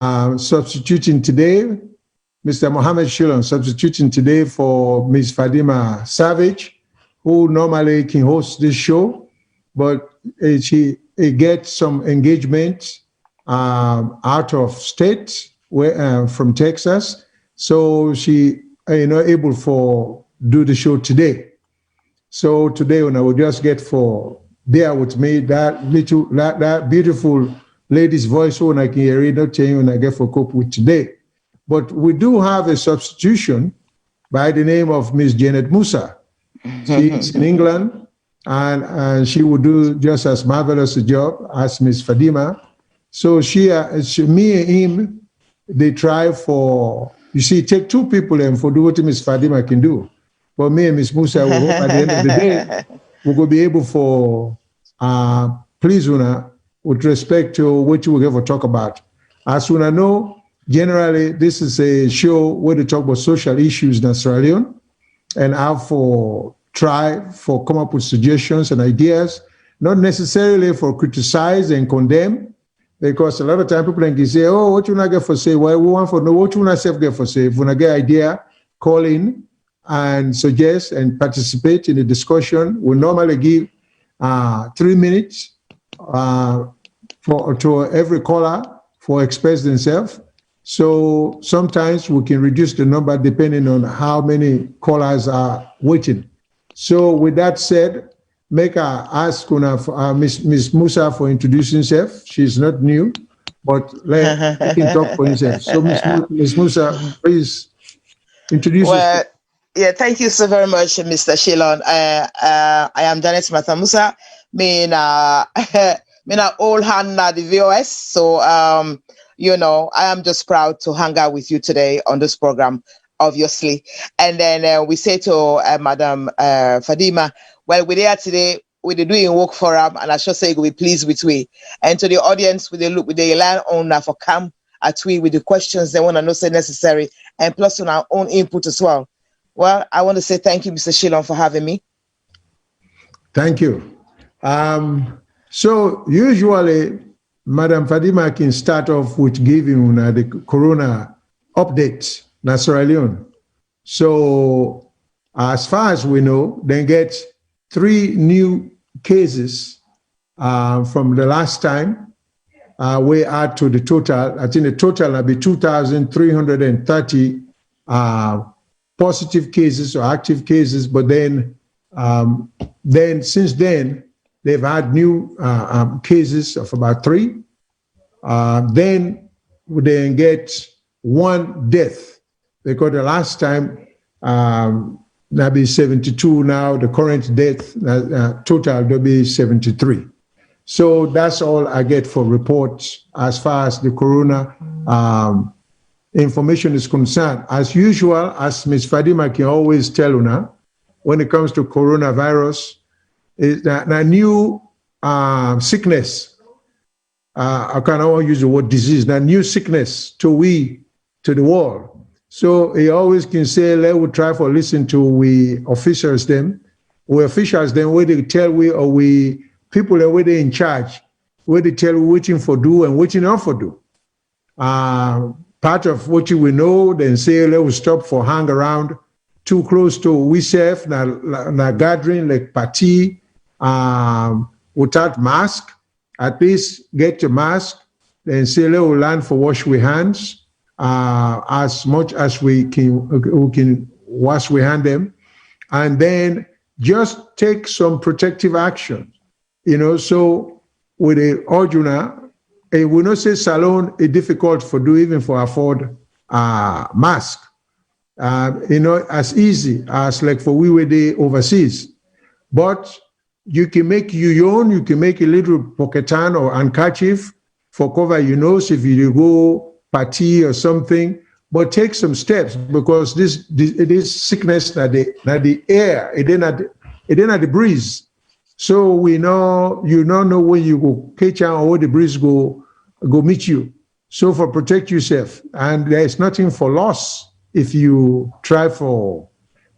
substituting today, Mr. Mohammed Shilon substituting today for Ms. Fadima Savage, who normally can host this show, but she gets some engagement out of state, from Texas, so she able for do the show today. So today, when I will just get for bear with me that beautiful lady's voice when I can hear it, not telling when I get for cope with today. But we do have a substitution by the name of Miss Janet Musa. She's in England, and she will do just as marvelous a job as Miss Fadima. So me and him, they try for, you see, take two people and for do what Miss Fadima can do. But me and Miss Musa, we hope at the end of the day, we will be able for, please, Una, with respect to what you will ever talk about. As Una know, generally, this is a show where they talk about social issues in Sierra Leone and how for try for come up with suggestions and ideas, not necessarily for criticize and condemn, because a lot of time people can say, oh, what you not get for say? Well, we want for know what you not self get for say. If we not get idea, call in and suggest and participate in the discussion. We normally give 3 minutes to every caller for express themselves. So sometimes we can reduce the number depending on how many callers are waiting. So with that said, make her ask Miss Musa for introducing herself. She's not new, but let can talk for himself. So Miss Musa, please introduce yourself. Yeah, thank you so very much, Mr. Shilon. I am Janet Mata Musa. Me na old hand na the VOS. So I am just proud to hang out with you today on this program, obviously. And then we say to Madam Fadima, well, we're there today, we're doing work forum, and I should say we'll be pleased with we. And to the audience, with the line on for come at we with the questions they want to know say necessary, and plus on our own input as well. Well, I want to say thank you, Mr. Shilon, for having me. Thank you. So usually, Madam Fadima can start off with giving the corona update in Sierra Leone. So as far as we know, they get 3 new cases from the last time. We add to the total. I think the total will be 2,330 positive cases or active cases. But then since then, they've had new cases of about 3. Then they get 1 death, because the last time there'll be 72 now, the current death total will be 73. So that's all I get for reports as far as the corona information is concerned. As usual, as Ms. Fadima can always tell you, when it comes to coronavirus, is that a new sickness. I cannot use the word disease. Now, new sickness to the world. So he always can say, let we try for listen to we officials them where they tell we or we people that where they in charge, where they tell we waiting for do and waiting not for do. Part of what you will know, then say let we stop for hang around too close to we safe na gathering like party without mask. At least get your mask, then say let we learn for wash we hands. As much as we can wash we hand them, and then just take some protective action, so with the original, we not say Salone is difficult for do even for afford mask, as easy as like for we were there overseas, but you can make your own, you can make a little pocketan or handkerchief for cover your nose if you go party or something, but take some steps, because this sickness that the air, it didn't the breeze. So we know you don't know when you go catch or where the breeze go meet you. So for protect yourself, and there's nothing for loss if you try for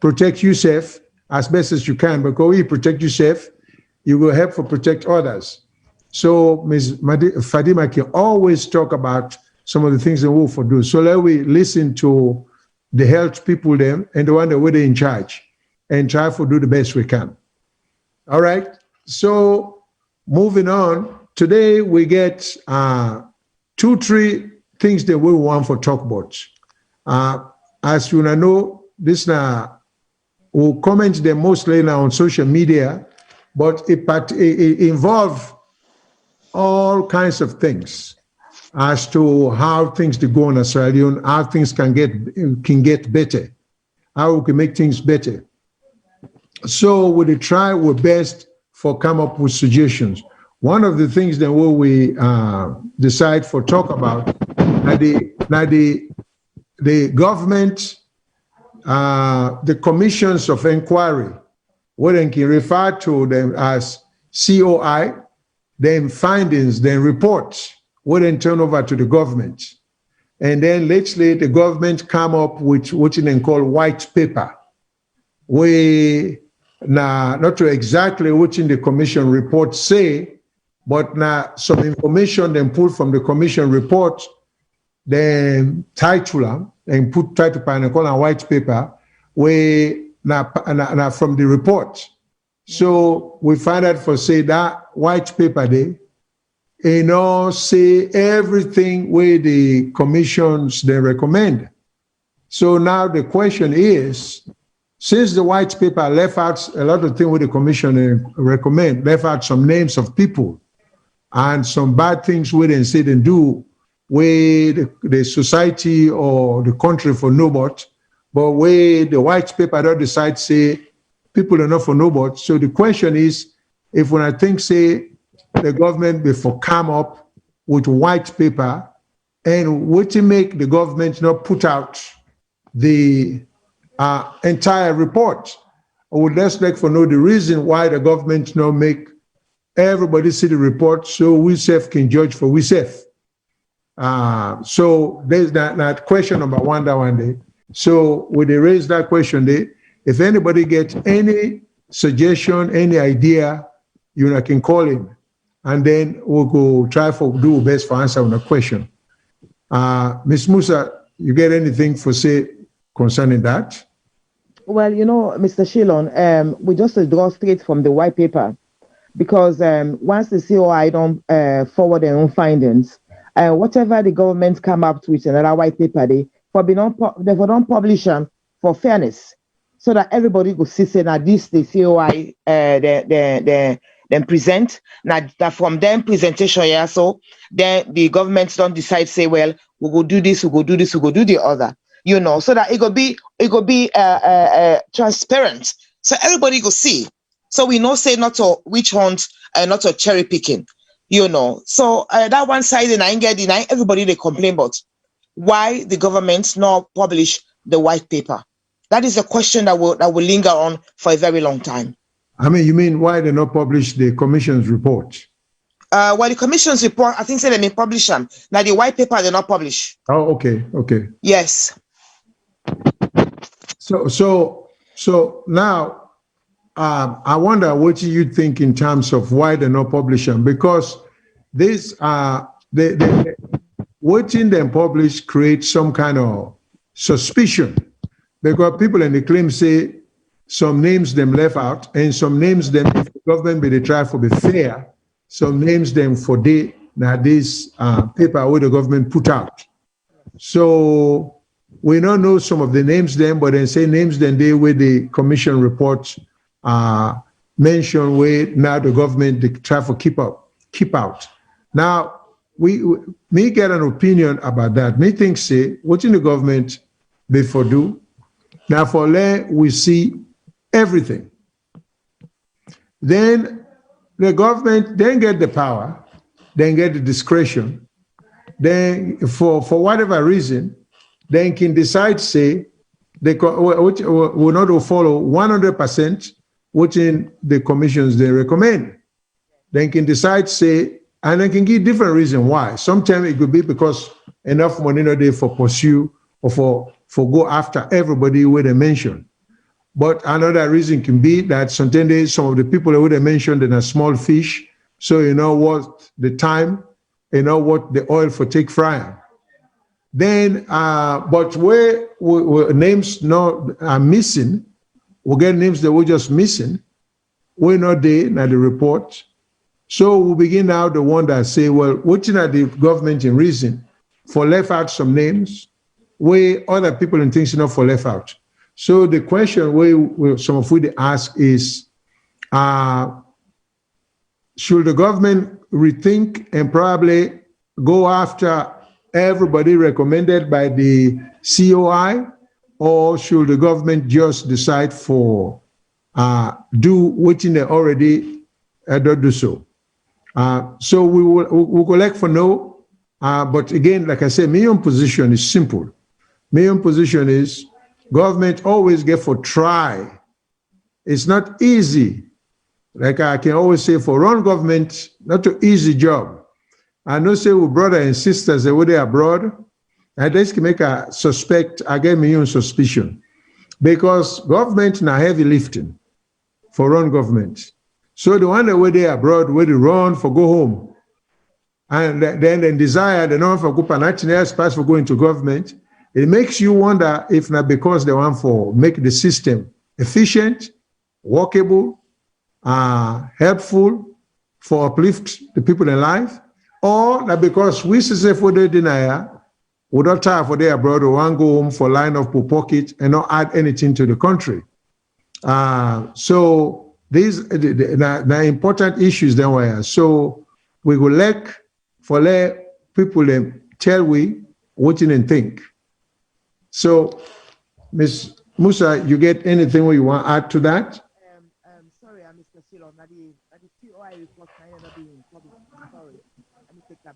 protect yourself as best as you can, because when you protect yourself, you will help for protect others. So Ms. Fadima can always talk about some of the things they will for do. So let we listen to the health people them and the one that were in charge and try to do the best we can. All right. So moving on, today we get 2-3 things that we want for talk about. As you know, this now will comment them mostly now on social media, but it involves all kinds of things as to how things to go in Sierra Leone, how things can get better, how we can make things better. So we try our best for come up with suggestions. One of the things that we decide for talk about the government, the commissions of inquiry, what they can refer to them as COI, then findings, then reports, what then turn over to the government. And then lately the government come up with what they call white paper. We now not to exactly what in the commission report say, but now some information then pulled from the commission report, then title and put title and call a white paper, we now from the report. So we find out for say that white paper there, say everything where the commissions they recommend. So now the question is, since the white paper left out a lot of things where the commission recommend, left out some names of people and some bad things we didn't say and do where the society or the country for nobody, but where the white paper don't decide say people are not for nobody. So the question is, if when I think say the government before come up with white paper and what to make the government not put out the entire report, I would just like to know the reason why the government not make everybody see the report so we self can judge for we self. So there's that question number one that one day. So when they raise that question there, if anybody gets any suggestion, any idea, you can call him. And then we'll go try to do our best for answer on the question. Ms. Musa, you get anything for say concerning that? Well, Mr. Shilon, we just draw straight from the white paper because once the COI don't forward their own findings, whatever the government come up with another white paper, they don't publish them for fairness, so that everybody could see say that this the COI then present that from them presentation, yeah. So then the government don't decide say, well, we go do this, we go do this, we go do the other, so that it could be transparent, so everybody go see. So we know say not to which ones not to cherry picking, So that one side and I get everybody they complain about why the government not publish the white paper. That is a question that will linger on for a very long time. I mean, you mean why they not publish the commission's report? Well, the commission's report, I think say they may publish them. Now the white paper they not publish. Oh, okay. Yes. So now, I wonder what you think in terms of why they not publish them, because this watching them publish creates some kind of suspicion, because people in the claim say some names them left out and some names them if the government be they try for be fair, some names them for this paper where the government put out. So we don't know some of the names them, but then say names then they where the commission reports mention where now the government they try for keep out. Now we may get an opinion about that. Me think say what in the government before do now for let we see everything. Then the government then get the power, then get the discretion, then for whatever reason, then can decide say they will not follow 100% what in the commissions they recommend. Then can decide say, and they can give different reason why. Sometimes it could be because enough money not there for pursue or for go after everybody where they mention. But another reason can be that sometimes some of the people who they mentioned in a small fish, so what the time, what the oil for take fryer. Then, but where names are missing, we get names that were just missing. We're not there in the report. So we begin now the one that say, well, watching at the government in reason for left out some names where other people and things not for left out. So the question where some of we ask is, should the government rethink and probably go after everybody recommended by the COI, or should the government just decide for do what they already don't do so? So we'll collect for no, but again, like I said, my own position is simple. My own position is government always get for try. It's not easy. Like I can always say, for run government, not an easy job. I know say with brothers and sisters that were there abroad, and this can make a suspect, I get my own suspicion. Because government now heavy lifting for run government. So the one that were there abroad, where they run for go home. And then they desire the non for go national pass for going to government. It makes you wonder if not because they want for make the system efficient, workable, helpful for uplift the people in life, or that because we say for the denier, we don't have for their abroad or one go home for line of pocket and not add anything to the country. So these the important issues then were. So we will let people tell we what you think. So Ms. Musa, you get anything you want to add to that? Sorry, Mr. Salone, the COI report cannot be sorry.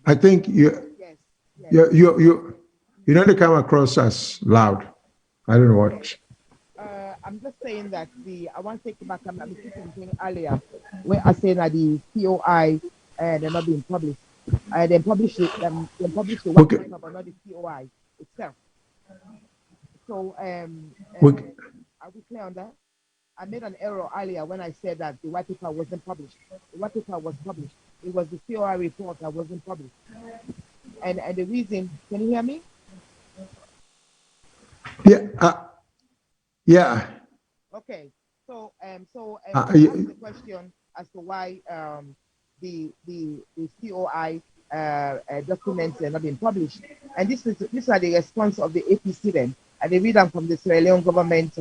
I think you don't come across as loud. I don't know what. I'm just saying that I want to take back something earlier where I say that the COI they're not being published. They publish it. They publish the white paper, but not the COI itself. So are we clear on that? I made an error earlier when I said that the white paper wasn't published. The white paper was published. It was the COI report that wasn't published. And the reason, can you hear me? Yeah. Yeah. Okay. So ask the question as to why the COI documents are not being published. And these are the response of the APC then. And they read them from the Sierra Leone government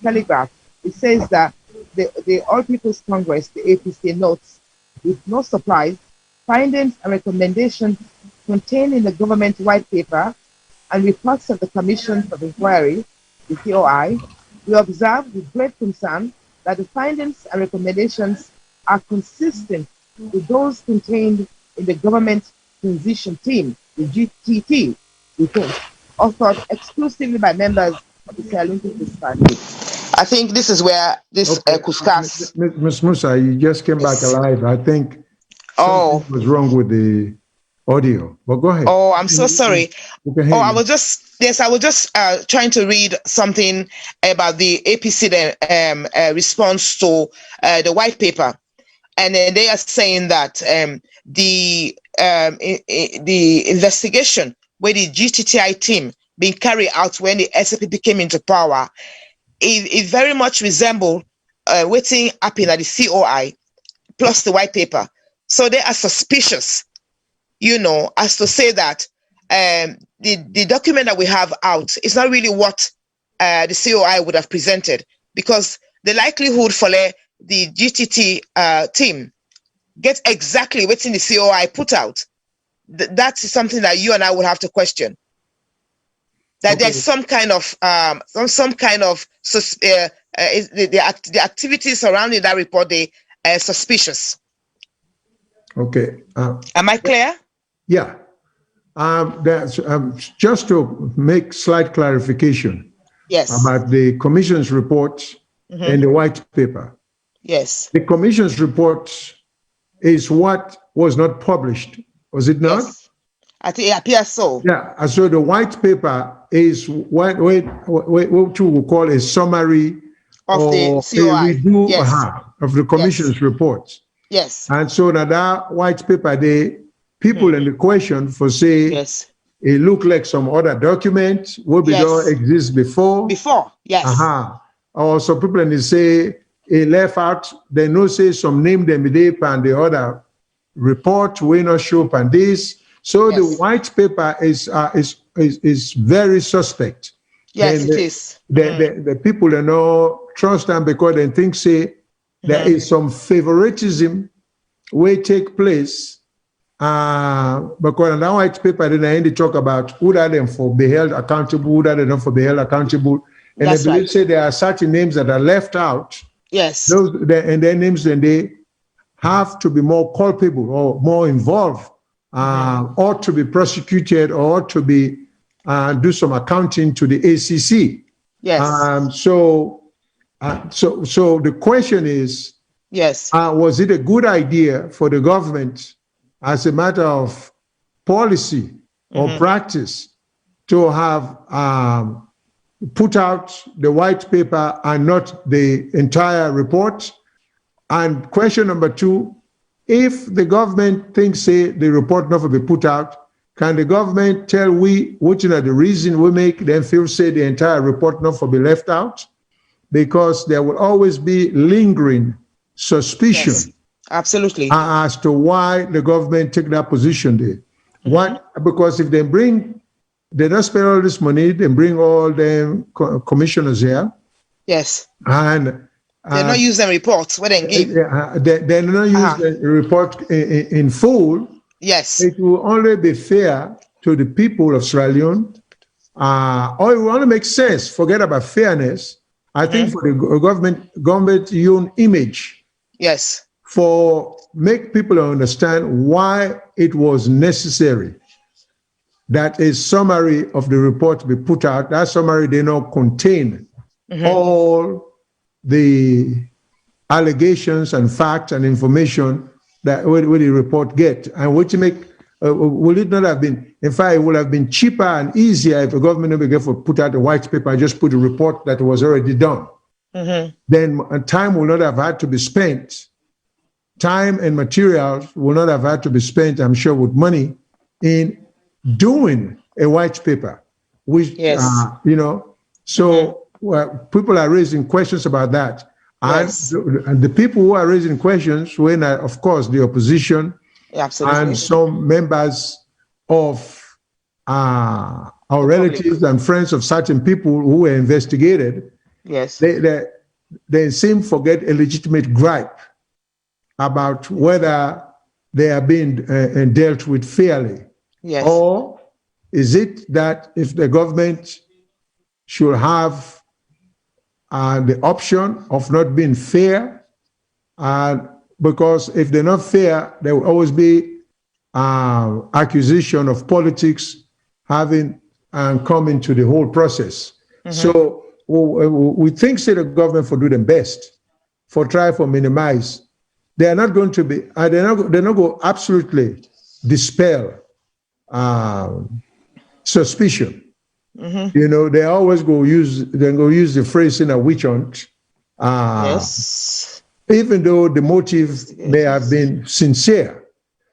telegraph. It says that the All People's Congress, the APC, notes with no surprise findings and recommendations contained in the government white paper and reports of the commissions of inquiry, the COI. We observe with great concern that the findings and recommendations are consistent with those contained in the government transition team, the GTT report, authored exclusively by members of the Sierra Leone People's Party. I think this is where this Kuskas. Ms. Musa, you just came back alive. I think something was wrong with the audio, but go ahead. Oh, I'm so sorry. I was just trying to read something about the APC response to the white paper, and they are saying that the investigation where the GTTI team being carried out when the SAPP came into power, it very much resembled waiting happened at the COI plus the white paper. So they are suspicious, as to say that the document that we have out is not really what the COI would have presented, because the likelihood for the GTT team gets exactly what's in the COI put out. That's something that you and I will have to question. That there's some kind of the activities surrounding that report, they are suspicious. Okay. Am I clear? Yeah. That's just to make slight clarification. Yes. About the commission's report and the white paper. Yes. The commission's report is what was not published, was it not? Yes. I think it appears so. Yeah. And so the white paper is what we will call a summary of the COI. A review of the commission's report. Yes. And so that white paper, the people in the question for say, it look like some other document will be don't exist before. Before, yes. Or some people and they say it left out, they no say some name them and the other report will not show up and this. So the white paper is very suspect. Yes, and it is. The people don't know trust them because they think say there is some favoritism will take place. Because in that white paper then they talk about who are them for be held accountable, who are them for be held accountable. And they believe say there are certain names that are left out. Yes. And their names then they have to be more culpable or more involved, or to be prosecuted or to be do some accounting to the ACC. Yes. So the question is, yes, was it a good idea for the government, as a matter of policy or practice, to have put out the white paper and not the entire report? And question number two, if the government thinks, say, the report not to be put out, can the government tell we which are the reason we make them feel, say, the entire report not to be left out? Because there will always be lingering suspicion. Yes, absolutely. As to why the government take that position there. One, because if they don't spend all this money, they bring all them commissioners here. Yes. And they not use the reports when they give. They not use the report in full. Yes. It will only be fair to the people of Sierra Leone, or it will only make sense. Forget about fairness. I think for the government own image. Yes. For make people understand why it was necessary that a summary of the report be put out. That summary did not contain all the allegations and facts and information that the report get, and which make will it not have been? In fact, it would have been cheaper and easier if the government never put out a white paper and just put a report that was already done. Then time will not have had to be spent. Time and materials will not have had to be spent, I'm sure, with money in doing a white paper, which so people are raising questions about that. And the people who are raising questions, when of course the opposition and some members of our relatives and friends of certain people who were investigated, they seem to forget a legitimate gripe about whether they are being dealt with fairly. Yes. Or is it that if the government should have the option of not being fair, because if they're not fair, there will always be accusation of politics having come into the whole process. So we think, say, the government for do them best, for try for minimize. They are not going to be, they're not going to absolutely dispel suspicion. You know, they always go use the phrase in a witch hunt. Even though the motive may have been sincere.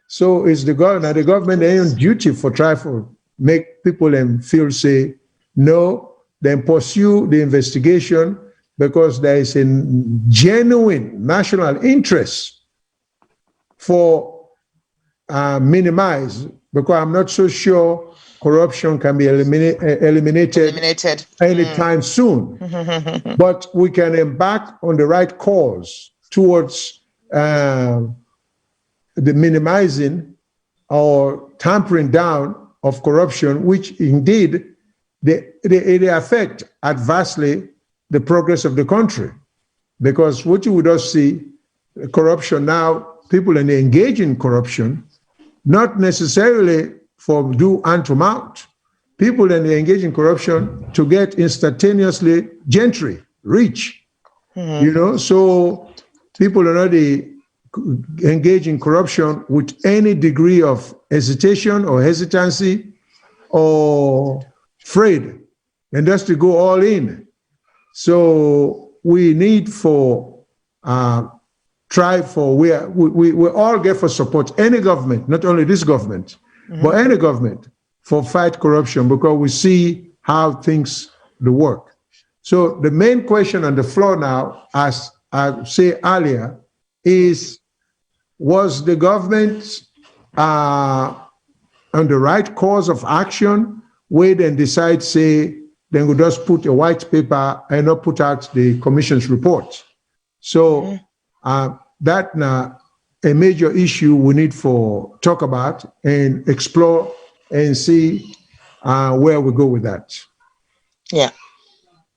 So it's the government their own duty for try for make people feel, say, no, then pursue the investigation because there is a genuine national interest for minimize, because I'm not so sure corruption can be eliminated anytime soon. But we can embark on the right course towards the minimizing or tampering down of corruption, which indeed they affect adversely the progress of the country. Because what you would also see, corruption now, people engage in corruption, not necessarily for do unto mount. People engage in corruption to get instantaneously gentry, rich. You know, so people are not engage in corruption with any degree of hesitation or hesitancy or afraid, and just to go all in. So we need for we all get for support any government, not only this government, but any government for fight corruption because we see how things work. So the main question on the floor now, as I said earlier, is was the government on the right course of action where they decide, say, then we just put a white paper and not put out the commission's report. So that now a major issue we need for talk about and explore and see where we go with that. Yeah.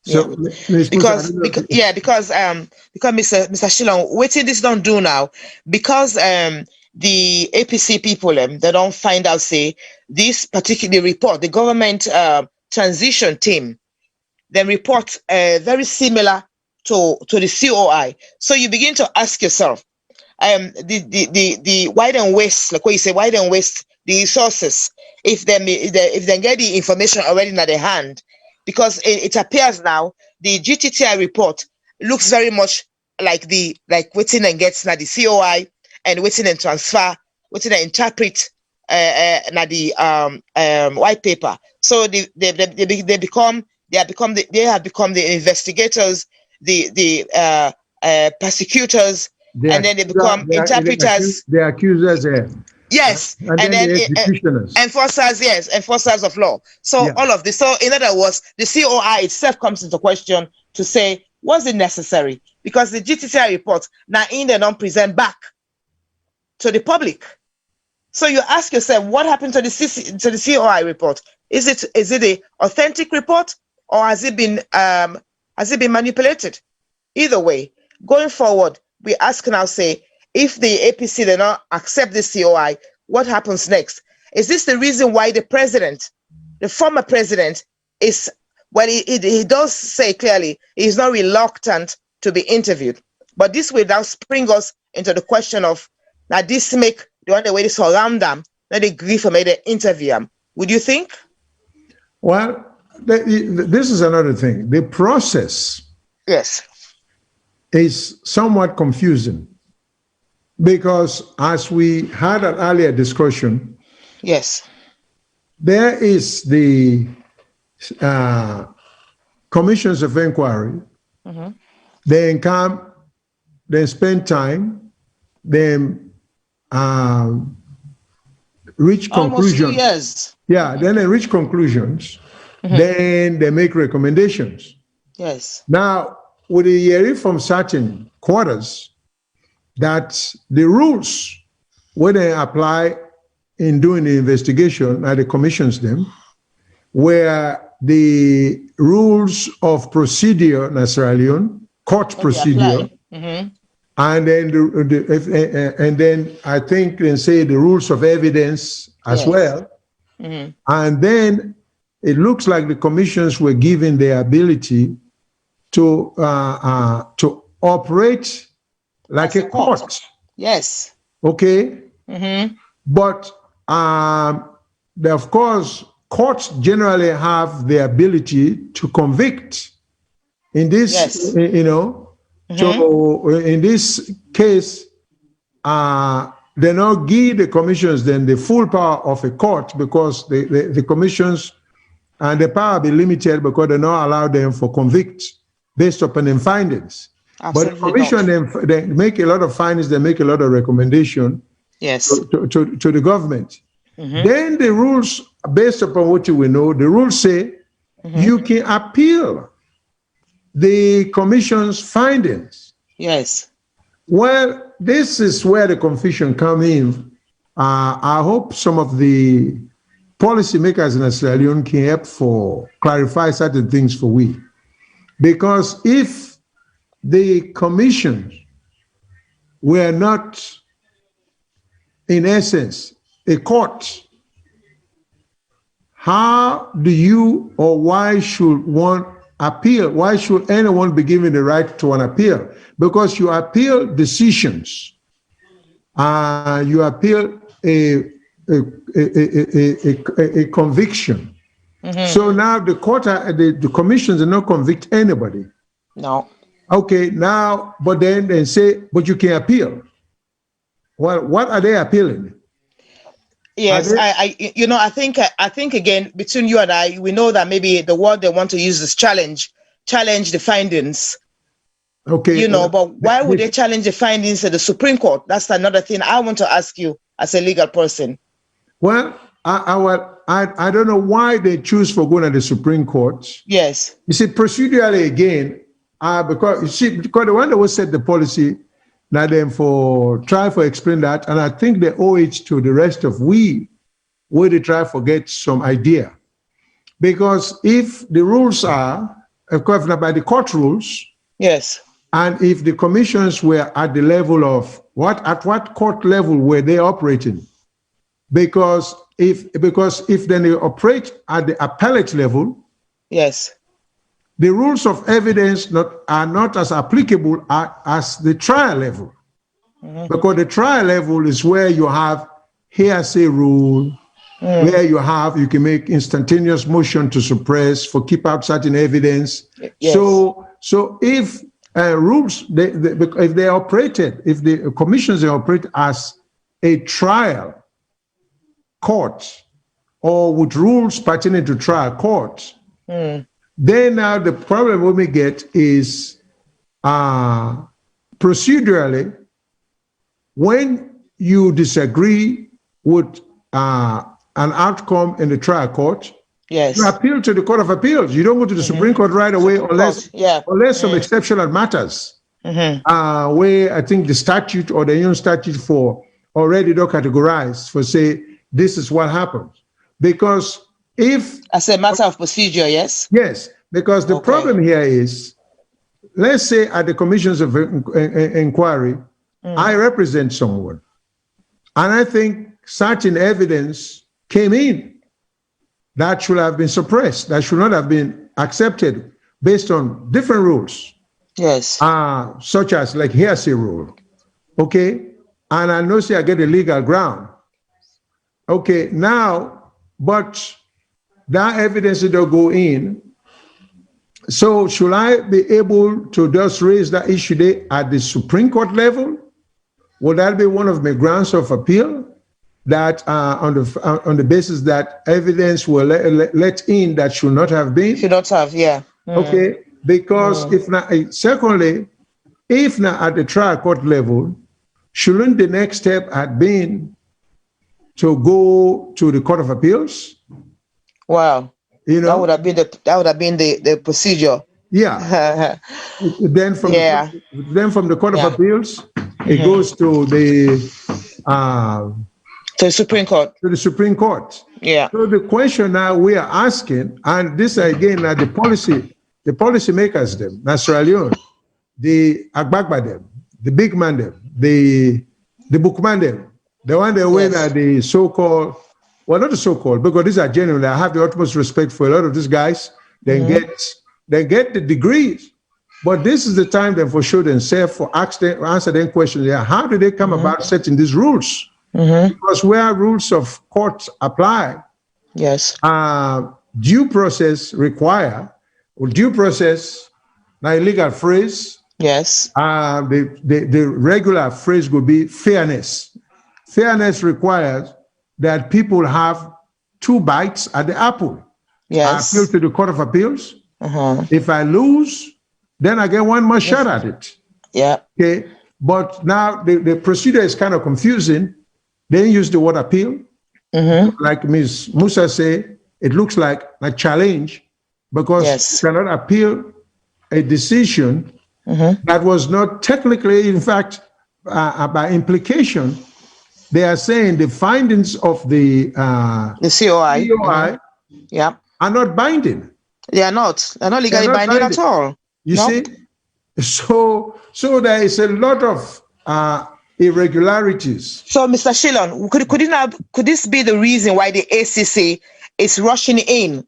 So because Mr. Shillong, what this don't do now, because the APC people they don't find out, say, this particular report, the government transition team, they report very similar to the COI. So you begin to ask yourself, the wide and waste, like what you say, wide and waste the resources, if they get the information already in their hand, because it appears now the GTTI report looks very much like waiting and gets now the COI and waiting and transfer, waiting and interpret now the white paper. So they have become the investigators, the prosecutors, and then they become interpreters. The accusers. Yes, and then enforcers of law. So all of this. So in other words, the COI itself comes into question to say, was it necessary? Because the GTTI report now in they don't present back to the public. So you ask yourself, what happened to the COI report? Is it a authentic report, or has it been manipulated? Either way, going forward, we ask now, say, if the APC did not accept the COI, what happens next? Is this the reason why the president, the former president, is, well, he does say clearly he's not reluctant to be interviewed, but this will now spring us into the question of, now this make the only way to surround them, that they agree for me to interview them. Would you think? Well, this is another thing. The process, yes, is somewhat confusing. Because as we had an earlier discussion, yes, there is the commissions of inquiry. Mm-hmm. They come, they spend time, they reach conclusions. Almost 2 years. Yeah, then they reach conclusions. Mm-hmm. Then they make recommendations. Yes. Now, with the hearing from certain quarters, that the rules when they apply in doing the investigation at the commissions them were the rules of procedure in Sierra Leone, court procedure, mm-hmm. and then I think they say the rules of evidence as well, mm-hmm. and then it looks like the commissions were given the ability to operate like a court. Yes. Okay. Mm-hmm. But of course, courts generally have the ability to convict. In this, yes. Mm-hmm. So in this case, they not give the commissions then the full power of a court, because the commissions and the power be limited because they not allow them for convict based upon their findings. Absolutely. But the commission, they make a lot of findings, they make a lot of recommendation, yes, to the government. Mm-hmm. Then the rules, based upon what you will know, the rules say mm-hmm. you can appeal the commission's findings. Yes. Well, this is where the confusion comes in. I hope some of the policymakers in Sierra Leone can help for clarify certain things for we. Because if the commissions were not, in essence, a court, how do you or why should one appeal? Why should anyone be given the right to an appeal? Because you appeal decisions, you appeal a conviction. Mm-hmm. So now the court, the commissions do not convict anybody. No. Okay, now, but then they say, but you can appeal. Well, what are they appealing? Yes, I think again, between you and I, we know that maybe the word they want to use is challenge the findings. Okay. But why would they challenge the findings of the Supreme Court? That's another thing I want to ask you as a legal person. Well, I don't know why they choose for going to the Supreme Court. Yes. You see, procedurally again, because the one that was set the policy, now then try for explain that, and I think they owe it to the rest of we, where they try for get some idea. Because if the rules are, of course, by the court rules, yes, and if the commissions were at the level of at what court level were they operating? Because if then they operate at the appellate level, yes, the rules of evidence are not as applicable as the trial level. Mm-hmm. Because the trial level is where you have hearsay rule, where you can make instantaneous motion to suppress for keep out certain evidence. Yes. So if rules, if the commissions operate as a trial court or with rules pertaining to trial court, then now the problem we may get is procedurally, when you disagree with an outcome in the trial court, yes, you appeal to the Court of Appeals. You don't go to the Supreme Court right away unless some exceptional matters, where I think the statute or the union statute for already don't categorize for say this is what happens. Because if as a matter of procedure, yes, because the problem here is, let's say at the commissions of inquiry, I represent someone, and I think certain evidence came in that should have been suppressed, that should not have been accepted based on different rules. Yes. Such as like hearsay rule. Okay. And I know say I get a legal ground. Okay. Now, but that evidence will go in. So should I be able to just raise that issue there at the Supreme Court level? Would that be one of my grounds of appeal? That on the basis that evidence were let in that should not have been? Should not have, yeah. Okay, because if not, secondly, if not at the trial court level, shouldn't the next step have been to go to the Court of Appeals? Wow. That would have been the procedure. Yeah. Then from the Court of Appeals, it goes to the Supreme Court. To the Supreme Court. Yeah. So the question now we are asking, and this again, the policy makers them, Salone, the Agbagba them, the big man them, the bookman them, the one that went at the so-called, well, not the so-called, because these are genuine. I have the utmost respect for a lot of these guys. They get the degrees, but this is the time then for show themselves, for answer them questions. Yeah, how do they come about setting these rules? Because where rules of court apply, yes, due process require, or due process, now a legal phrase, yes, the regular phrase would be fairness. Fairness requires that people have two bites at the apple. Yes. I appeal to the Court of Appeals. If I lose, then I get one more shot at it. Yeah. Okay. But now the procedure is kind of confusing. They use the word appeal. Like Ms. Musa said, it looks like a challenge because you cannot appeal a decision that was not technically, in fact, by implication, they are saying the findings of the COI are not binding. They are not. They're not legally binding at all. You see? So there is a lot of irregularities. So, Mr. Shillon, could this be the reason why the ACC is rushing in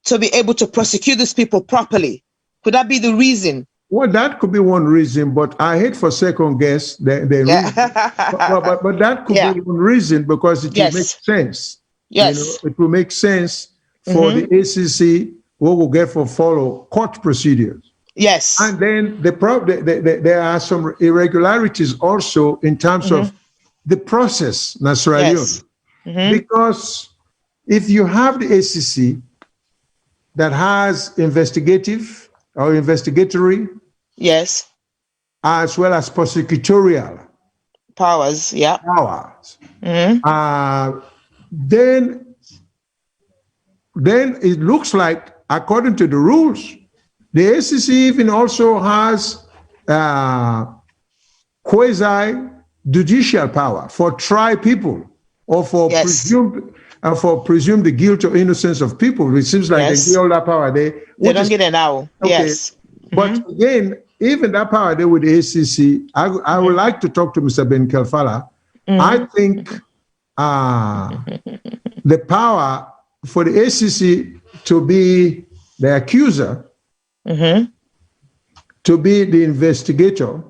to be able to prosecute these people properly? Could that be the reason? Well, that could be one reason, but I hate for second guess the reason. but that could be one reason because it will make sense. Yes. It will make sense for the ACC what will get for follow court procedures. Yes. And then there are some irregularities also in terms of the process, Nasrallion. Because if you have the ACC that has investigative or investigatory, yes, as well as prosecutorial powers, then it looks like, according to the rules, the ACC even also has quasi-judicial power for try people or for presume the guilt or innocence of people. It seems like they get all that power there. They don't get it now. Okay. Yes. But again, even that power there with the ACC, I would like to talk to Mr. Ben Kelfala. I think the power for the ACC to be the accuser, to be the investigator,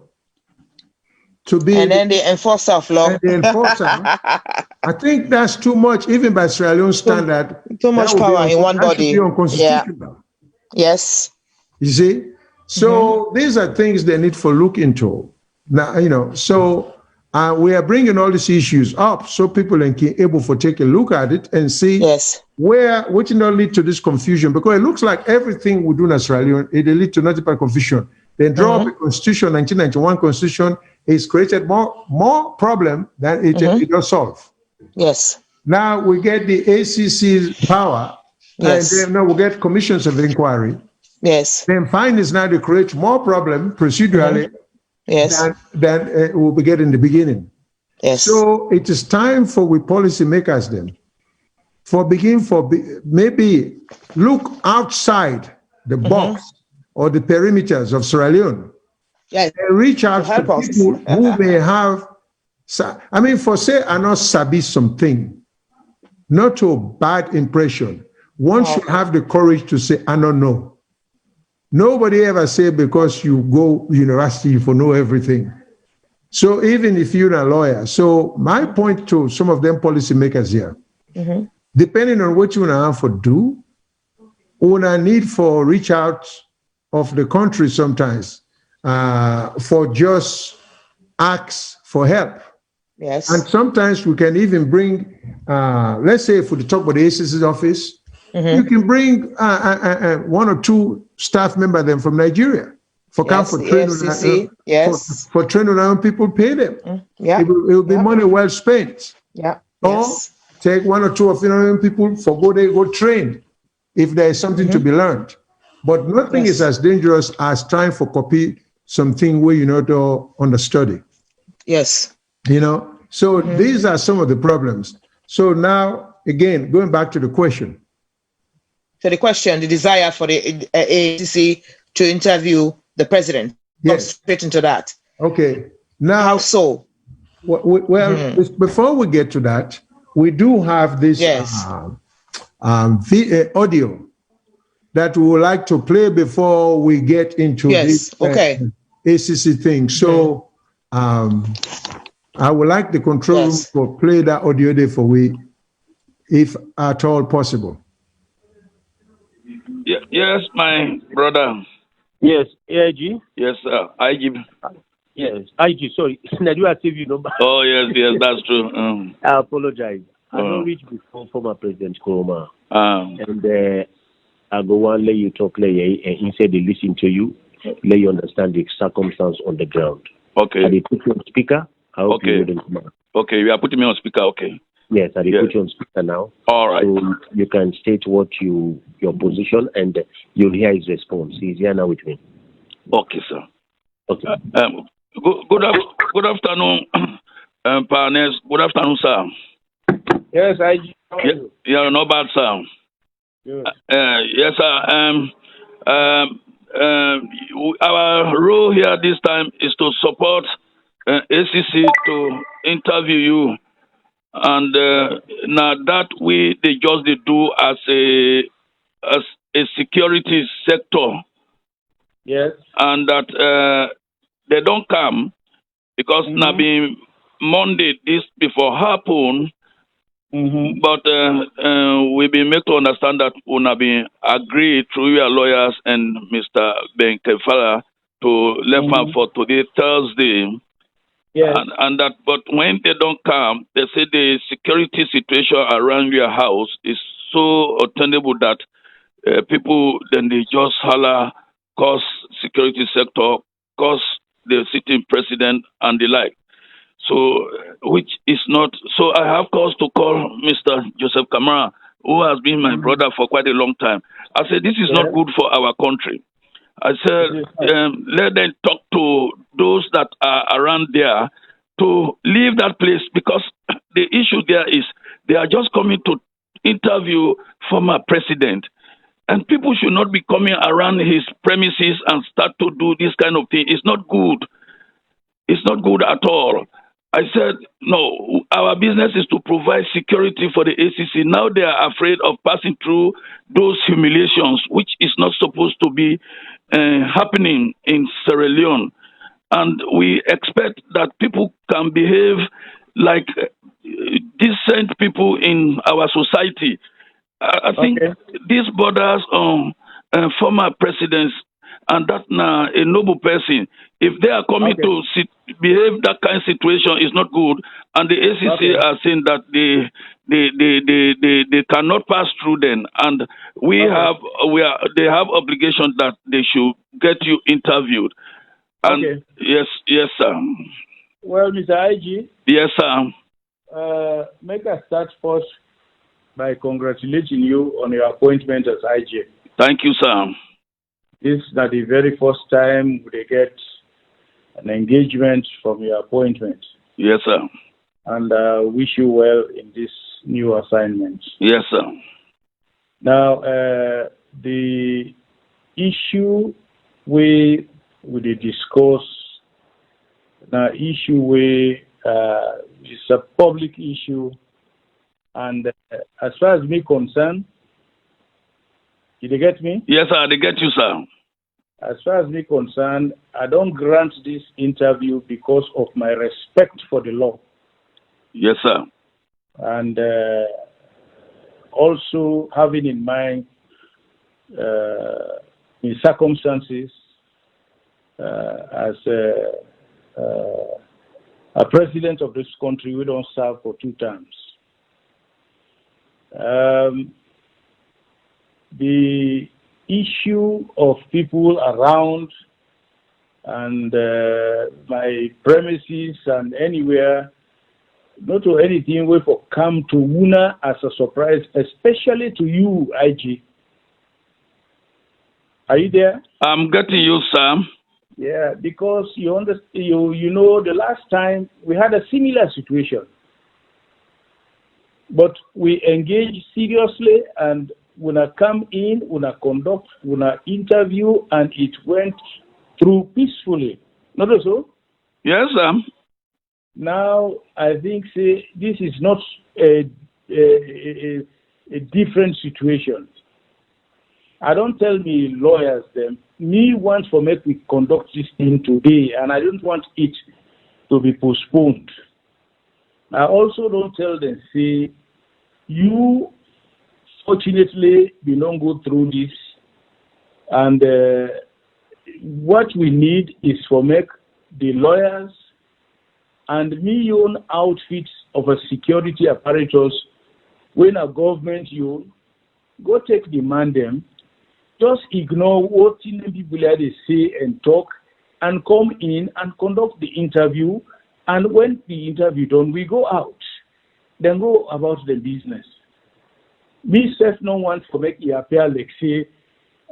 to be and then the enforcer of law. And the enforcer, I think that's too much, even by Sierra Leone standard. Too much power in one body. Yeah. Yes. You see? So these are things they need to look into. Now, so we are bringing all these issues up so people are able to take a look at it and see which not lead to this confusion, because it looks like everything we do in Sierra Leone, it leads to nothing but confusion. They draw up a constitution, 1991 constitution, is created more problem than it does solve. Yes. Now we get the ACC's power, and then now we get commissions of inquiry. Yes. Then findings now to create more problem procedurally than we'll be getting in the beginning. Yes. So it is time for we policymakers then maybe look outside the box or the perimeters of Sierra Leone. Yes. And reach out to people who may have, for say, I not sabi something, not to a bad impression. One should have the courage to say, I don't know. Nobody ever say because you go university for know everything. So even if you're a lawyer, so my point to some of them policymakers here, depending on what you want to do, or a need for reach out of the country sometimes for just ask for help. Yes. And sometimes we can even bring, let's say if we talk about the ACC's office, you can bring one or two staff members them from Nigeria for training. For training our own people, pay them. Yeah. It will be money well spent. Yeah. Or take one or two of your own people for go train if there is something to be learned. But nothing is as dangerous as trying to copy something where you not understudy. Yes. So these are some of the problems. So now, again, going back to the question. So the question, the desire for the ACC to interview the president. Yes. Straight into that. Okay. Now, how so? Well, before we get to that, we do have this audio that we would like to play before we get into this ACC thing. So I would like the control room to play that audio there for we, if at all possible. Yes, my brother. Yes, AIG? Yes, sir. IG. Yes, IG, sorry. I do active your number. Oh, yes, that's true. I apologize. I don't reach before former President Koroma. And I go on, let you talk, and instead they listen to you, let you understand the circumstance on the ground. Okay. Are they put you on speaker? I hope you wouldn't come out. Okay, we are putting me on speaker, okay. Yes, I put you on speaker now. All right. So you can state your position, and you'll hear his response. He's here now with me. Okay, sir. Okay. Good afternoon, partners. Good afternoon, sir. Yes, IG. How are you? Yeah, not bad, sir. Yes, sir. Our role here this time is to support ACC to interview you. And now that they just do as a security sector. Yes. And that they don't come because now being Monday this before happen. But we've been made to understand that we have been agreed through your lawyers and Mr. Ben Kefala to left for today, Thursday, Yes. And that, but when they don't come, they say the security situation around your house is so untenable that people then they just holler, cause security sector, cause the sitting president and the like. So, which is not. So I have cause to call Mr. Joseph Kamara, who has been my brother for quite a long time. I said this is not good for our country. I said, let them talk to those that are around there to leave that place, because the issue there is they are just coming to interview former president. And people should not be coming around his premises and start to do this kind of thing. It's not good. It's not good at all. I said, no, our business is to provide security for the ACC. Now they are afraid of passing through those humiliations, which is not supposed to be happening in Sierra Leone. And we expect that people can behave like decent people in our society. I think this borders on former presidents, and that now a noble person. If they are coming to behave that kind of situation, is not good. And the ACC are saying that they cannot pass through them, and they have obligation that they should get you interviewed. And yes, sir. Well, Mr. IG. Yes, sir. Make us start first by congratulating you on your appointment as IG. Thank you, sir. This is not the very first time they get an engagement from your appointment. Yes, sir. And wish you well in this new assignment. Yes, sir. Now, the issue we discuss, now issue is a public issue, and as far as me concerned, did you get me? Yes, sir, they get you, sir. As far as me concerned, I don't grant this interview because of my respect for the law. Yes, sir. And also having in mind in circumstances as a president of this country, we don't serve for 2 terms. The issue of people around and my premises and anywhere, not to anything, we for come to Wuna as a surprise, especially to you, IG. Are you there? I'm getting you, sir. Yeah, because you understand, you know, the last time we had a similar situation, but we engaged seriously, and when I come in, when I conduct, when I interview, and it went through peacefully. Not so? Yes, sir. Now, I think, this is not a different situation. I don't tell me lawyers them. Me want for me to conduct this thing today, and I don't want it to be postponed. I also don't tell them, you fortunately we don't go through this, and what we need is for make the lawyers and me own outfits of a security apparatus. When a government you go take demand them, just ignore what people they say and talk, and come in and conduct the interview. And when the interview done, we go out, then go about the business. Me self no want to make it appear like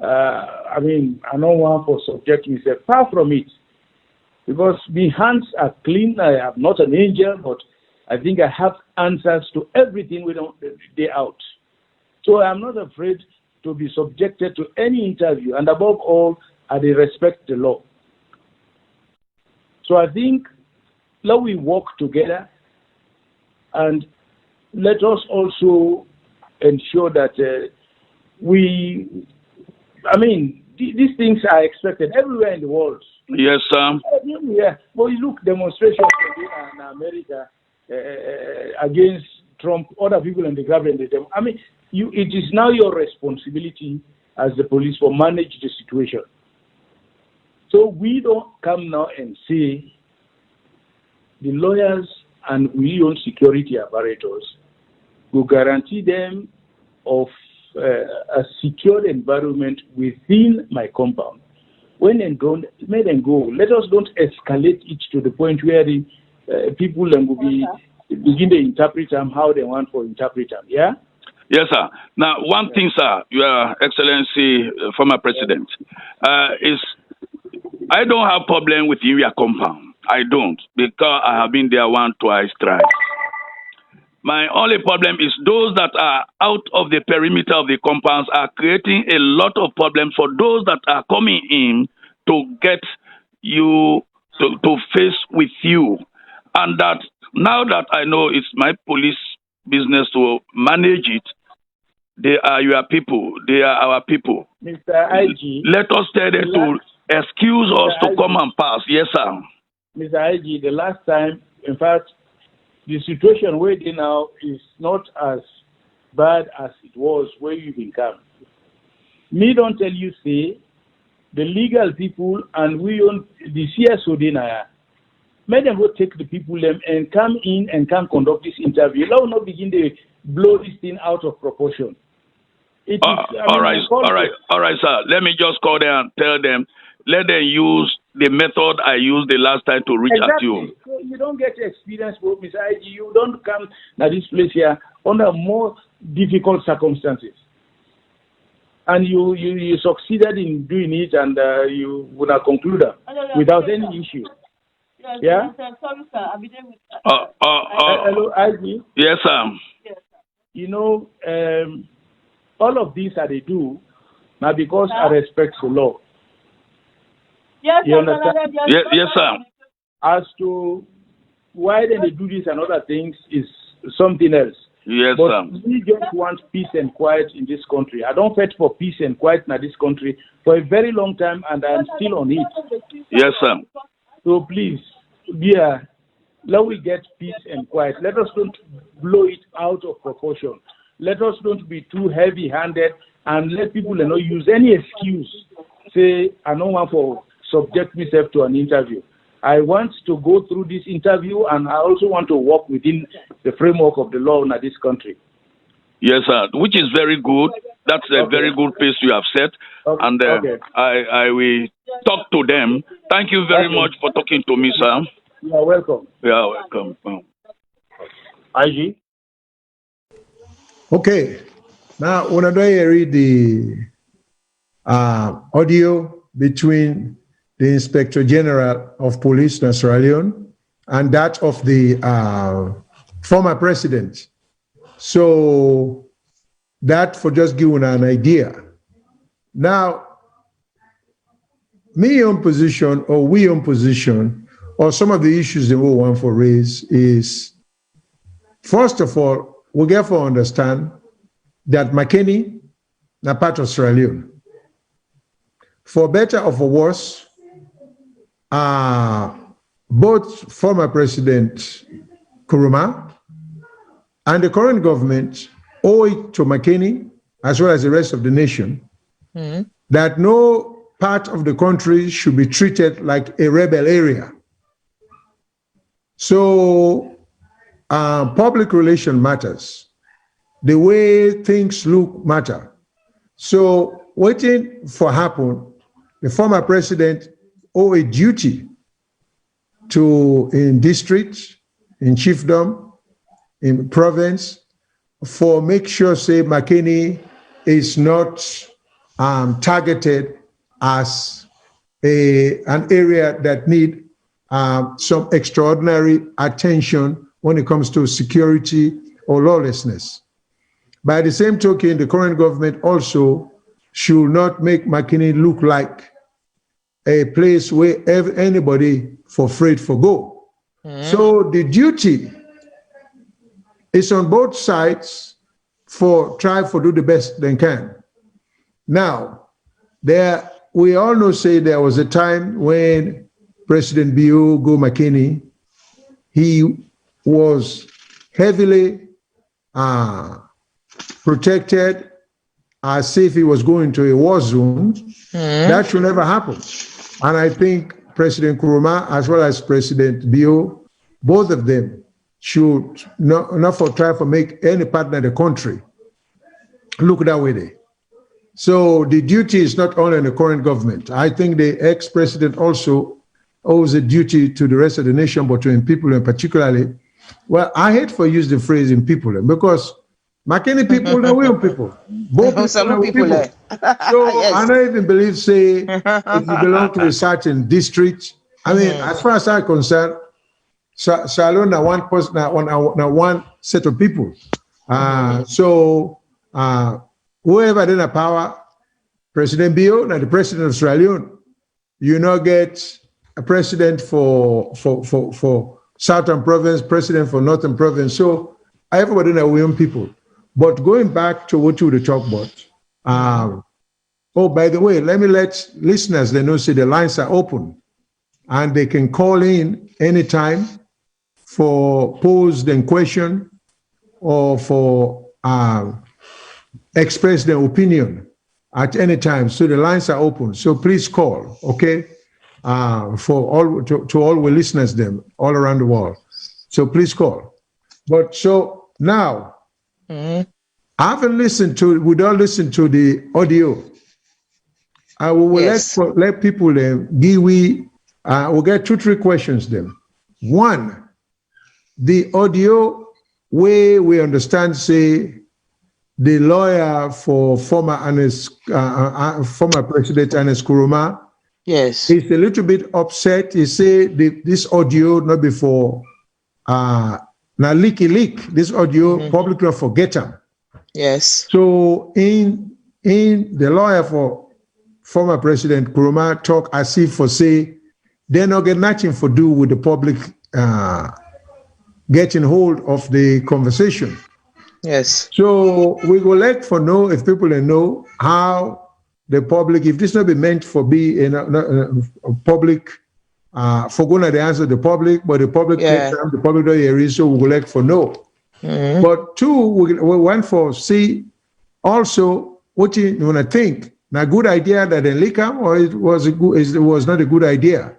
I don't want for subject myself. Far from it. Because my hands are clean. I am not an angel, but I think I have answers to everything we don't day out. So I'm not afraid to be subjected to any interview, and above all, I respect the law. So I think let we work together, and let us also ensure that these things are expected everywhere in the world. Yes, sir. Yeah, but you look, demonstrations in America against Trump, other people in the government. It is now your responsibility as the police for manage the situation. So we don't come now and say the lawyers and we own security apparatus will guarantee them of a secure environment within my compound. When they don't, may them go. Let us don't escalate it to the point where the people then will begin to interpret them how they want to interpret them. Yeah. Yes, sir. Now, one thing, sir, Your Excellency, former President, is I don't have problem with your compound. I don't, because I have been there once, twice, thrice. My only problem is those that are out of the perimeter of the compounds are creating a lot of problems for those that are coming in to get you to face with you. And that now that I know it's my police business to manage it, they are your people. They are our people. Mr. IG, let us tell them to excuse us to come and pass. Yes, sir. Mr. IG, the last time, in fact, the situation where they now is not as bad as it was where you become. Me don't tell you, say, the legal people and we own the CSO dinner. Let them go take the people them and come in and can conduct this interview. Let us not begin to blow this thing out of proportion. All right, sir. Let me just call them and tell them, let them use the method I used the last time to reach out to you. So you don't get experience with Mr. IG. You don't come to this place here under more difficult circumstances. And you succeeded in doing it, and you would have concluded without any issue. Yeah? Sorry, sir. I'll be there with... Hello, IG? Yes, sir. You know, all of these that they do, now because I respect the law. Yes, you understand? Yes, sir. As to why they do this and other things is something else. Yes, but sir. We just want peace and quiet in this country. I don't fight for peace and quiet in this country for a very long time, and I'm still on it. Yes, sir. So please, let we get peace and quiet. Let us don't blow it out of proportion. Let us don't be too heavy-handed and let people not use any excuse. Say, I don't want to subject myself to an interview. I want to go through this interview, and I also want to work within the framework of the law in this country. Yes, sir, which is very good. That's a very good pace you have set. Okay. And I will talk to them. Thank you very much for talking to me, sir. You are welcome. You are welcome. IG? Okay. Now, when I read the audio between the Inspector General of Police in Sierra Leone and that of the former president. So that for just giving an idea. Now, me on position or we on position or some of the issues that we want to raise is, first of all, we get to understand that McKinney is part of Sierra Leone. For better or for worse, both former President Koroma and the current government owe it to McKinney, as well as the rest of the nation, that no part of the country should be treated like a rebel area. So public relation matters. The way things look matter. So waiting for happen, the former president owe a duty to in district, in chiefdom, in province, for make sure, say, McKinney is not targeted as an area that need some extraordinary attention when it comes to security or lawlessness. By the same token, the current government also should not make McKinney look like a place where anybody for free for go. So the duty is on both sides for try to do the best they can. Now, we all know, say there was a time when President B.O. Go McKinney, he was heavily protected as if he was going to a war zone. That should never happen. And I think President Koroma, as well as President B.O., both of them should not for try to make any partner in the country look that way there. So the duty is not only on the current government. I think the ex-president also owes a duty to the rest of the nation, but to in people and particularly, well, I hate for use the phrase in people because Makeni people are real people. Both people are people. So yes. I don't even believe, say, if you belong to a certain district, I mean, as far as I'm concerned, Salone are one person, now one set of people. So whoever then a power, President Bio, now the president of Sierra Leone, you not get a president for Southern Province, president for Northern Province. So everybody are willing people. But going back to what you were talking about, oh, by the way, let me let listeners they know, say the lines are open and they can call in anytime for posed and question or for express their opinion at any time. So the lines are open. So please call, okay? For all to all the listeners them all around the world. So please call. But so now I haven't listened to, we don't listen to the audio. I will let people we'll get 2-3 questions then. One, the audio way we understand, say, the lawyer for former President Acc'S Koroma, yes, he's a little bit upset. He say this audio not before now leak this audio public not forget him. Yes. So in the lawyer for former President Koroma talk as if for say they not get nothing for do with the public getting hold of the conversation. Yes. So we go let for know if people know how the public, if this not be meant for be in a public, for going to the answer the public, but the public takes time, the public don't hear it, so we go let for know. But two, we want for see also what you want to think. Now, good idea that they leak them, or it was not a good idea.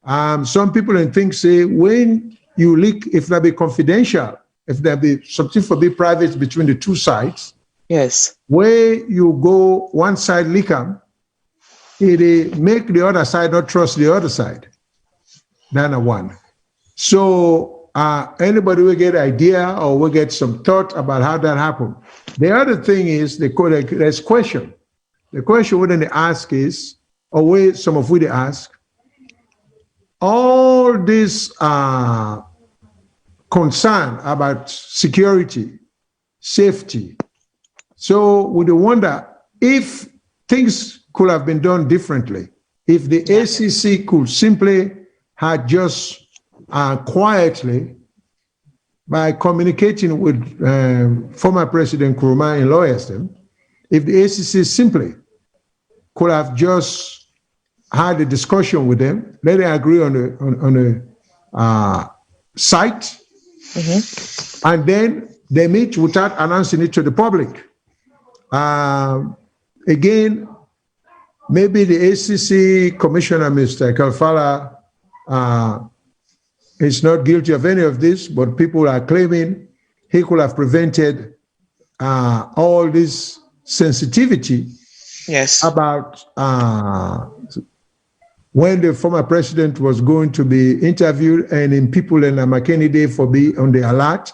Some people think say when you leak, if that be confidential, if there be something for be private between the two sides, yes, where you go one side leak them, it make the other side not trust the other side. That's one. So anybody will get idea or will get some thought about how that happened. The other thing is there's question. The question wouldn't they ask is, or where some of we they ask, all this concern about security, safety. So we wonder if things could have been done differently. If the ACC could simply have just quietly, by communicating with former President Koroma and lawyers them, if the ACC simply could have just had a discussion with them, let them agree on a site, and then they meet without announcing it to the public. Again, maybe the ACC Commissioner, Mr. Kalfala, is not guilty of any of this, but people are claiming he could have prevented all this sensitivity about when the former president was going to be interviewed and in people in Makeni Day for be on the alert.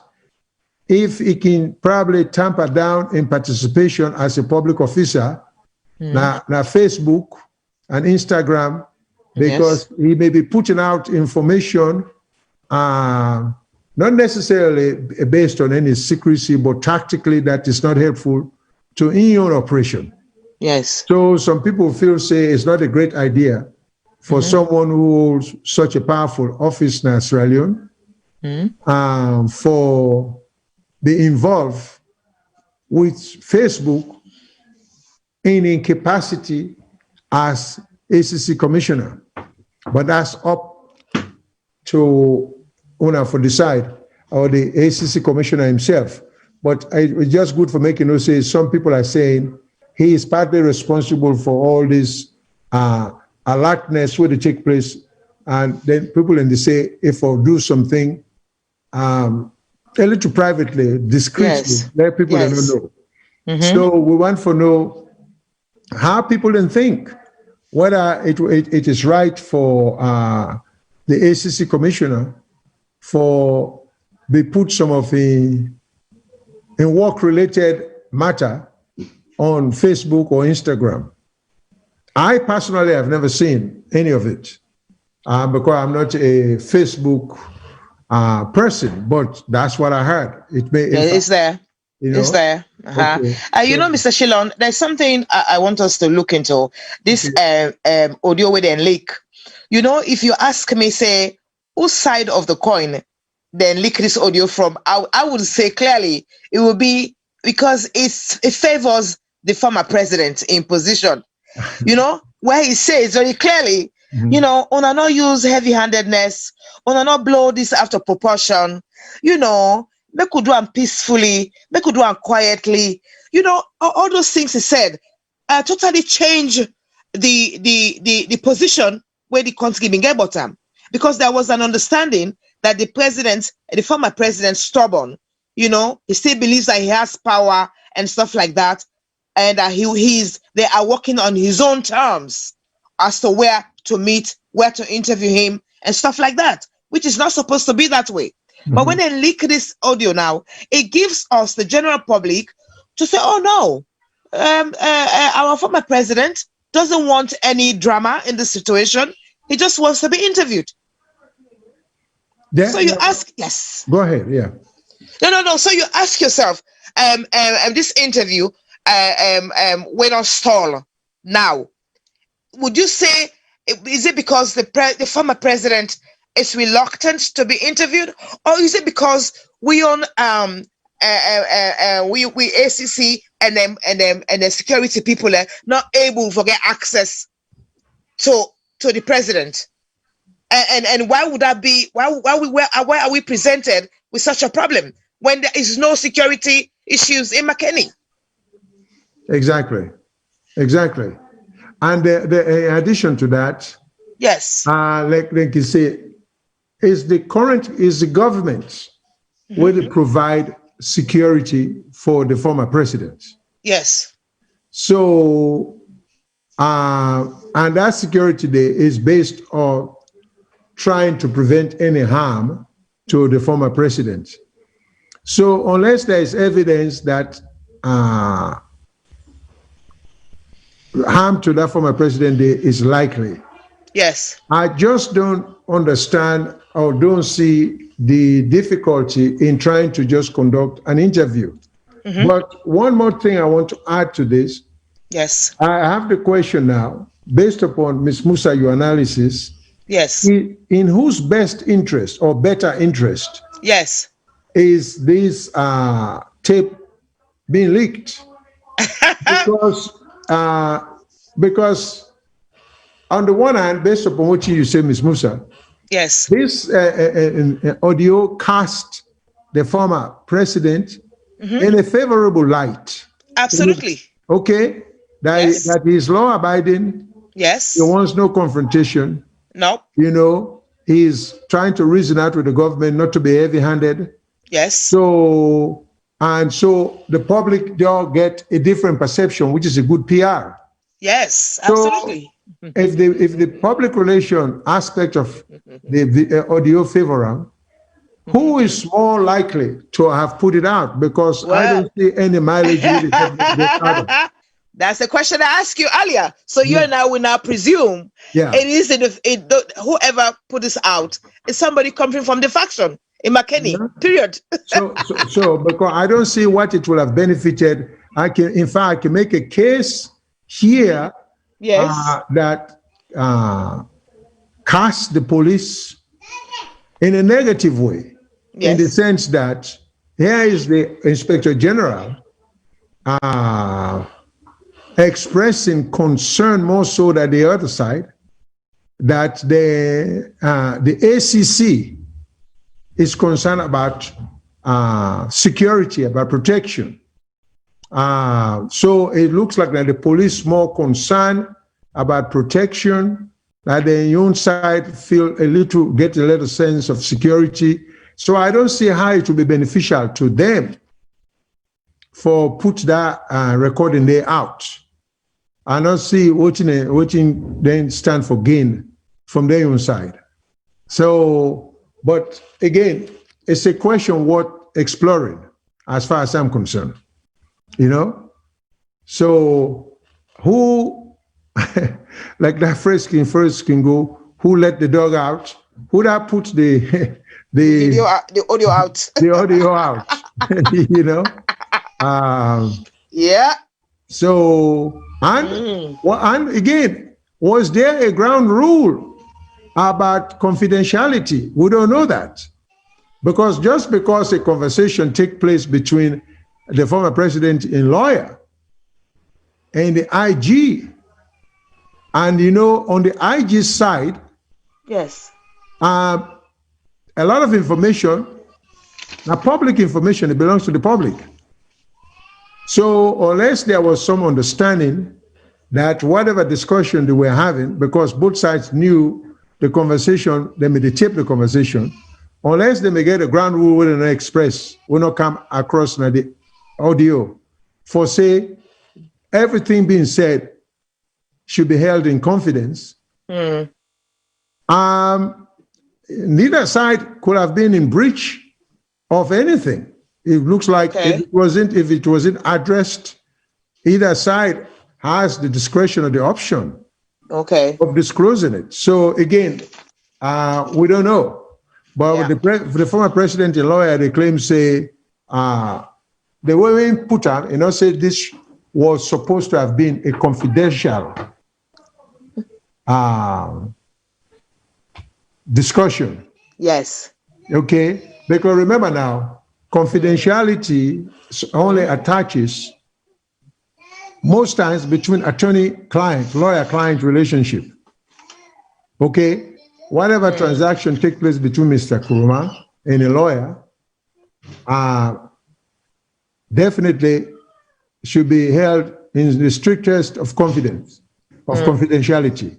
If he can probably tamper down in participation as a public officer, now Facebook and Instagram, because he may be putting out information not necessarily based on any secrecy, but tactically that is not helpful to any own operation. Yes. So some people feel say it's not a great idea for someone who holds such a powerful office in Sierra Leone for be involved with Facebook in incapacity as ACC commissioner. But that's up to Una for decide, or the ACC commissioner himself. But it's just good for making us say some people are saying he is partly responsible for all this alertness where they take place and then people in the say, if I do something, a little privately, discreetly, let people don't know. So we want to know how people then think, whether it is right for the ACC commissioner for they put some of the work-related matter on Facebook or Instagram. I personally have never seen any of it because I'm not a Facebook person, but that's what I heard. It's there. You know? It's there. Okay. You know, Mr. Shillon, there's something I want us to look into. This audio with the leak. You know, if you ask me, say, whose side of the coin then leak this audio from, I would say clearly it will be because it favors the former president in position. You know, where he says very clearly, you know, on not use heavy-handedness, on not blow this out of proportion, you know, make could do them peacefully, make could do them quietly, you know, all those things he said totally change the position where the country began bottom, because there was an understanding that the former president, stubborn, you know, he still believes that he has power and stuff like that, and they are working on his own terms as to where to meet, where to interview him, and stuff like that, which is not supposed to be that way. But when they leak this audio now, it gives us, the general public, to say, oh no, our former president doesn't want any drama in the situation. He just wants to be interviewed. So you ask, yes. Go ahead, yeah. No. So you ask yourself, this interview went on stall now. Would you say, is it because the former president is reluctant to be interviewed, or is it because we ACC and the security people are not able to get access to the president? And why would that be? Why are we presented with such a problem when there is no security issues in McKinney? Exactly. And in addition to that, yes, like you say, is the government will provide security for the former president? Yes. So, and that security there is based on trying to prevent any harm to the former president. So unless there is evidence that harm to that former president is likely, yes, I just don't understand or don't see the difficulty in trying to just conduct an interview. But one more thing I want to add to this. Yes. I have the question now, based upon Ms. Musa, your analysis. Yes. In whose best interest or better interest, yes, is this tape being leaked? Because on the one hand, based upon what you say, Ms. Musa, yes, this audio cast the former president in a favorable light. Absolutely. Okay, that is law-abiding. Yes. He wants no confrontation. No. You know, he's trying to reason out with the government not to be heavy-handed. Yes. So the public, they'll get a different perception, which is a good PR. Yes, absolutely. So if the public relation aspect of the audio favor, who is more likely to have put it out? Because I don't see any mileage. That's the question I asked you earlier. So you and I will now presume it is whoever put this out is somebody coming from the faction in McKinney. Period. so because I don't see what it will have benefited. I can make a case here. Yes. That cast the police in a negative way, in the sense that here is the Inspector General expressing concern more so than the other side, that the ACC is concerned about security, about protection. So it looks like that the police more concerned about protection that the own side get a little sense of security. So I don't see how it will be beneficial to them for put that recording there out. I don't see what then stand for gain from their own side. So, but again, it's a question worth exploring as far as I'm concerned, So who, like that phrase can go, who let the dog out? Who that put the audio out? The audio out, Yeah. So, and again, was there a ground rule about confidentiality? We don't know that. Because just because a conversation takes place between the former president and lawyer and the IG, and on the IG side, yes, a lot of information, now public information, it belongs to the public. So unless there was some understanding that whatever discussion they were having, because both sides knew the conversation, they may tape the conversation, unless they may get a ground rule within the express, will not come across the audio for say everything being said should be held in confidence. Neither side could have been in breach of anything. It looks like if it wasn't addressed, either side has the discretion or the option of disclosing it. So again, we don't know. But the former president and lawyer, they claim say they were put on, say this was supposed to have been a confidential discussion. Yes. Okay. Because remember now, confidentiality only attaches most times between attorney-client, lawyer-client relationship. Okay. Whatever transaction takes place between Mr. Koroma and a lawyer, definitely should be held in the strictest of confidence, of confidentiality.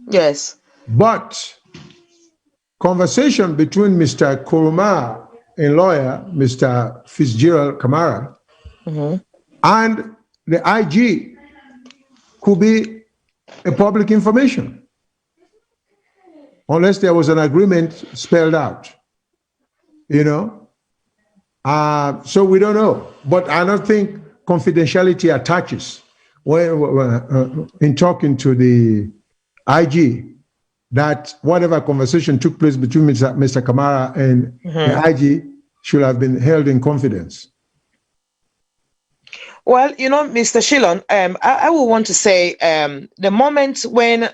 Yes. But conversation between Mr. Koroma and lawyer, Mr. Fitzgerald Kamara, and the IG could be a public information, unless there was an agreement spelled out, So we don't know. But I don't think confidentiality attaches in talking to the IG that whatever conversation took place between Mr. Kamara and the IG should have been held in confidence. Well, Mr. Shillon, I would want to say the moment when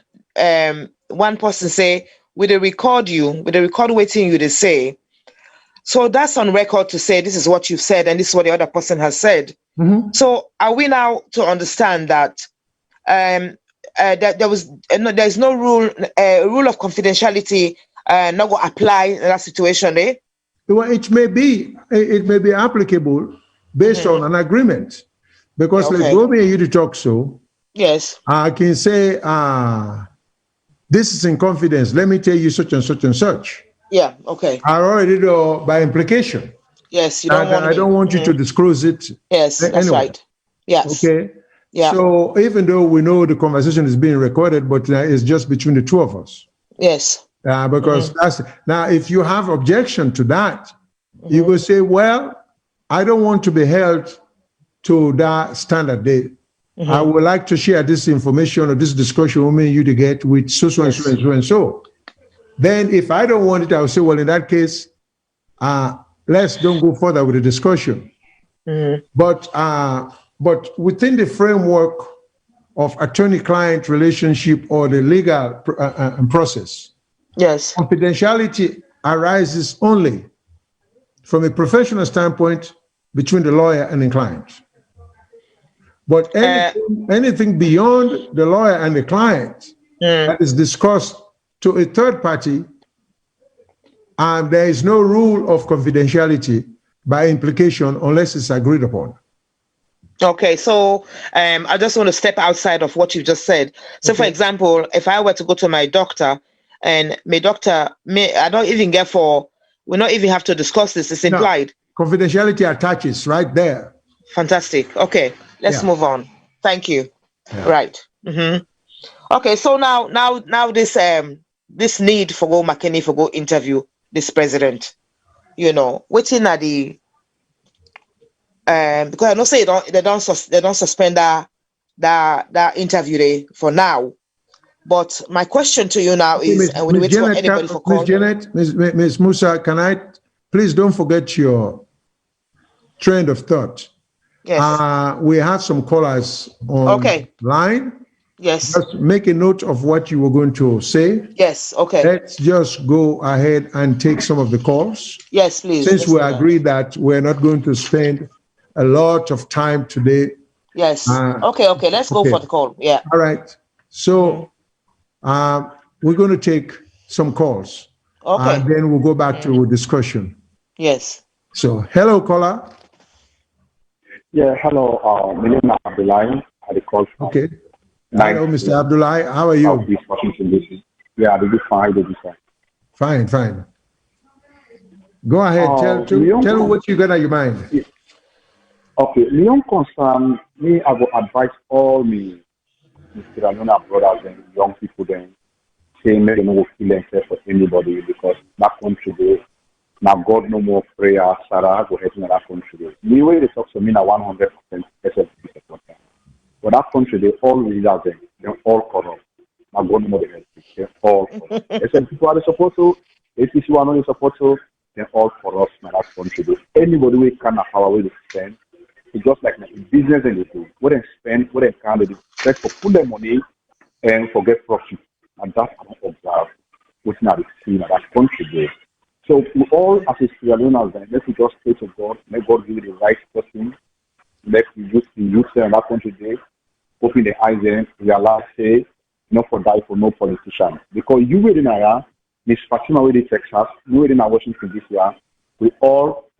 one person say, with the record waiting you to say, so that's on record to say this is what you've said and this is what the other person has said. So are we now to understand that that there's no rule of confidentiality not going to apply in that situation, eh? Well, it may be applicable based on an agreement, because like Romy and you to talk yes, I can say this is in confidence. Let me tell you such and such and such. Yeah. Okay. I already know by implication. Yes, I don't want you to disclose it. Yes, that's right. Yes. Okay. Yeah. So even though we know the conversation is being recorded, but it's just between the two of us. Yes. Because that's now, if you have objection to that, you will say, well, I don't want to be held to that standard date. I would like to share this information or this discussion with me and you to get with so and so and so and so. Then if I don't want it, I'll say, well, in that case, let's don't go further with the discussion. But within the framework of attorney-client relationship or the legal process, yes, confidentiality arises only from a professional standpoint between the lawyer and the client. But anything beyond the lawyer and the client that is discussed to a third party, there is no rule of confidentiality by implication unless it's agreed upon. Okay, so I just want to step outside of what you just said. So, for example, if I were to go to my doctor, and my doctor, I don't even get we not even have to discuss this. It's implied. No, confidentiality attaches right there. Fantastic. Okay, let's move on. Thank you. Yeah. Right. Okay, so now this need for go McKinney for go interview this president, waiting at the because I know say they don't suspend that interview day for now. But my question to you now is, and we wait for anybody for call. Ms. Janet, Ms. Musa, can I please don't forget your train of thought? Yes. We have some callers on line. Yes. Just make a note of what you were going to say. Yes. Okay. Let's just go ahead and take some of the calls. Yes, please. Since we agree that we're not going to spend a lot of time today. Yes. Okay. Let's go for the call. Yeah. All right. So we're going to take some calls. Okay. And then we'll go back to discussion. Yes. So, hello, caller. Yeah, hello. My name is Abdullah. I call from. Okay. Hello, Mr. Abdullah. How are you? Yeah, I'll be fine. Fine. Go ahead. Tell what you got on your mind. Yeah. Okay. Leon concern me, I will advise all me, Mr. Anona brothers and young people then, saying they don't feel themselves for anybody because that country, now God no more prayer, Sarah, go ahead in that country. The way they talk to me now 100% SLP supporter. But that country, they all leaders, they're all corrupt. Now God no more they're all corrupt. SLP people are the support to, APC are not the support to, they're all corrupt in that country. Anybody who can have power way to spend, it's just like business and they do. What they spend, what they can, they do. Let's put their money and forget profit. And that's an observe, which now is seen at that country there. So we all, as a Sierra Leoneans, let's just pray to God, let God give you the right person, let the youth there in that country there, open the eyes there, realize, say, not for die for no politician. Because you were in Aya, Miss Fatima were in Texas, you were in Washington this year, we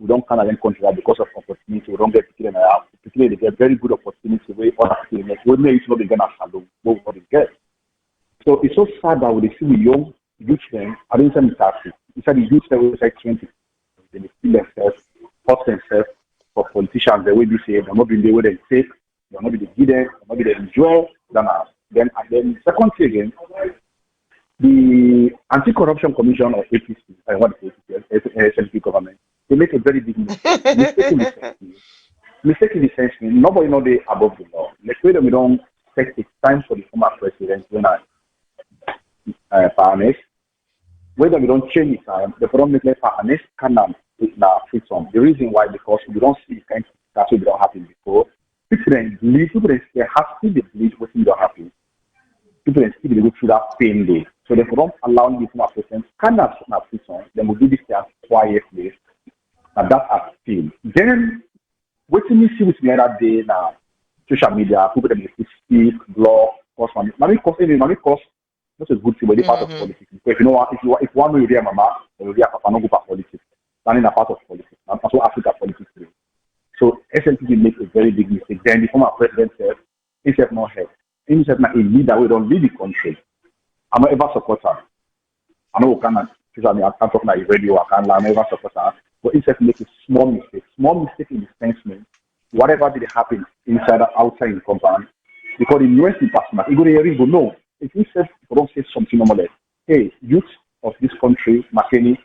don't kind of country because of opportunity, we don't get people in Aya. People they get very good opportunity where other people make. We may not be getting a salon, what we get. So it's so sad that when they see the young youth then, I didn't say it's he said the youth level is like 20. They feel themselves, force themselves for politicians. The way they say they're not being the way they take, they're not being the given, they're not being the enjoy. Then second thing again, the Anti-Corruption Commission of APC, SLP government, they make a very big mistake. Mistake in the sense nobody know they above the law. Let's say that we don't take the time for the former president when fairness. Whether we don't change the time, the problem is fairness cannot fit on. The reason why, because we don't see the kind of that's what don't happen before. People then believe, they have to believe what don't happen. People then still go through that pain day. So they don't allow the former president cannot fit on. Then we do this quietly. And that has failed. Then what we see with the other day now, social media, people that speak, blog, cost money. Money cost. That's a good thing, but it's part of politics. Because if one way you hear mama, or you hear papa, no go for politics. That's in a part of politics. And also Africa politics today. So SNP makes a very big mistake. Then the former president said, he said no head. He said a leader we don't lead the country. I'm not ever support her. I know I can't talk on the radio, I'm never support her. But he said make a small mistake. Small mistake in the sense means whatever did happen inside or outside in the compound. Because in US department, you go to hear no. If you said don't say something normal, hey, youth of this country, McKinney,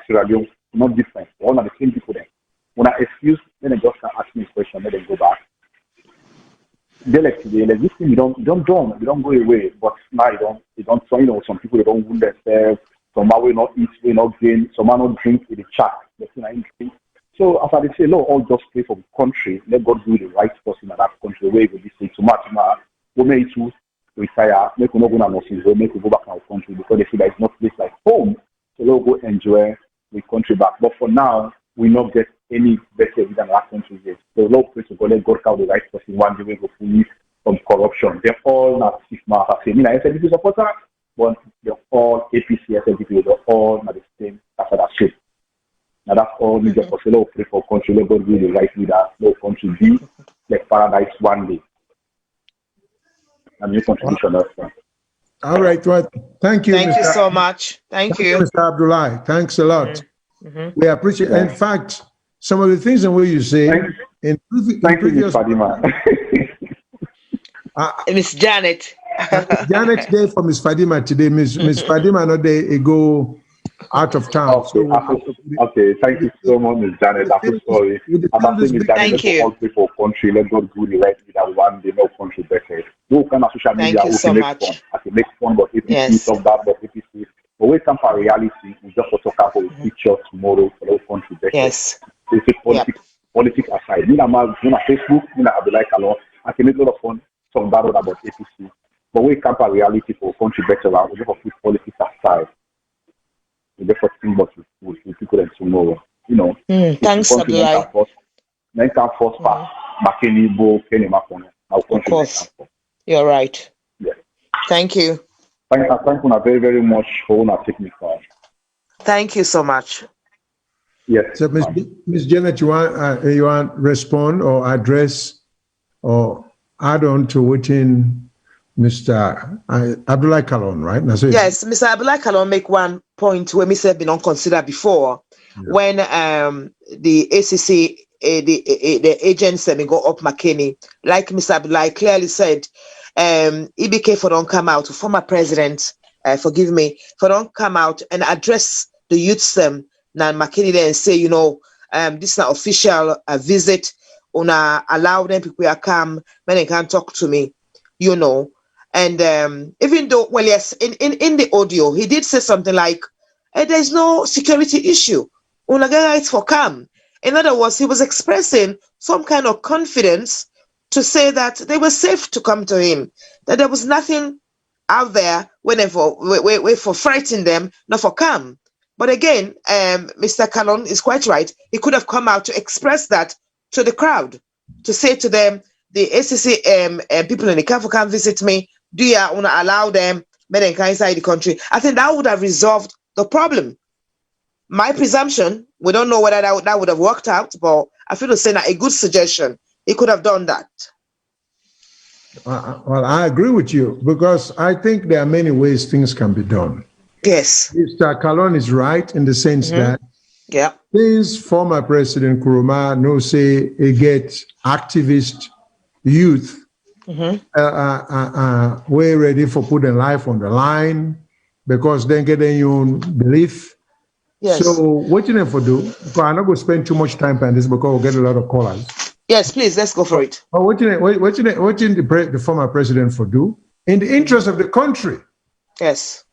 Sierra Leone, not different. We're all the same people there. When I excuse, then they just can ask me a question, then they go back. They like today, like this thing, you don't go away, but now you don't, some people they don't wound themselves, some will not eat, will not gain, some will not drink with the chat. So as I say, no, all just pray for the country, let God do the right person in that country, where it will be safe to much more, we may to retire, make we not go to nursing home, make we go back to our country because they feel that it's not place like home, so they'll go enjoy the country back. But for now, we not get any better than our country yet. So Lord pray to God, let God call the right person one day we go fully from corruption. They're all not stigma. I say, I SLP supporter, but they're all APC, SLP, they're all not the same after that shape. Now that's all we just say, Lord pray for country, let God be the right leader, let country be like paradise one day. And your contribution. All right, well, thank you. Thank you so much. Thank you, Mr. Abdullahi. Thanks a lot. We appreciate. In fact, some of the things and what you say in previous. You, Fadima. Miss Janet. Janet Day for Miss Fadima today. Miss Fadima another day go out of town. Okay, thank you so much, Miss Janet. I'm so sorry. Thank you. All people country, let God do the right with that one day, no country better. No kind of social media. Thank you so much. I can make fun, but APC talk that, but APC. But we come for reality. We just talk about the future tomorrow for the country better. Yes. So politics aside. Me na Facebook, me na Abdullahi Kalon. I can make a lot of fun from that about APC. But we come for reality for country better. We just put politics aside. We just think about we people and tomorrow. You know. Thanks, Abdullahi. Then come first pass. Makeni Bo Kenny Makon. Of course. You're right. Yes. Thank you. Thank you very, very much for taking me call. Thank you so much. Yes. So, Ms. Janet, you want respond or address or add on to what in Mr. Abdullahi Kalon, right? Yes, Mr. Abdullahi Kalon make one point where Mr. been unconsidered before when the ACC the agents go up McKinney, like Mr. Abdullahi clearly said, EBK for don't come out, former president, forgive me, for don't come out and address the youths now McKinney there and say, you know, this is an official visit, una allow them people to come, when they can talk to me, you know. And even though, well, yes, in the audio, he did say something like, there's no security issue, una get right for come. In other words, he was expressing some kind of confidence to say that they were safe to come to him, that there was nothing out there for frightening them, not for come. But again, Mr. Kalon is quite right. He could have come out to express that to the crowd, to say to them, the ACC people in the camp can visit me. Do you want to allow them inside the country? I think that would have resolved the problem. My presumption, we don't know whether that would have worked out, but I feel to say that a good suggestion. He could have done that. Well, I agree with you because I think there are many ways things can be done. Yes. Mr. Kalon is right in the sense that since former President Koroma no say he gets activist youth we're ready for putting life on the line because then getting your own belief. Yes. So what you need to do, because I'm not going to spend too much time on this because we'll get a lot of callers. Yes, please, let's go for it. But what the former president for do? In the interest of the country. Yes.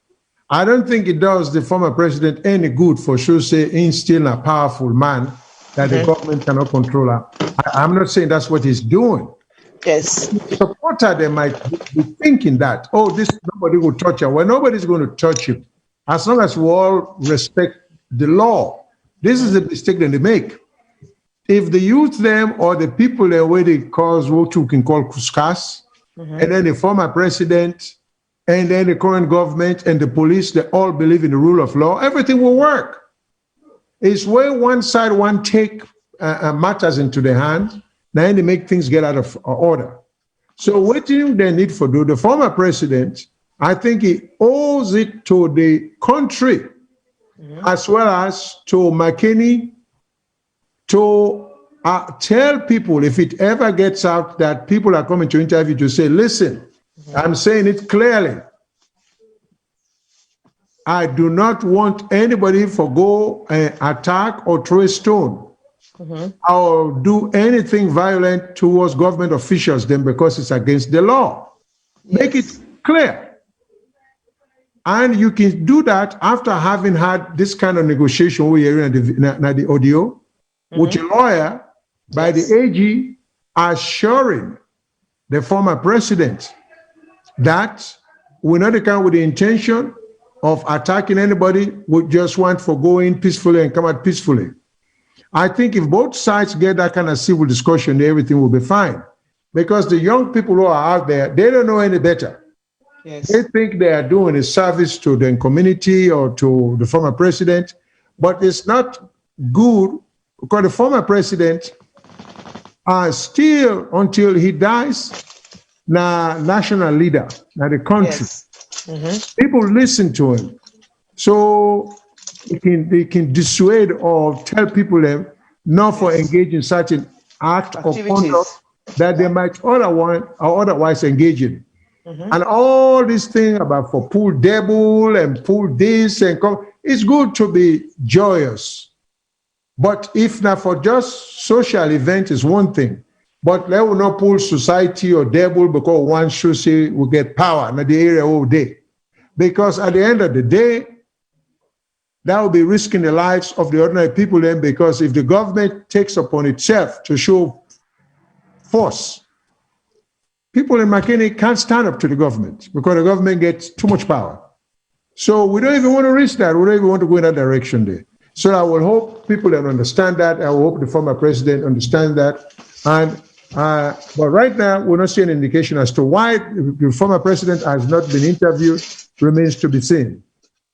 I don't think it does the former president any good for sure say he's still a powerful man that the government cannot control her. I'm not saying that's what he's doing. Yes. The supporter, they might be thinking that, nobody will touch her. Well, nobody's going to touch him. As long as we all respect the law. This is a mistake that they make. If the youth them or the people there where they cause what you can call kuskas, and then the former president, and then the current government and the police, they all believe in the rule of law, everything will work. It's where one side one take matters into their hand, then they make things get out of order. So what do they need for do? The former president, I think he owes it to the country as well as to McKinney to tell people if it ever gets out that people are coming to interview to say, listen, I'm saying it clearly. I do not want anybody to go and attack or throw a stone or do anything violent towards government officials then because it's against the law. Yes. Make it clear. And you can do that after having had this kind of negotiation we're hearing at the audio with a lawyer by the AG assuring the former president that we're not come with the intention of attacking anybody. We just want for going peacefully and come out peacefully. I think if both sides get that kind of civil discussion, everything will be fine. Because the young people who are out there, they don't know any better. Yes. They think they are doing a service to the community or to the former president, but it's not good because the former president still until he dies, na national leader, na the country. Yes. People listen to him. So they can dissuade or tell people them not for engage in such an act or conduct that they might otherwise engage in. And all this thing about for pull devil and pull this and come, it's good to be joyous. But if not for just social event is one thing, but they will not pull society or devil because one should say we get power in the area all day. Because at the end of the day, that will be risking the lives of the ordinary people then, because if the government takes upon itself to show force, people in McKinney can't stand up to the government because the government gets too much power. So we don't even want to risk that. We don't even want to go in that direction there. So I will hope people that understand that. I will hope the former president understands that. And but right now, we're not seeing an indication as to why the former president has not been interviewed. Remains to be seen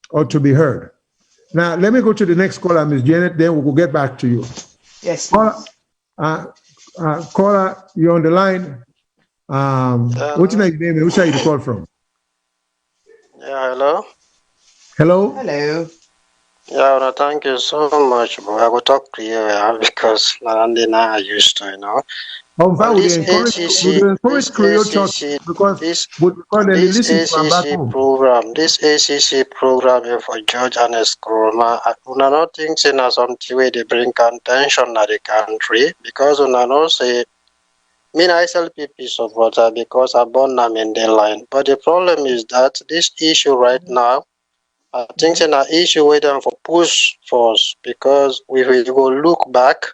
or to be heard. Now, let me go to the next caller, Ms. Janet, then we'll get back to you. Yes. Caller, you're on the line. What's your name and which side you call from? Yeah, hello? Hello? Hello. Yeah, well, thank you so much, bro. I will talk to you because I used to, you know. In fact, we encourage Creole talk because they listen to back home. This ACC program for Judge Acc'S Koroma, I do not think it's something where they bring contention to the country because I know say, I sell PP supporter because I born them in the line. But the problem is that this issue right now, I think it's an issue where them for push for us because if we go look back,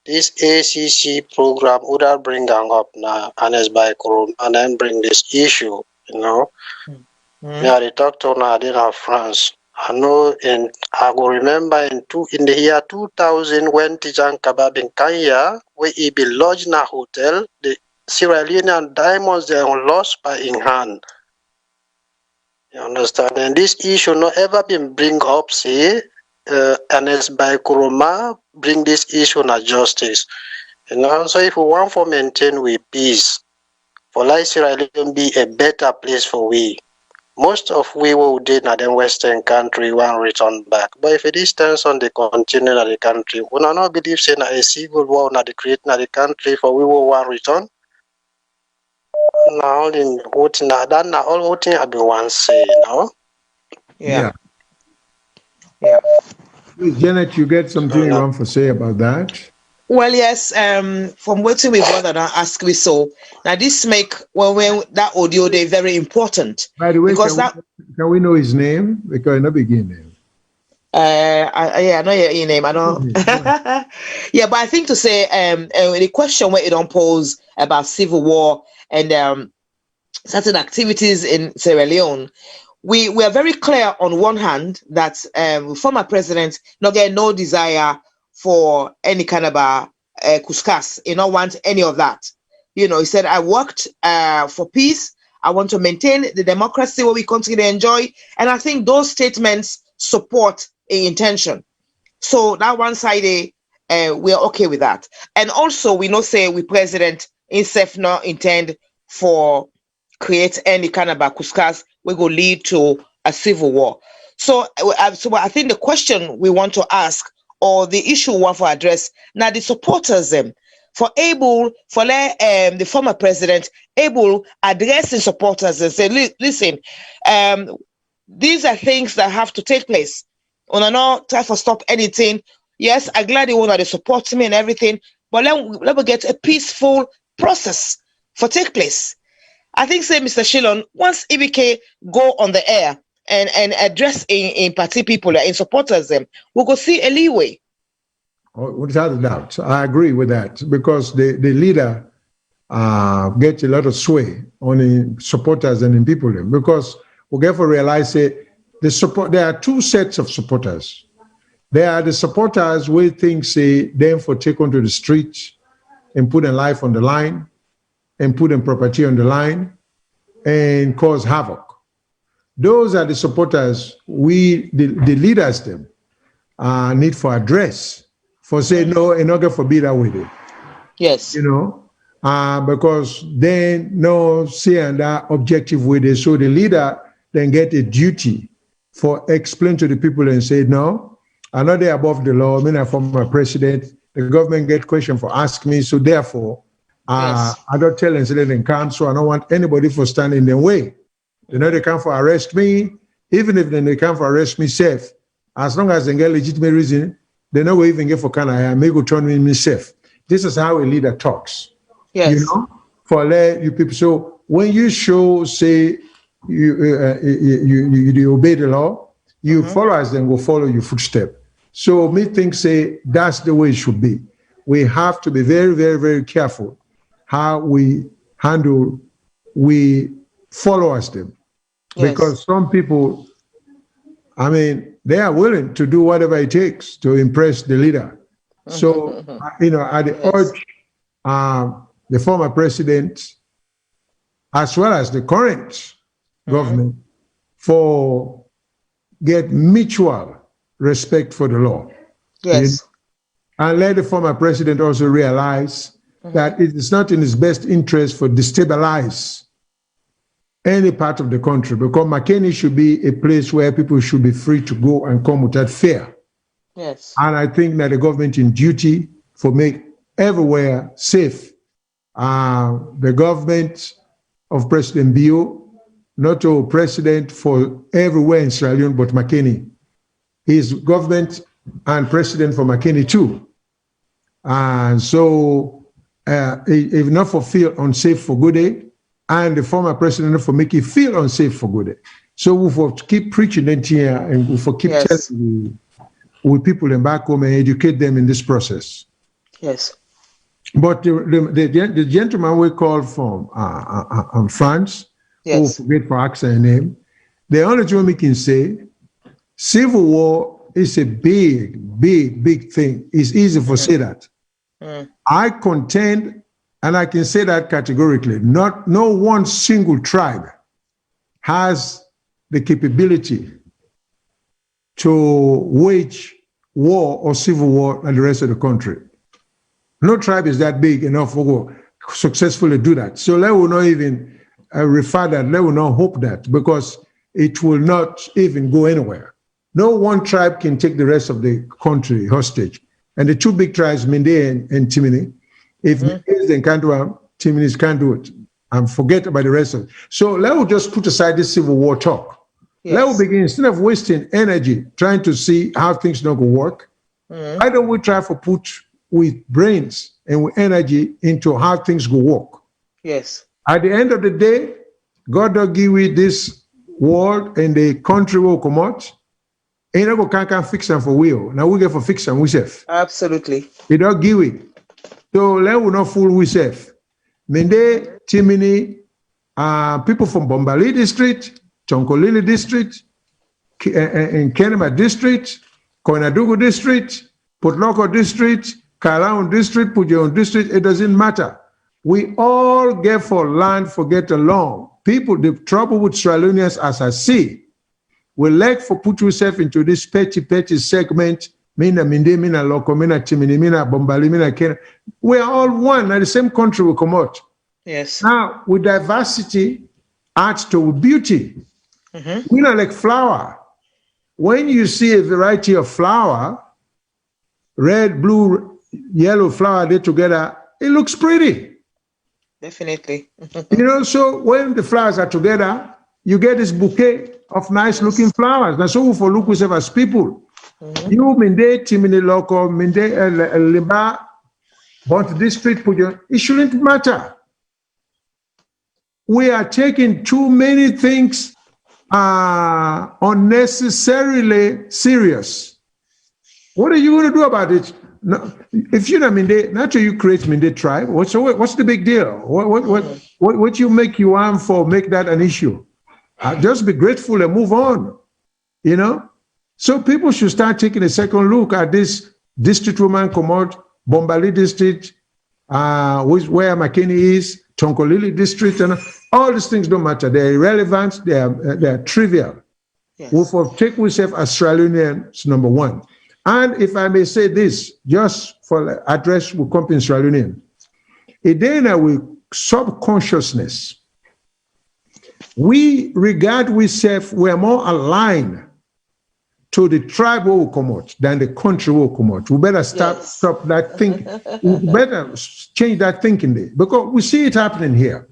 this ACC program would have bring them up now, and it's by Koroma, and then bring this issue, you know. Yeah, they talked to Nadine France. I know, I will remember in the year 2000 when Tijan Kabab in Kenya, where he be lodged in a hotel, the Sierra Leonean diamonds they were lost by in hand. You understand? And this issue not ever been bring up, say. And it's by Koroma bring this issue na justice. You know, so if we want to maintain with peace, for like Sierra Leone be a better place for we. Most of we will did in the Western country want return back. But if it is tension they continue in the country, we not believe saying a civil war na the create in the country for we will want return. Now in what na that na all what I be one say, you know? Yeah. Please, Janet, you get something you want to say about that? Well, yes. From what we got and ask we so now this make when that audio they very important. By the way, because can we know his name? Because no begin name. I know your name. I don't. Yeah, but I think to say the question where it don't pose about civil war and certain activities in Sierra Leone. We are very clear on one hand that former president not get no desire for any kind of couscous. He don't want any of that. You know, he said, I worked for peace. I want to maintain the democracy where we continue to enjoy. And I think those statements support a intention. So that one side, we are okay with that. And also, we know say we president himself not intend for create any kind of couscous we go lead to a civil war. So I think the question we want to ask or the issue we want to address now the supporters them for the former president able addressing supporters and say, listen, these are things that have to take place. On not try to stop anything. Yes, I'm glad you want to support me and everything, but let me get a peaceful process for take place. I think, say, Mr. Shillon, once EBK go on the air and address in party people and supporters them, we'll go see a leeway. Without a doubt. I agree with that because the leader gets a lot of sway on the supporters and in people. Because we get to realize there are two sets of supporters. There are the supporters who think, say, them for take onto the streets and put their life on the line and put their property on the line and cause havoc. Those are the supporters the leaders them need for address for say no and not get forbid that with it. Yes. You know, because then no see and that objective way they so the leader then get a duty for explain to the people and say, no, I'm not there above the law. I mean, I'm former president. The government get question for ask me. So therefore, Yes. I don't tell incident and counsel. I don't want anybody for standing in their way. They know they come for arrest me. Even if they come for arrest me safe, as long as they get legitimate reason, they know we even get for Canada. May go turn me safe. This is how a leader talks. Yes. You know, for you people. So when you show, say, you obey the law, you follow as them will follow your footstep. So me think say that's the way it should be. We have to be very, very, very careful how we handle, we follow as them. Yes. Because some people, I mean, they are willing to do whatever it takes to impress the leader. So, you know, I urge the former president, as well as the current government, for get mutual respect for the law. Yes. And let the former president also realize that it is not in his best interest for destabilize any part of the country, because McKinney should be a place where people should be free to go and come without fear. Yes. And I think that the government in duty for make everywhere safe. The government of President Bio, not a president for everywhere in Sierra Leone, but McKinney. He's government and president for McKinney too. And so if not for feel unsafe for good day, and the former president for make it feel unsafe for good day. So we for keep preaching it here and we for keep telling with people in back home and educate them in this process. Yes. But the gentleman we called from France, who forget for accent name, the only thing we can say, civil war is a big, big, big thing. It's easy for say that. I contend, and I can say that categorically, no one single tribe has the capability to wage war or civil war in the rest of the country. No tribe is that big enough to successfully do that. So let will not even refer that, let will not hope that, because it will not even go anywhere. No one tribe can take the rest of the country hostage. And the two big tribes, Minde and Timini, if Minde can't do it, Timinis can't do it. And forget about the rest of it. So let us just put aside this civil war talk. Yes. Let us begin, instead of wasting energy trying to see how things don't go work, why don't we try to put with brains and with energy into how things go work? Yes. At the end of the day, God don't give you this world and the country will come out. Ain't no can't fix them for will. Now we get for fix them we self. Absolutely. He don't give it. So let we not fool we self. Mende, Timini, people from Bombali district, Chonkolili district, and Kenema district, Koinadugu district, Potloko district, Kalaun district, Pujeon district, it doesn't matter. We all get for land, for get along. People, the trouble with Sierra Leoneans, as I see, we like for put yourself into this petty segment. Mina Minde, Mina Loko, Mina Timini, Mina Bombali, Mina Kenya. We are all one, and the same country will come out. Yes. Now, with diversity, adds to beauty. We not like flower. When you see a variety of flower, red, blue, yellow flower, they together, it looks pretty. Definitely. You know, so when the flowers are together, you get this bouquet of nice looking flowers. That's all for look yourself as people. You Minde, Timini Loko, Minde, Liba, Bont district, it shouldn't matter. We are taking too many things unnecessarily serious. What are you going to do about it? No, if you're not Minde, not till you create Minde tribe, what's the big deal? What you make you arm for, make that an issue? Just be grateful and move on, you know? So people should start taking a second look at this district woman come out, Bombali district, where McKinney is, Tonkolili district, and all these things don't matter. They're irrelevant, they're trivial. Yes. We will take ourselves as Australians, number one. And if I may say this, just for address with company Australian, then with subconsciousness, we regard ourselves, we're more aligned to the tribe will come out than the country will come out. We better stop that thinking. We better change that thinking there, because we see it happening here.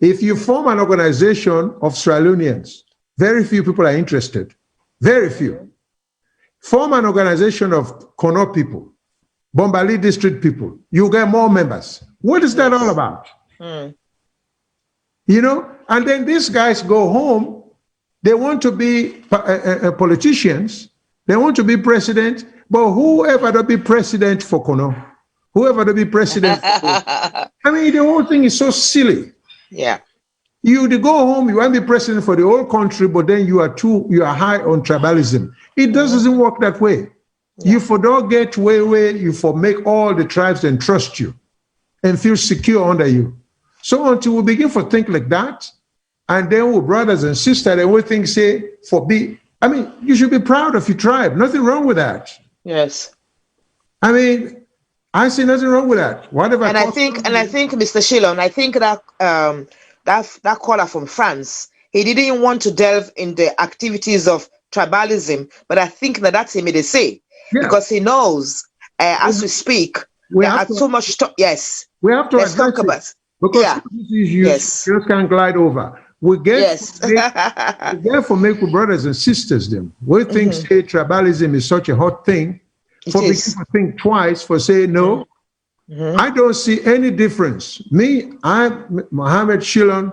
If you form an organization of Sierra Leoneans, very few people are interested. Very few. Form an organization of Kono people, Bombali district people, you get more members. What is that all about? You know, and then these guys go home, they want to be politicians, they want to be president, but whoever to be president for Kono, whoever to be president for Kono. I mean, the whole thing is so silly. Yeah. You go home, you want to be president for the whole country, but then you are high on tribalism. It doesn't work that way. Yeah. You for don't get where you for make all the tribes and trust you and feel secure under you. So until we begin to think like that, and then we're brothers and sisters, and we think, I mean, you should be proud of your tribe. Nothing wrong with that. Yes. I mean, I see nothing wrong with that. Whatever. And I think, Mr. Shillon, I think that that caller from France, he didn't want to delve in the activities of tribalism, but I think that's him to say, because he knows as we speak, there are so much. Yes, we have to talk about it, because you just can't glide over. We get therefore make with brothers and sisters them. We think say tribalism is such a hot thing. For people to think twice for saying no. I don't see any difference. I'm Mohammed Shillon,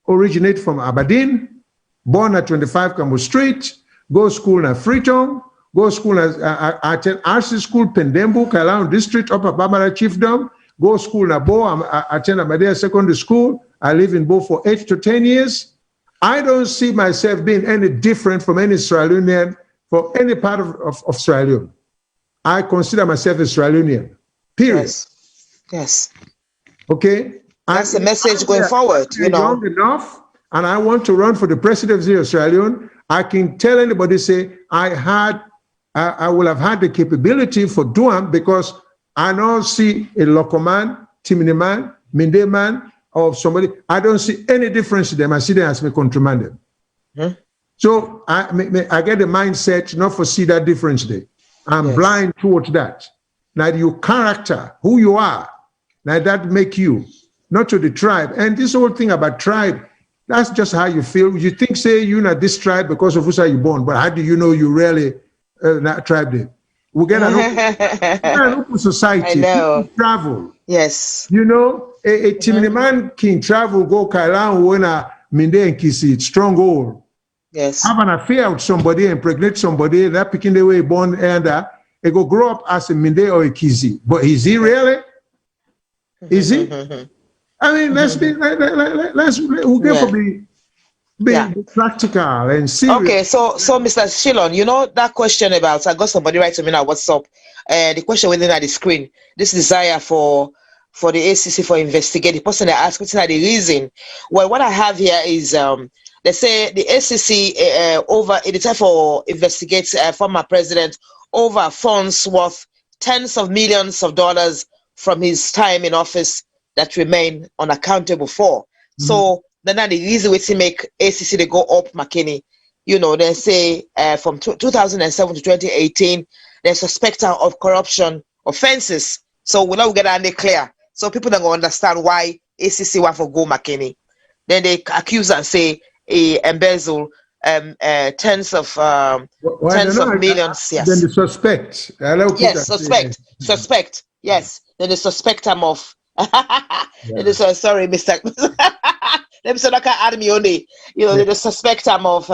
originate from Aberdeen, born at 25 Campbell Street, go school at Freetown, go school at attend RC School, Pendembu, Kalaun District, Upper Barbara Chiefdom, go school at Bo, I attend Amadea Secondary School. I live in Bo for 8 to 10 years. I don't see myself being any different from any Sierra Leonean for any part of Sierra Leone. I consider myself a Sierra Leonean. Period. Yes. Okay. That's the message going forward. You know, young enough, and I want to run for the presidency of Sierra Leone. I can tell anybody, say I will have had the capability for doing, because I don't see a local man, Timini man, Minde man, or somebody. I don't see any difference in them. I see them as my countrymen. So I get the mindset not to see that difference there. I'm blind towards that. Now your character, who you are, now that make you, not to the tribe. And this whole thing about tribe, that's just how you feel. You think, say, you're not this tribe because of who's you're born, but how do you know you really not tribe there? We get an open society. I know. People travel. Yes. You know, a Timini man can travel, go Kailan, when a Minde and Kisi, stronghold. Yes. Have an affair with somebody, impregnate somebody, that picking the way born, and they go grow up as a Minde or a Kizi. But is he really? Is he? I mean, let's be practical and serious. Okay, so Mr. Shillon, you know that question about, I got somebody write to me now, what's up? The question within at the screen, this desire for the ACC for investigate. The person that asked, what's the reason? Well, what I have here is they say the ACC over in the time for investigate former president over funds worth tens of millions of dollars from his time in office that remain unaccountable for. So then the easy way to make ACC they go up, McKinney. You know, they say from 2007 to 2018, they suspect her of corruption offenses. So we'll now get that clear. So people don't understand why ACC want to go McKinney. Then they accuse and say he embezzle tens of millions. Yes. Then the suspect. Yes, suspect. Yes. Then they suspect him of. Sorry, Mr. Let me say that I add me only. You know, they suspect him of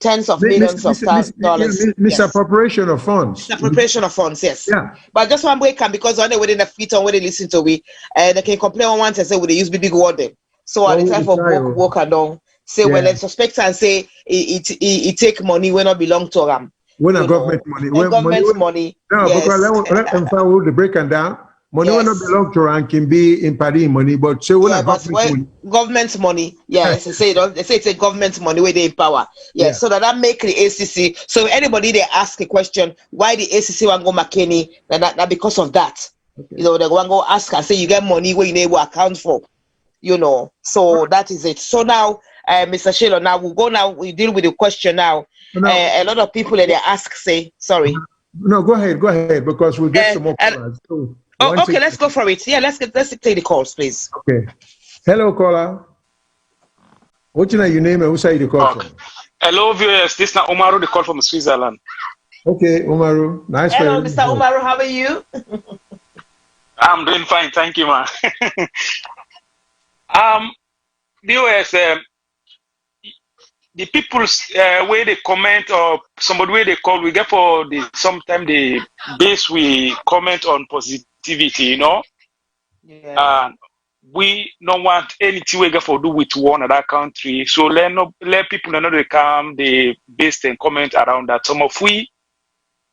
tens of millions of dollars. Misappropriation of funds. Misappropriation of funds, yes. Yeah. But just one way can, because when they within the feet on when they listen to we, they can complain on one and say, they use big word them. So at the time for walk along, say, well, they suspect and say he take money when not belong to them. When a government money. Government money. No, yes. because let me break it down. Money will not belong to and can be in Paris money, but so government money. Yes, they say it's a government money where they in power. Yes, so that make the ACC. So anybody they ask a question, why the ACC want go McKinney? That because of that. Okay. You know, they want go ask and say you get money where you need to account for. You know, so that is it. So now, Mr. Shilo, now we deal with the question now. A lot of people that they ask say, sorry. No, go ahead, because we'll get some more callers. So okay, let's go for it. Yeah, let's take the calls, please. Okay. Hello, caller. What's your name and who say the call from? Hello, viewers. This is Umaru, the call from Switzerland. Okay, Umaru. Nice. Hello, Mr. Umaru. How are you? I'm doing fine, thank you, man. Viewers, the people's where they comment or somebody where they call, we get for the sometimes the base we comment on positivity, you know. Yeah. We don't want anything we get for do with one other country. So let people know they come, they base and comment around that. Some of we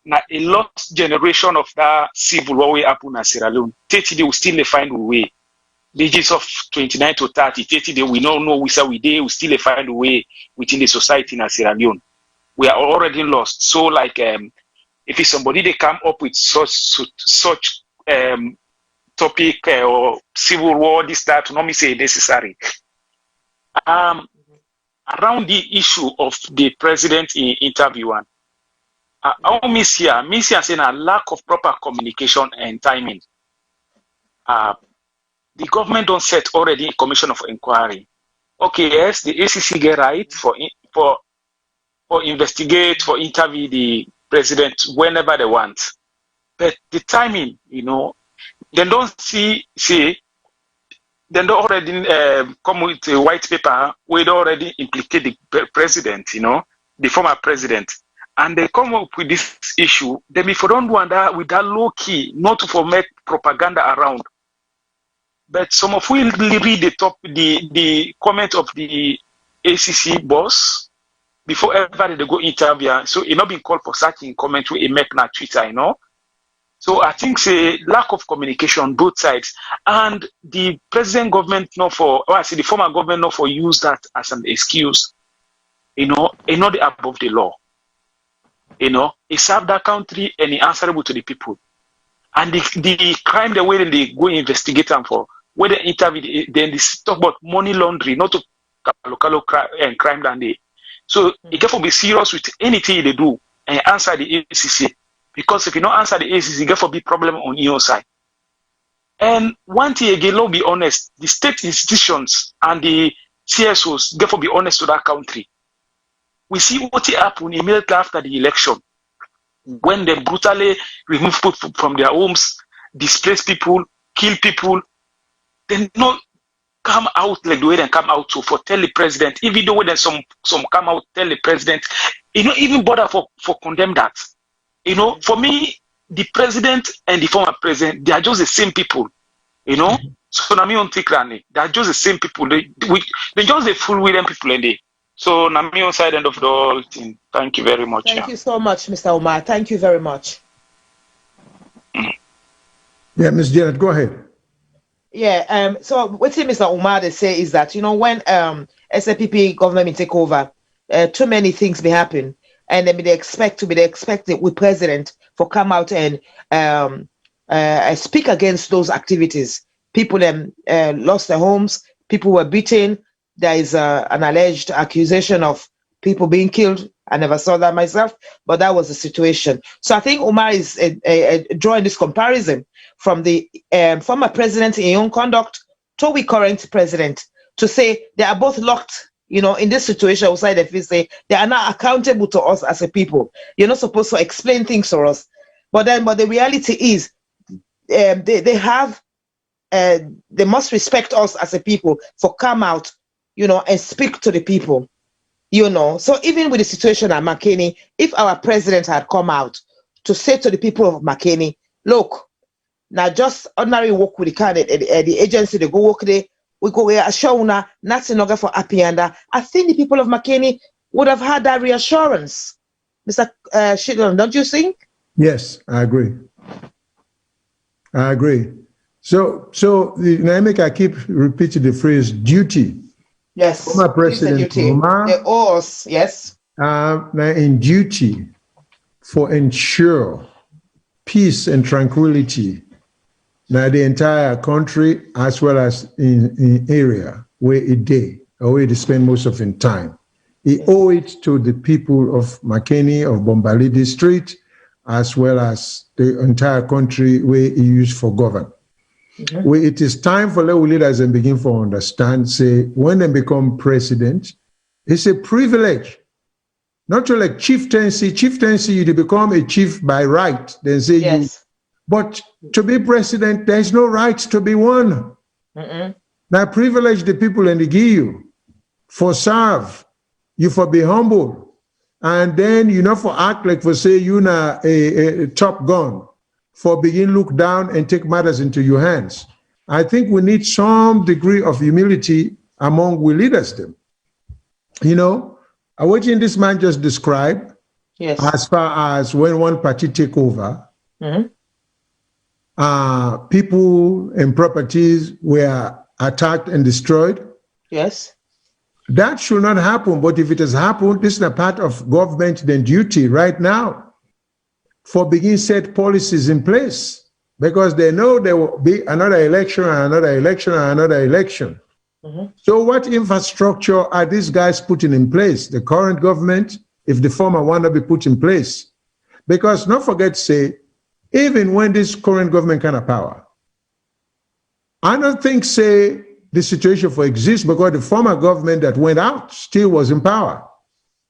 now a lost generation of that civil war we happen in Sierra Leone. 30 they will still find a way. The ages of 29 to 30, 30 they we don't know we still find a way within the society in Sierra Leone. We are already lost. So like if it's somebody they come up with such topic or civil war, this, that, not me say necessary. Around the issue of the president in interview one, I miss here saying a lack of proper communication and timing. The government don't set already a commission of inquiry. Okay, yes, the ACC get right for investigate, for interview the president whenever they want. But the timing, you know, they don't they don't already come with a white paper where they already implicate the president, you know, the former president. And they come up with this issue. Then if you don't do that with that low key, not to make propaganda around. But some of we read the comment of the ACC boss before everybody they go interview. So it not been called for such in comment we make na Twitter, you know. So I think say lack of communication on both sides, and the present government the former government not for use that as an excuse, you know, not above the law. You know, he served that country and he answerable to the people. And the crime the way they go investigate them for, where they interview, then they talk about money laundering, not to local crime than they. So you have to be serious with anything they do and answer the ACC. Because if you don't answer the ACC, you have to be problem on your side. And one thing again, let's be honest, the state institutions and the CSOs have to be honest to that country. We see what happened immediately after the election, when they brutally remove people from their homes, displace people, kill people. They not come out like the way they come out for tell the president. Even though when some come out tell the president, you know, even bother for condemn that. You know, for me, the president and the former president, they are just the same people. You know, so na me on take they are just the same people. They just the full William people and they. So, I'm on side end of the whole thing. Thank you very much. Thank you so much, Mr. Omar. Thank you very much. Yeah, Ms. Janet, go ahead. Yeah, so what Mr. Omar they say is that, you know, when SLPP government take over, too many things may happen. And then they expect with president for come out and speak against those activities. People lost their homes, people were beaten. There is an alleged accusation of people being killed. I never saw that myself, but that was the situation. So I think Umar is drawing this comparison from the former president in his own conduct to the current president to say they are both locked, you know, in this situation outside if we say they are not accountable to us as a people. You're not supposed to explain things to us. But the reality is they must respect us as a people for come out, you know, and speak to the people, you know. So even with the situation at McKinney, if our president had come out to say to the people of McKinney, look, now just ordinary work with the agency, they go work there, we go here, show now, nothing for Appianda. I think the people of McKinney would have had that reassurance. Mr. Shidlon, don't you think? Yes, I agree. So I keep repeating the phrase duty. Yes. Former President Koroma, the oath, yes. In duty for ensure peace and tranquility now the entire country as well as in area where it day or where they spend most of in time. He owe it to the people of McKinney, of Bombali District, as well as the entire country where he used for govern. Where it is time for level leaders and begin to understand, say, when they become president, it's a privilege. Not to like chieftaincy, you become a chief by right, then say you. But to be president, there's no right to be one. Now privilege the people and they give you for serve, you for be humble, and then you know for act like for say you na a top gun. For begin look down and take matters into your hands. I think we need some degree of humility among we leaders them. You know, watching this man just described, as far as when one party take over, people and properties were attacked and destroyed. Yes. That should not happen, but if it has happened, this is a part of government then duty right now. For begin set policies in place because they know there will be another election and another election and another election. So what infrastructure are these guys putting in place? The current government, if the former one to be put in place? Because don't forget, say, even when this current government kind of power, I don't think, say, the situation for exists because the former government that went out still was in power.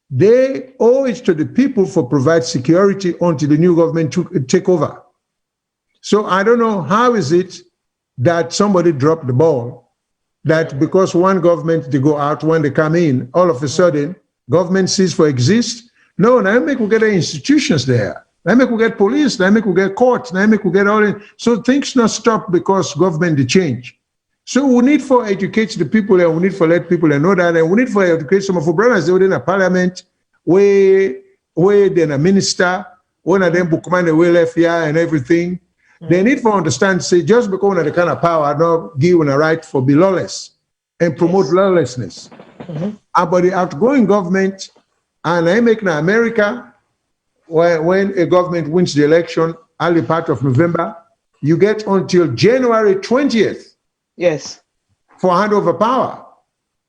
They owe it to the people for provide security until the new government take over. So I don't know how is it that somebody dropped the ball, that because one government they go out, when they come in, all of a sudden government cease for exist. No, now make we get the institutions there. Now make we get police. Now make we get courts. Now make we get all in. So things not stop because government they change. So we need for educate the people and we need for let people know that, and we need for educate some of our brothers they were in a parliament where then a minister, one of them bookman the way left here and everything. They need for understand, say, just because of the kind of power, not give a right for be lawless and promote lawlessness. But the outgoing government, and I make in America, when a government wins the election, early part of November, you get until January 20th. Yes. For handover power.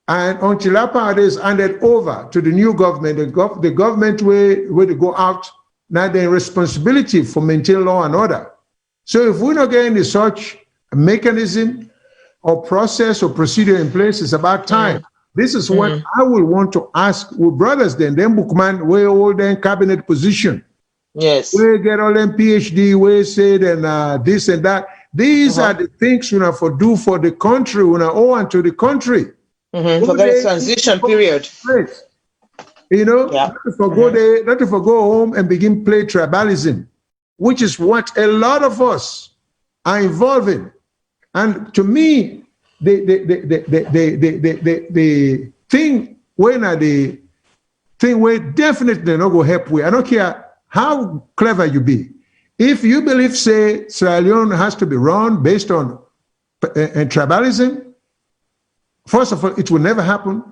And until that power is handed over to the new government, the government where they go out, now they're responsibility for maintaining law and order. So if we're not getting such a mechanism or process or procedure in place, it's about time. This is what I will want to ask with brothers then bookman, where all them cabinet position. Yes. We get all them PhD, we say then this and that. These are the things we have to do for the country, we owe unto the country. For the transition period. You know, not to go home and begin play tribalism, which is what a lot of us are involved in. And to me, the thing where definitely not go help with. I don't care how clever you be. If you believe, say, Sierra Leone has to be run based on tribalism, first of all, it will never happen.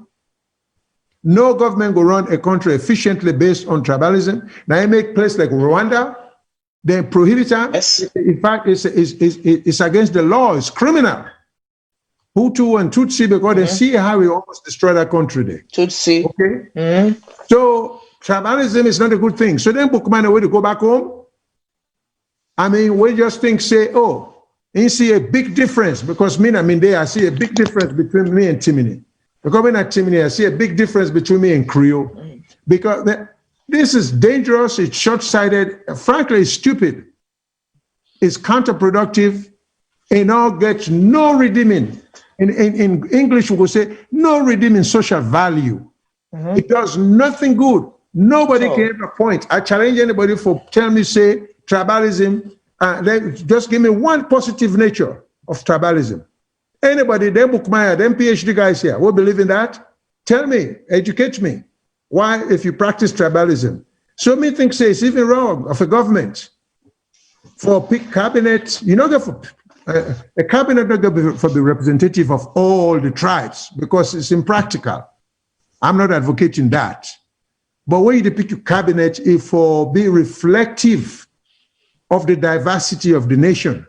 No government will run a country efficiently based on tribalism. Now, you make place like Rwanda, they prohibit it. Yes. In fact, it's against the law. It's criminal. Hutu and Tutsi, because they see how we almost destroy that country there. Tutsi. Okay? So, tribalism is not a good thing. So then, Bookman, way to go back home. I mean, we just think, say, oh, you see a big difference because I see a big difference between me and Timini. Because when at Timini, I see a big difference between me and Creole. Because this is dangerous, it's short-sighted, frankly, it's stupid. It's counterproductive, and all gets no redeeming. In English, we will say, no redeeming social value. It does nothing good. Nobody can ever point. I challenge anybody for tell me, say, tribalism, just give me one positive nature of tribalism. Anybody, them Bookmaya, them PhD guys here, will believe in that? Tell me, educate me. Why, if you practice tribalism? So me think, say, it's even wrong of a government for pick cabinet, you know, A cabinet not going to be for the representative of all the tribes because it's impractical. I'm not advocating that. But when you pick your cabinet, it for be reflective of the diversity of the nation.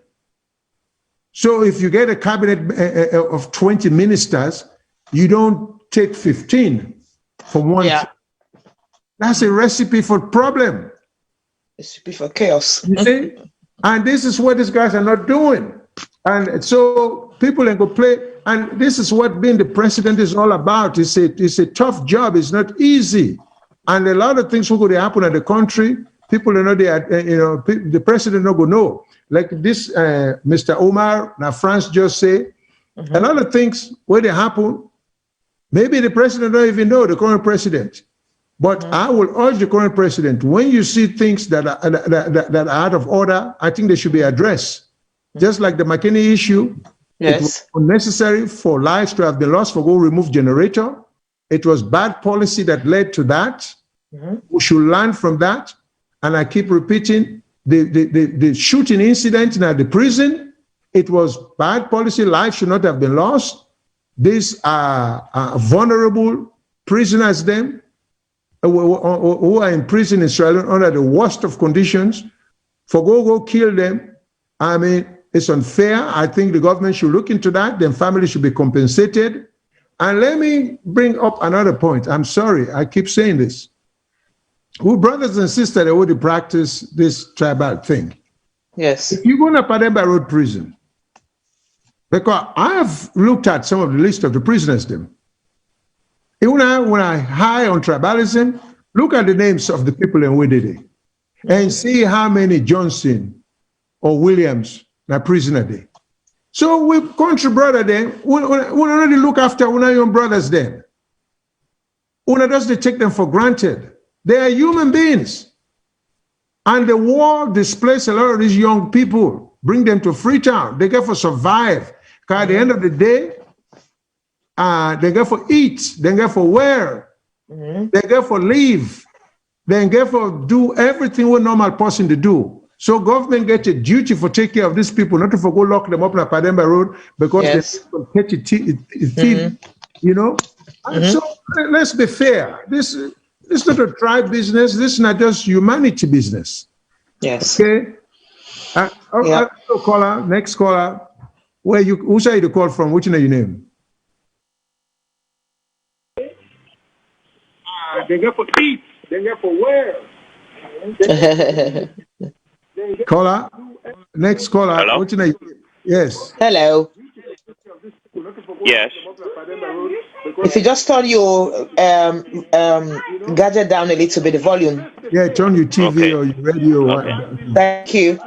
So if you get a cabinet of 20 ministers, you don't take 15 from one. Yeah. That's a recipe for problem. Recipe for chaos. You see? And this is what these guys are not doing. And so people can go play. And this is what being the president is all about. It's a tough job. It's not easy. And a lot of things will go to happen in the country. People don't know the president not going to know. Like this, Mr. Omar, now France just say, a lot of things where they happen, maybe the president don't even know, the current president. But I will urge the current president, when you see things that are out of order, I think they should be addressed. Just like the McKinney issue, it was unnecessary for lives to have been lost for go remove generator. It was bad policy that led to that. We should learn from that. And I keep repeating, the shooting incident at the prison, it was bad policy. Lives should not have been lost. These are vulnerable prisoners, them, who are in prison in Sierra Leone under the worst of conditions. For go kill them, I mean, it's unfair. I think the government should look into that. Then families should be compensated. And let me bring up another point. I'm sorry, I keep saying this. We brothers and sisters, they would practice this tribal thing. Yes. If you go to Pademba Road prison, because I have looked at some of the list of the prisoners them. Even when I high on tribalism, look at the names of the people in Wedede and see how many Johnson or Williams are prisoner there. So we country brother then, we already look after one of your brothers then. Una does they take them for granted. They are human beings. And the war displaced a lot of these young people, bring them to Freetown. They get for survive. Because at the end of the day, they get for eat, they get for wear, they get for live, they get for do everything what normal person to do. So government get a duty for take care of these people, not to go lock them up in a Pademba Road because they catch a thief, you know. And so let's be fair. This is not a tribe business. This is not just humanity business. Yes. Okay. Caller, next caller. Where you? Who say you call from? Which is your name? They get for eat. They get for wear. Caller, next caller. Hello? What's your name? Yes. Hello. Yes. If you just turn your gadget down a little bit, the volume. Yeah, turn your TV or your radio. Okay. Thank you.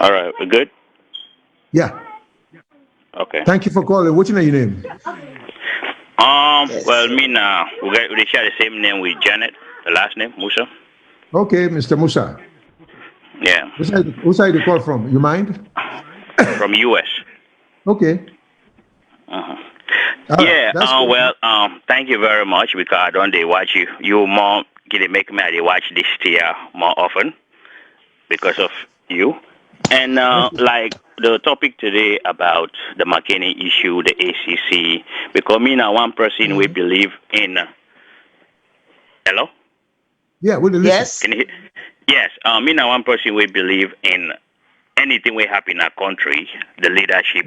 All right, we're good? Yeah. Okay. Thank you for calling. What's your name? Well, me now, we share the same name with Janet, the last name, Musa. Okay, Mr. Musa. Yeah. Who side you call from? You mind? From US. Okay. Yeah, thank you very much because I don't watch you. You more get it make me I watch this tier more often because of you. And like the topic today about the McKinney issue, the ACC, because me now one person we believe in. Hello? Yeah, we listen. Yes. Yes, me now one person we believe in anything we happen in our country, the leadership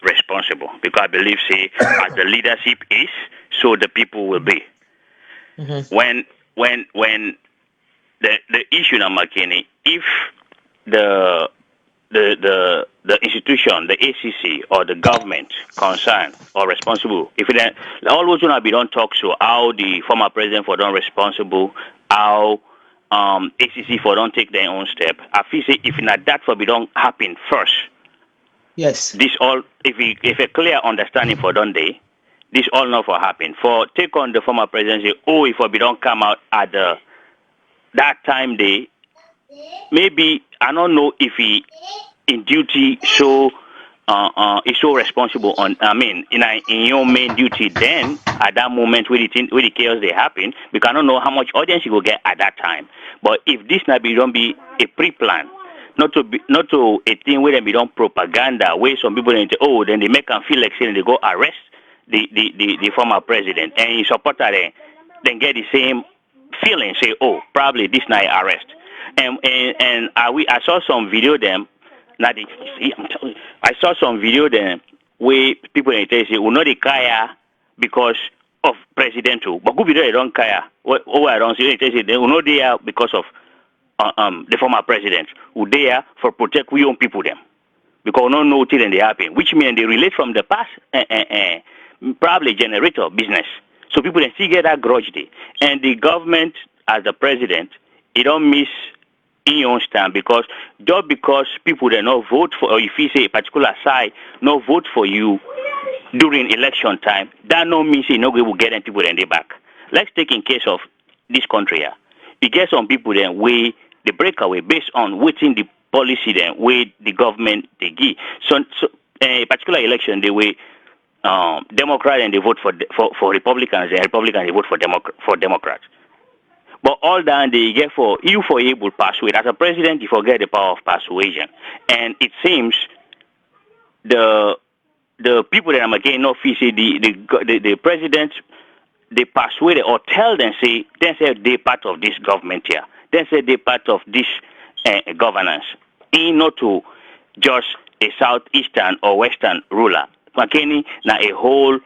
responsible. Because I believe, say, as the leadership is, so the people will be. When the issue in McKinney, if the institution, the ACC or the government concerned or responsible, if it always gonna be don't talk so how the former president for don't responsible, how ACC for don't take their own step. I feel say if not that for be don't happen first. Yes. This all if a clear understanding for don't they, this all not for happen. For take on the former presidency, if we don't come out at that time they maybe I don't know if he in duty so is so responsible on in your main duty then at that moment where the chaos they happen because I don't know how much audience you will get at that time. But if this not be don't be a pre-plan, not to a thing where they don't propaganda, where some people say, oh, then they make them feel like saying they go arrest the former president, and his supporter then get the same feeling, say, oh, probably this night arrest. And I saw some video them. I saw some video them where people say, we know they care because of presidential, but good video they don't care. What I don't see, they will not there because of the former president, who there for protect we own people them, because we don't know till they happen, which means they relate from the past, probably generator business. So people then still get that grudge day, and the government as the president, it don't miss in your stand because just because people they not vote for, or if you say a particular side no vote for you during election time, that no means you no will get them people then they back. Let's take in case of this country here. You get some people then way the breakaway based on waiting the policy then way the government they give. So a particular election they way Democrat and they vote for Republicans, and Republicans they vote for Democrats. But all that they get for you for able persuade. As a president, you forget the power of persuasion, and it seems the people that I'm again not say the president they persuade or tell them say they part of this government here. Then say they part of this governance. In not to just a southeastern or western ruler. McKinney na a whole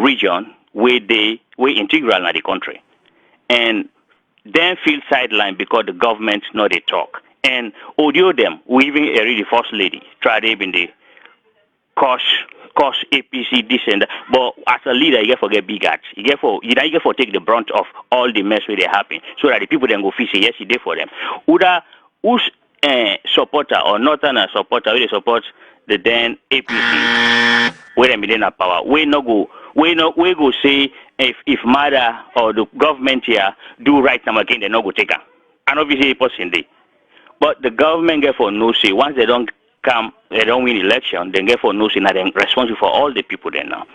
region where integral na the country. And then feel sidelined because the government know they talk. And audio them, we even read the first lady, try to even the cost APC this and that. But as a leader, you get for get big hats. You get for take the brunt of all the mess where they happen, so that the people then go feel say yes, he did for them. Who's supporter or not a supporter, where they support the then APC, where they in power, we go say if mother or the government here do right now again, they no go take her. And obviously person they. But the government get for no say. Once they don't come, they don't win election, then get for no say. Now they're responsible for all the people there now.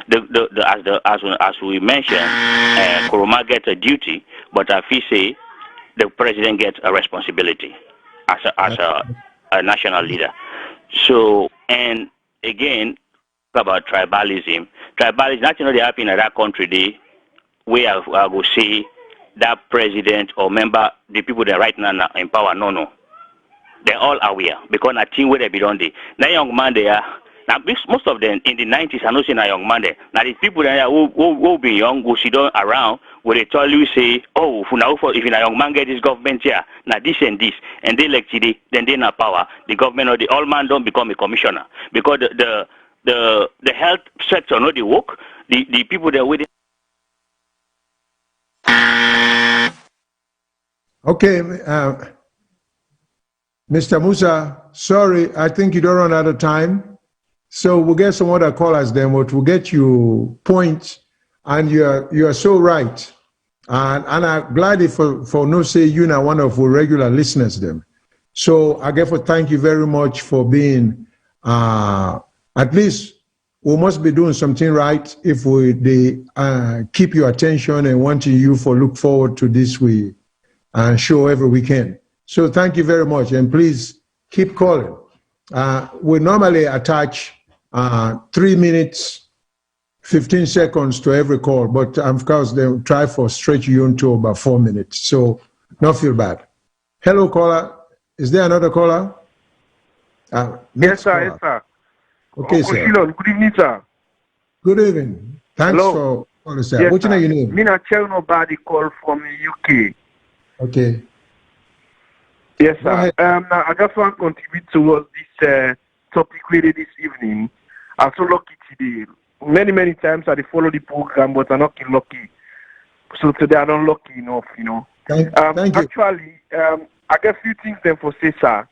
As we mentioned, Koroma gets a duty, but if we say the president gets a responsibility as a national leader. So, and again, about tribalism. Tribalism, that's not happening in that country, they, where I go say that president or member, the people that right now in power, no. They're all aware because I think where they be done there. Now young man they are, now most of them in the 90s, I know saying a young man there. Now the people that who be young, who sit down around, where they tell you say, oh, if a young man get this government here, now this and this, and they elect today, then they not power. The government or the all man don't become a commissioner because the health sector no they work. The people that with it. Okay, Mr. Musa, sorry, I think you don't run out of time. So we'll get some other callers then, but we'll get you points, and you are so right. And I'm glad for no say you are one of our regular listeners then. So I therefore thank you very much for being at least we must be doing something right if they keep your attention and wanting you for look forward to this we show every weekend. So thank you very much, and please keep calling. We normally attach 3 minutes, 15 seconds to every call, but of course they'll try for stretch you into about 4 minutes. So don't feel bad. Hello, caller. Is there another caller? Yes, sir. Yes, sir. Okay, sir. Good evening, sir. Good evening. Thanks for calling, sir. Yes, What's your name? Me not tell nobody call from the UK. Okay. Yes, sir. I just want to contribute towards this topic really this evening. I'm so lucky today. Many times I follow the program, but I'm not lucky. So today I'm not lucky enough, you know. Thank you. Actually, I got a few things then for say, sir,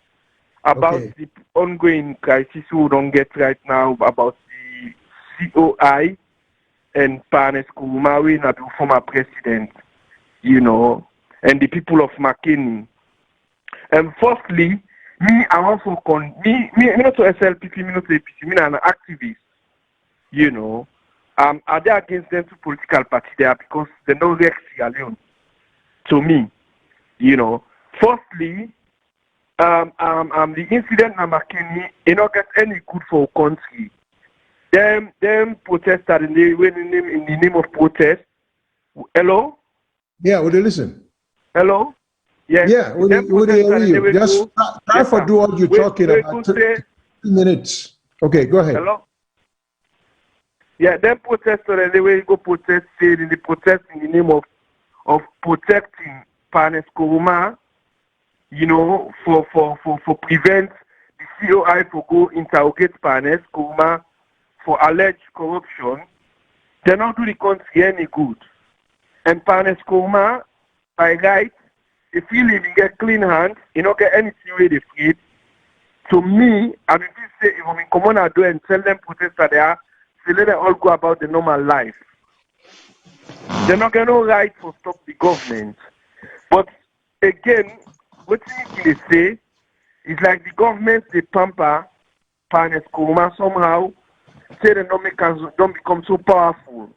about the ongoing crisis we don't get right now about the COI and Koroma, we not the former president, you know, and the people of McKinney. Firstly, me, I want to me not to SLPP, me not to APC, me an activist, you know. Are they against them to political party there because they don't react alone. To me, you know. Firstly, the incident na Makeni, you not get any good for country. Them protesters in the name of protest. Hello? Yeah, would you listen? Hello? Yes. Yeah, would you hear you? Just try for do what you're talking about. 3 minutes. Okay, go ahead. Hello? Yeah, them protesters, they will go protest, in the name of protecting Panes Koroma, you know, for prevent the COI for go interrogate Panes Koroma for alleged corruption. They not do the country any good. And Panes Koroma, by right, if you live, you get clean hands, you don't get anything where they feed. To me, I mean, say if I'm in common, I do and tell them protesters there, so let them all go about the normal life. They're not going no right to stop the government. But again, what they say is like the government, they pamper Panes Koroma somehow, say they don't become so powerful.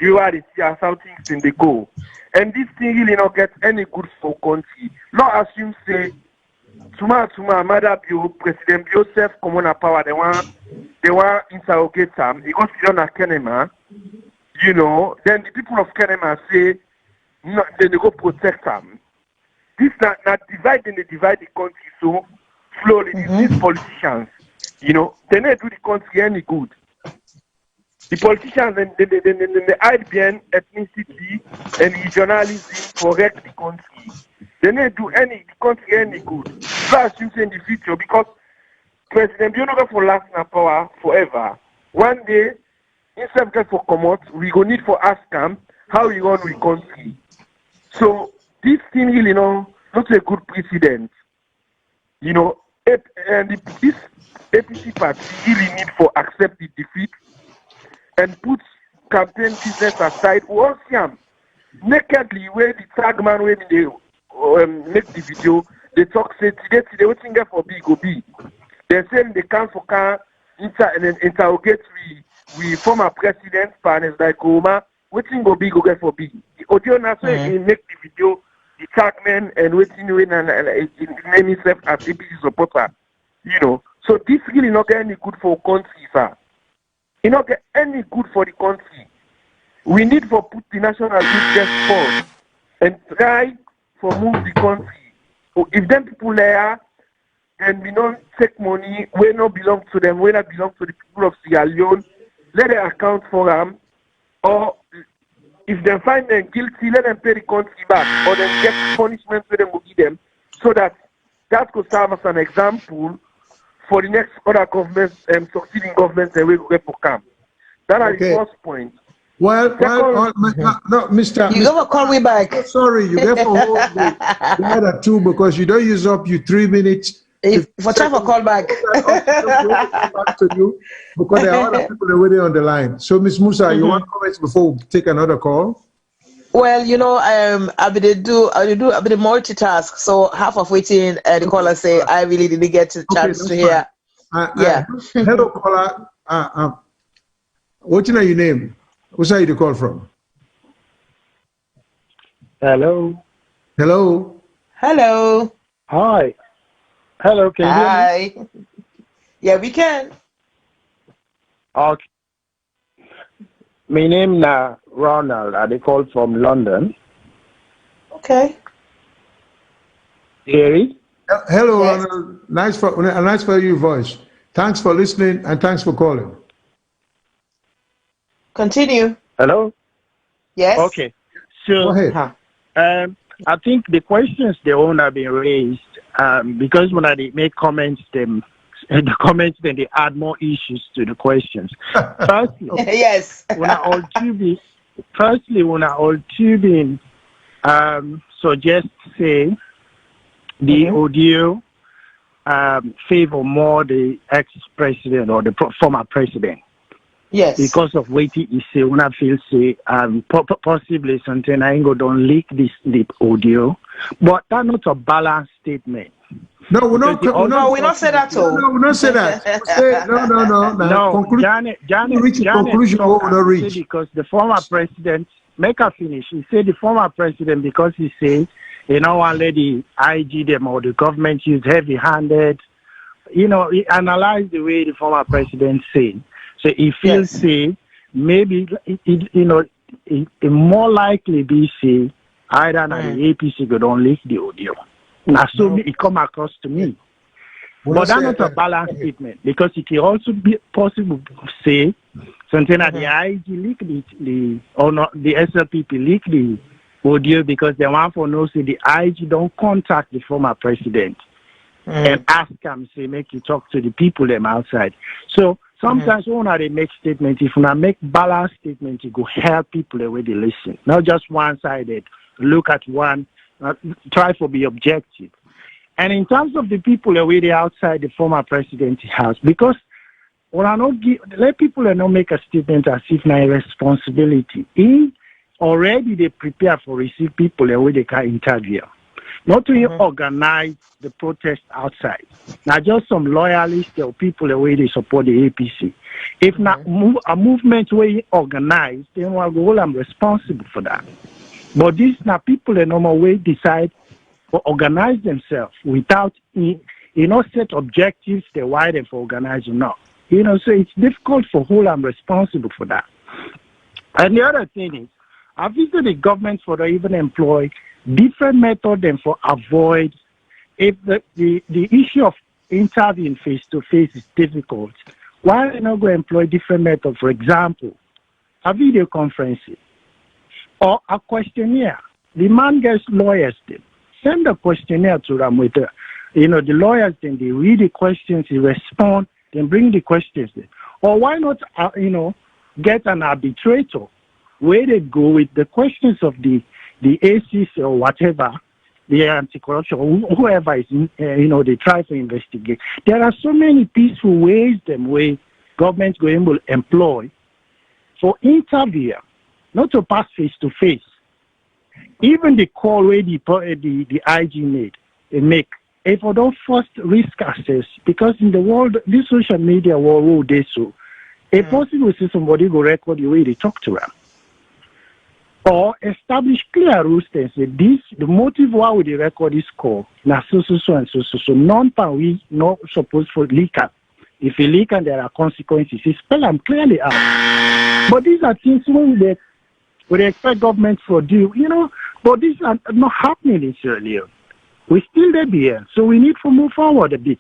You are the see how things in the go. And this thing really not get any good for country. Not assume say Tuma Mother Bio, President Bio self common power, they want interrogate them. He goes to John Kenema, you know, then the people of Kenema say no, then they go protect them. This not divide the country so slowly. These politicians, you know, they don't do the country any good. The politicians they hide behind ethnicity and regionalism for wreck the country. They don't do the country any good. So I assume in the future, because President Bio not for last in power forever. One day, instead of for come out, we go need for ask him how we run the country. So this thing really, you know, not a good precedent. You know, and this APC party really need for accept the defeat and put campaign business aside. We all see him nakedly where the tag man when they make the video, they talk say today waiting there for B go B. They say they can't for interrogate we former president Panes Koroma, waiting go B go get for B. The audio now say he make the video, the tag man and waiting and name himself as APC supporter. You know, so this really not get any good for country, sir. It not get any good for the country. We need for put the national interest first and try for move the country. So if them people there, then we don't take money, we not belong to them, we not belong to the people of Sierra Leone, let them account for them, or if they find them guilty, let them pay the country back, or then get punishment for them will give them, so that could serve as an example for the next other governments, succeeding governments, and we will get for camp. That is the first point. Well, no, Mr. You never call me back. Sorry, you have to hold the other two because you don't use up your 3 minutes. If for time for call back. Back to you because there are other people waiting on the line. So, Ms. Musa, you want comments before we take another call? Well, you know, I be multitask. So half of waiting, the caller say I really didn't get a chance to hear. Hello, caller. What's your name? Who's side you call from? Hello. Hello. Hello. Hi. Hello, can you hear me? Yeah, we can. Okay. My name is Ronald. I call from London. Okay. Gary? Hello, yes. Ronald. Nice for your voice. Thanks for listening and thanks for calling. Continue. Hello? Yes. Okay. So, go ahead. I think the questions they all have been raised because when I make comments, the comments then they add more issues to the questions. Firstly, yes. when I all tubing suggest say the audio favor more the ex-president or the former president. Yes. Because of what he say, when I feel say possibly something I ain't go don't leak this audio, but that's not a balanced statement. No, we not say that all. No, we not say that. No. Janet reach a conclusion. Because the former president, make her finish. He said the former president because he said You know, one lady, IG them or the government use heavy-handed. You know, he analyzed the way the former president said. So he feels, say, maybe, it more likely be, say, either the APC could don't leak the audio. Now, so it come across to me. But that's not a balanced statement, because it can also be possible to say something that the IG leak the SLPP leak the audio because they want to know, say, the IG don't contact the former president and ask him, say, make you talk to the people them outside. So sometimes when they make statements, if you make balanced statements, it will help people the way they listen, not just one-sided. Look at one, try to be objective. And in terms of the people the way they outside the former president's house, because when I not let people not make a statement as if now responsibility. Already they prepare for receive people the way they can interview. Not to organize the protest outside. Now just some loyalists or people the way they support the APC. If not a movement where you organize, then we'll go, I'm responsible for that. But these now people in normal way decide to organize themselves without set objectives they why they for organizing now. So it's difficult for who I'm responsible for that. And the other thing is, I visited the government for they even employ different methods than for avoid if the issue of interviewing face to face is difficult. Why are they not going to employ different methods? For example, a video conferencing or a questionnaire. The man gets lawyers then. Send a questionnaire to them with the lawyers, then they read the questions, they respond, then bring the questions in. Or why not, get an arbitrator where they go with the questions of the ACs or whatever, the anti-corruption, whoever is, they try to investigate. There are so many peaceful ways where governments going to employ for interview, not to pass face to face. Even the call where the IG make, if I don't first risk access, because in the world, this social media world, they so, it's possible to see somebody go record the way they talk to them. Or establish clear rules and say, the motive why we record this call, now so, non-pan we not supposed for leak up. If you leak and there are consequences, you spell them clearly out. But these are things when they expect government to do, but these are not happening in Sierra Leone. We still there here, so we need to move forward a bit,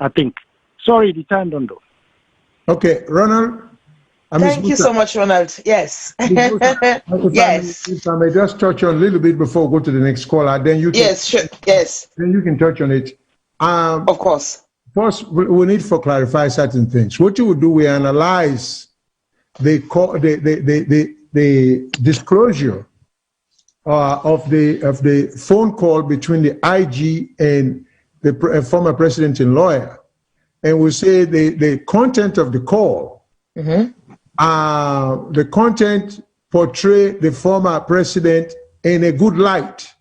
I think. Sorry, the time don't go. Okay, Ronald. Thank you so much, Ronald. Yes. Yes. If I may just touch on a little bit before we go to the next caller, then you can. Yes, sure. Yes. Then you can touch on it. Of course. First, we need to clarify certain things. What you would do, we analyze the disclosure of the phone call between the IG and the former president and lawyer, and we say the content of the call. The content portray the former president in a good light.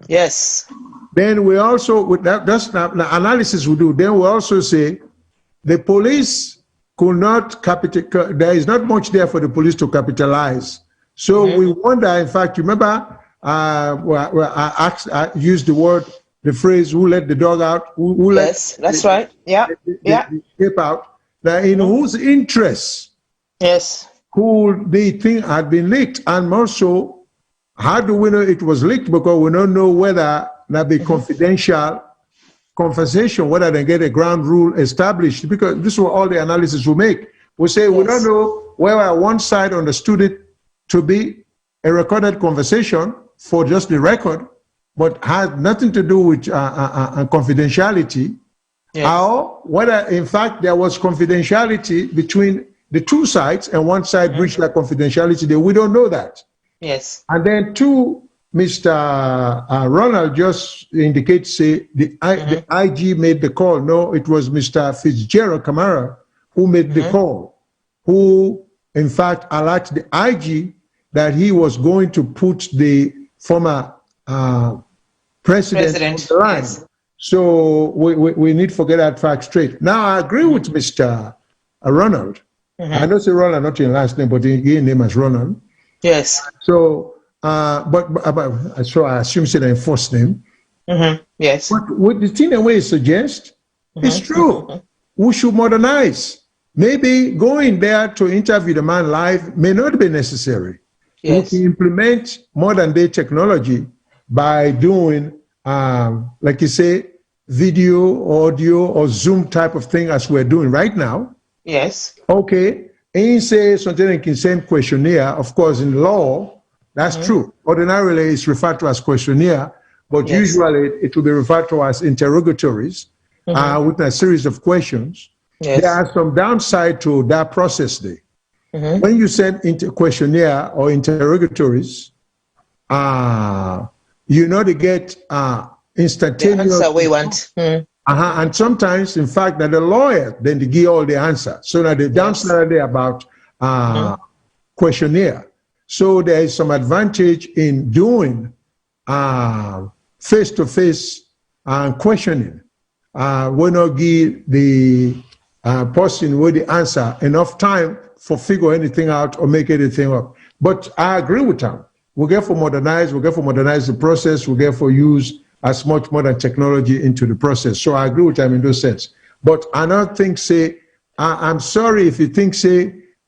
Yes. Then we also, that's the analysis we do. Then we also say the police could not there is not much there for the police to capitalize. So we wonder, in fact, you remember, I used the phrase, who let the dog out? Who yes, that's right. Yeah. The escape out. Now, in whose interests? Yes. Could the thing had been leaked? And also, how do we know it was leaked? Because we don't know whether that be confidential conversation, whether they get a ground rule established. Because this is what all the analysis we make. We say we don't know whether one side understood it to be a recorded conversation for just the record, but had nothing to do with confidentiality. Yes. Or whether, in fact, there was confidentiality between the two sides, and one side breached that confidentiality. We don't know that. Yes. And then Mr. Ronald just indicates, say, the IG made the call. No, it was Mr. Fitzgerald Kamara who made the call, who, in fact, alerted the IG that he was going to put the former president on the line. Yes. So we need to get that fact straight. Now, I agree with Mr. Ronald. I don't say Ronald, not in last name, but in name as Ronald. Yes. So, so I assume it's in first name. Yes. But what the thing that we suggest is true. We should modernize. Maybe going there to interview the man live may not be necessary. Yes. We can implement modern day technology by doing, like you say, video, audio, or Zoom type of thing as we're doing right now. Yes. Okay. And you say something like you send questionnaire. Of course, in law, that's true. Ordinarily, it's referred to as questionnaire, but usually it will be referred to as interrogatories with a series of questions. Yes. There are some downside to that process there. When you send questionnaire or interrogatories, you know to get instantaneous. The answer we want. And sometimes, in fact, that the lawyer then they give all the answer. So now the downside there about questionnaire. So there is some advantage in doing face-to-face questioning. We not give the person with the answer enough time for figure anything out or make anything up. But I agree with him. We get for modernize the process, we get for use as much modern technology into the process. So I agree with him in those sense. But I don't think, I'm sorry if you think,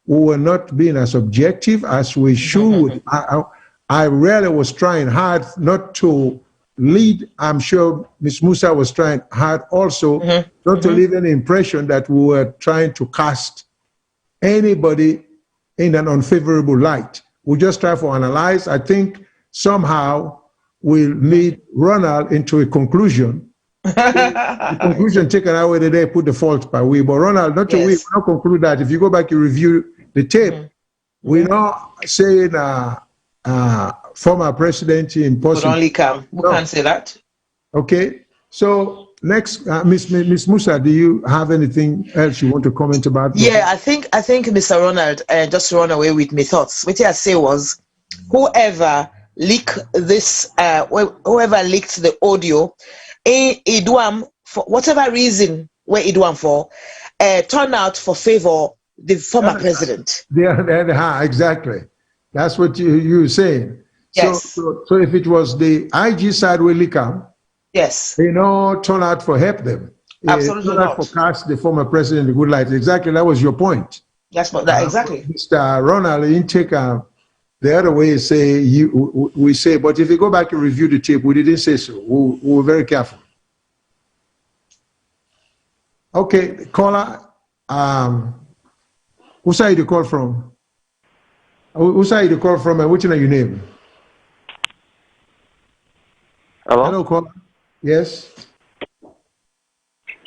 we were not being as objective as we should. I really was trying hard not to lead. I'm sure Ms. Musa was trying hard also not to leave any impression that we were trying to cast anybody in an unfavorable light. We just try to analyze. I think somehow we'll lead Ronald into a conclusion. The conclusion taken away today put the fault by we. But Ronald, not to we not conclude that. If you go back and review the tape, we're not saying former president in person. Would only come. We can't say that. Okay. So next, Miss Musa, do you have anything else you want to comment about? Yeah, I think Mr. Ronald just run away with my thoughts. What I say was, whoever leaked this, whoever leaked the audio, Idwam for whatever reason, where Idwam for, turn out for favor the former president. Exactly. That's what you were saying. Yes. So if it was the IG side will leak out, yes, turn out for help them. Absolutely turn out for cast the former president in good light. Exactly, that was your point. That's what that exactly. Mr. Ronald, you take the other way. We say, but if you go back and review the tape, we didn't say so. We were very careful. Okay, caller. Who side you call from? Who side you call from, and what's your name? Hello, caller. Yes.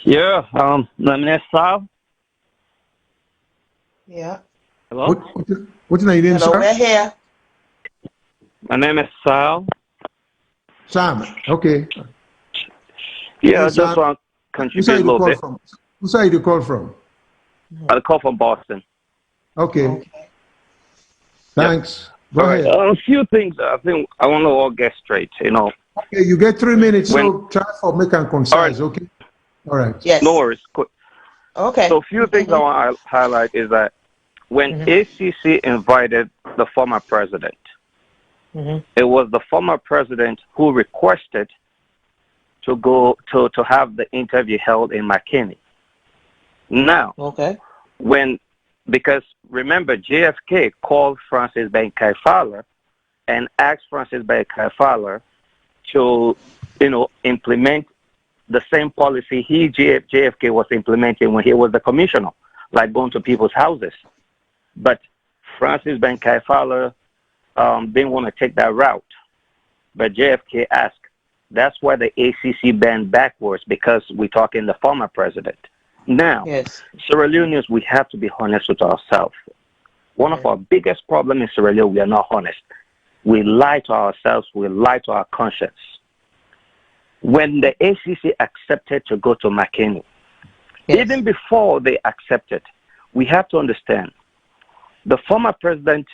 Yeah, my name is Sal. Yeah. Hello. What's your name, Hello, sir? we're here. My name is Sal. Sam. Okay. Yeah, I just want to contribute a little bit. Who side you call from? I call from Boston. Okay. Thanks. Go ahead. A few things I think I want to all get straight. Okay, you get 3 minutes, so try for make and concise, okay? All right. Yes. No worries. Quick. Okay. So a few things I want to highlight is that when ACC invited the former president, it was the former president who requested to go to have the interview held in McKinney. Now, because remember, JFK called Francis Bankai Fowler and asked Francis Bankai Fowler to, implement the same policy JFK was implementing when he was the commissioner, like going to people's houses. But Francis Bankai Fowler didn't want to take that route. But JFK asked. That's why the ACC banned backwards, because we're talking the former president. Now, Sierra Leoneans, we have to be honest with ourselves. One of our biggest problems in Sierra Leone, we are not honest. We lie to ourselves. We lie to our conscience. When the ACC accepted to go to McKinney, even before they accepted, we have to understand the former president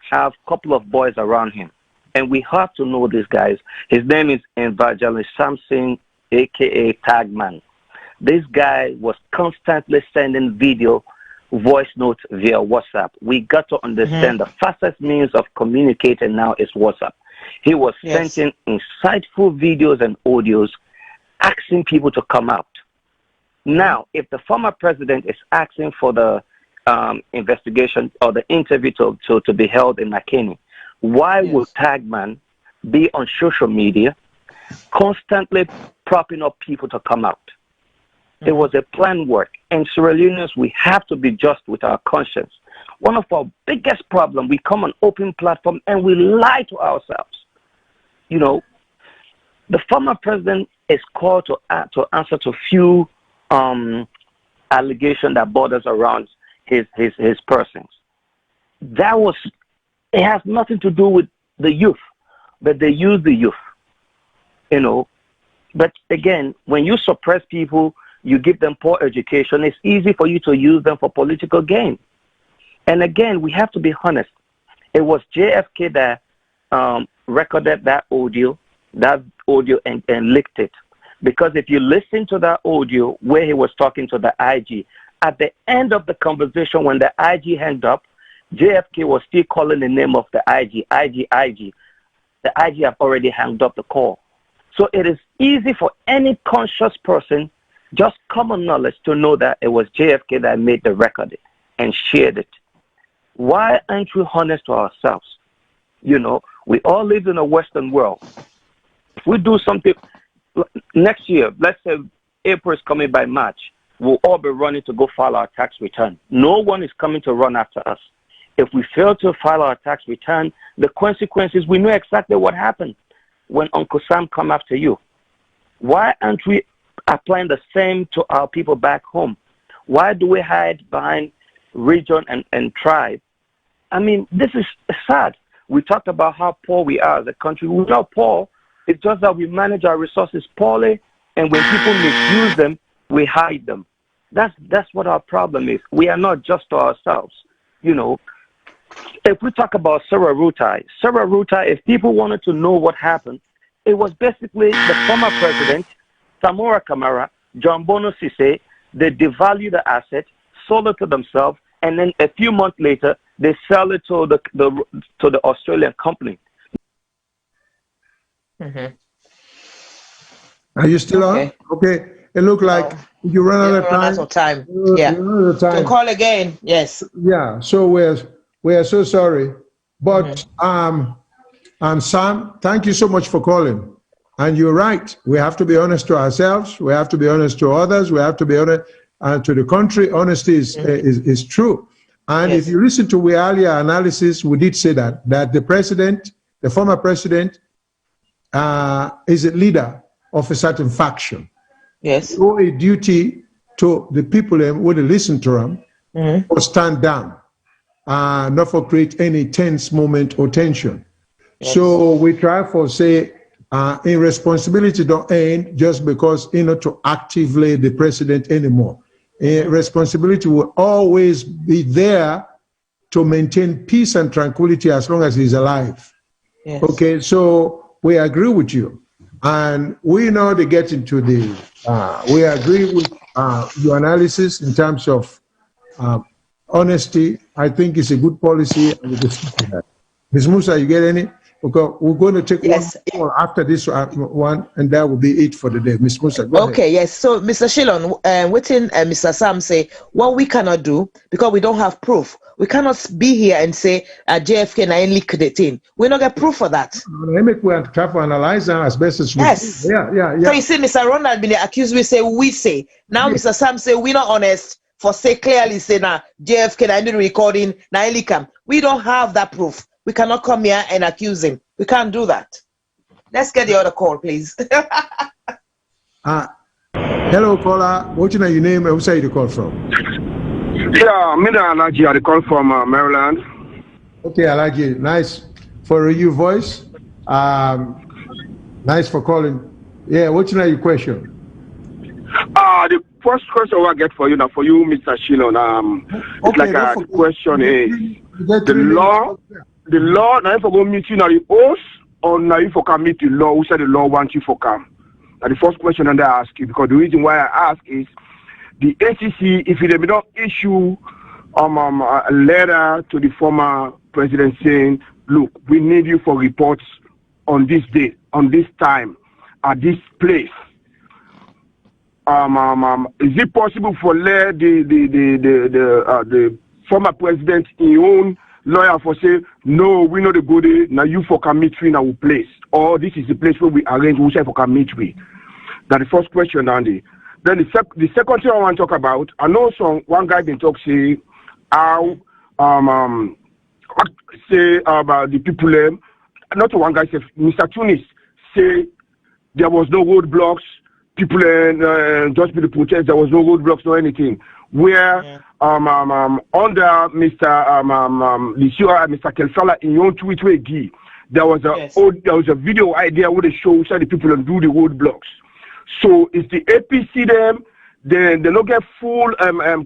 have a couple of boys around him, and we have to know these guys. His name is Evangelist Samson, a.k.a. Tagman. This guy was constantly sending voice notes via WhatsApp. We got to understand the fastest means of communicating now is WhatsApp. He was sending insightful videos and audios asking people to come out. Now, if the former president is asking for the investigation or the interview to be held in McKinney, why would Tagman be on social media constantly propping up people to come out? It was a planned work. And Sierra Leoneans, we have to be just with our conscience. One of our biggest problems, we come on open platform and we lie to ourselves. You know, the former president is called to answer to few allegations that borders around his persons. It has nothing to do with the youth, but they use the youth, you know. But again, when you suppress people, you give them poor education, it's easy for you to use them for political gain. And again, we have to be honest. It was JFK that recorded that audio and leaked it. Because if you listen to that audio where he was talking to the IG, at the end of the conversation when the IG hung up, JFK was still calling the name of the IG. The IG have already hung up the call. So it is easy for any conscious person, just common knowledge, to know that it was JFK that made the record and shared it. Why aren't we honest to ourselves? You know, we all live in a Western world. If we do something next year, let's say April is coming by March, we'll all be running to go file our tax return. No one is coming to run after us. If we fail to file our tax return, the consequences, we know exactly what happened when Uncle Sam come after you. Why aren't we applying the same to our people back home? Why do we hide behind region and tribe? I mean, this is sad. We talked about how poor we are as a country. We're not poor. It's just that we manage our resources poorly, and when people misuse them, we hide them. That's what our problem is. We are not just to ourselves. You know, if we talk about Sarah Rutai, if people wanted to know what happened, it was basically the former president, Samora Kamara, John Bono Sise, they devalue the asset, sold it to themselves, and then a few months later, they sell it to the Australian company. Mm-hmm. Are you still on? Okay. It looked like you run out of time. You can call again. Yes. Yeah. So we're so sorry, but Sam, thank you so much for calling. And you're right. We have to be honest to ourselves. We have to be honest to others. We have to be honest to the country. Honesty is true. And if you listen to our earlier analysis, we did say that the president, the former president, is a leader of a certain faction. Yes. So a duty to the people who would listen to him or stand down, not for create any tense moment or tension. Yes. So we try for say, irresponsibility don't end just because to actively the president anymore. Responsibility will always be there to maintain peace and tranquility as long as he's alive. Yes. Okay, so we agree with you. And we know they get into we agree with your analysis in terms of honesty. I think it's a good policy. Ms. Musa, you get any? Okay, we're going to take one more after this one, and that will be it for the day. Ms. Musa, go ahead. Yes. So, Mr. Shillon, within Mr. Sam say, what we cannot do, because we don't have proof, we cannot be here and say JFK and I leaked the thing. We don't get proof for that. We have to analyze them as best as we can. Yeah. So you see, Mr. Ronald been accused, we say. Now Mr. Sam say, we're not honest. For say clearly say now JFK and I did recording, now I leak him. We don't have that proof. We cannot come here and accuse him. We can't do that. Let's get the other call, please. Hello, caller. What's your name and where you call from? Yeah, me Alaji. I call from Maryland. Okay, Alaji. Nice for your voice. Nice for calling. Yeah, what's your question? The first question I get for you now, for you, Mr. Shillon. It's like the question is the law now if I go meet you now the oath or now if I can meet the law, who said the law wants you for come? Now the first question that I ask you, because the reason why I ask is the ACC, if they may not issue a letter to the former president saying, look, we need you for reports on this day, on this time, at this place. Is it possible for the former president in your own lawyer for say, no, we know the good day, now you for can meet in our place, or this is the place where we arrange we say for can meet with? That's the first question, Andy. Then the second thing I want to talk about, I know one guy been talk say how say about the people not one guy say Mr. Tunis say there was no roadblocks, people just be the protest, there was no roadblocks, no anything. Where under Mr. Mr. Kelsala in your tweet there was a video idea where they show the people and do the roadblocks. So it's the APC them, they don't get full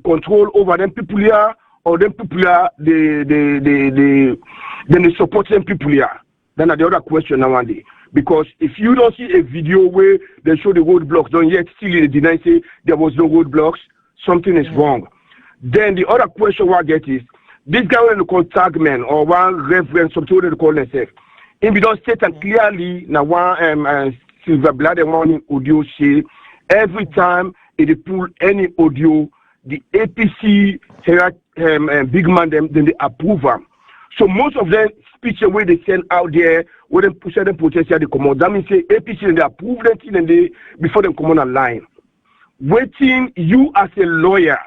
control over them people here, or them people here then they support them people here. Then the other question now, Andy. Because if you don't see a video where they show the roadblocks, don't yet still they deny say there was no roadblocks, something is wrong. Then the other question I get is, this guy when they call Tagman or one reverend, something they call themselves, if you don't state and clearly now one Silver Blood and Morning audio say every time it pull any audio, the APC big man then they approve them. So most of them speech where they send out there, where they push them protest they come out. That means say APC and they approve them and they before them come on a line. Waiting you as a lawyer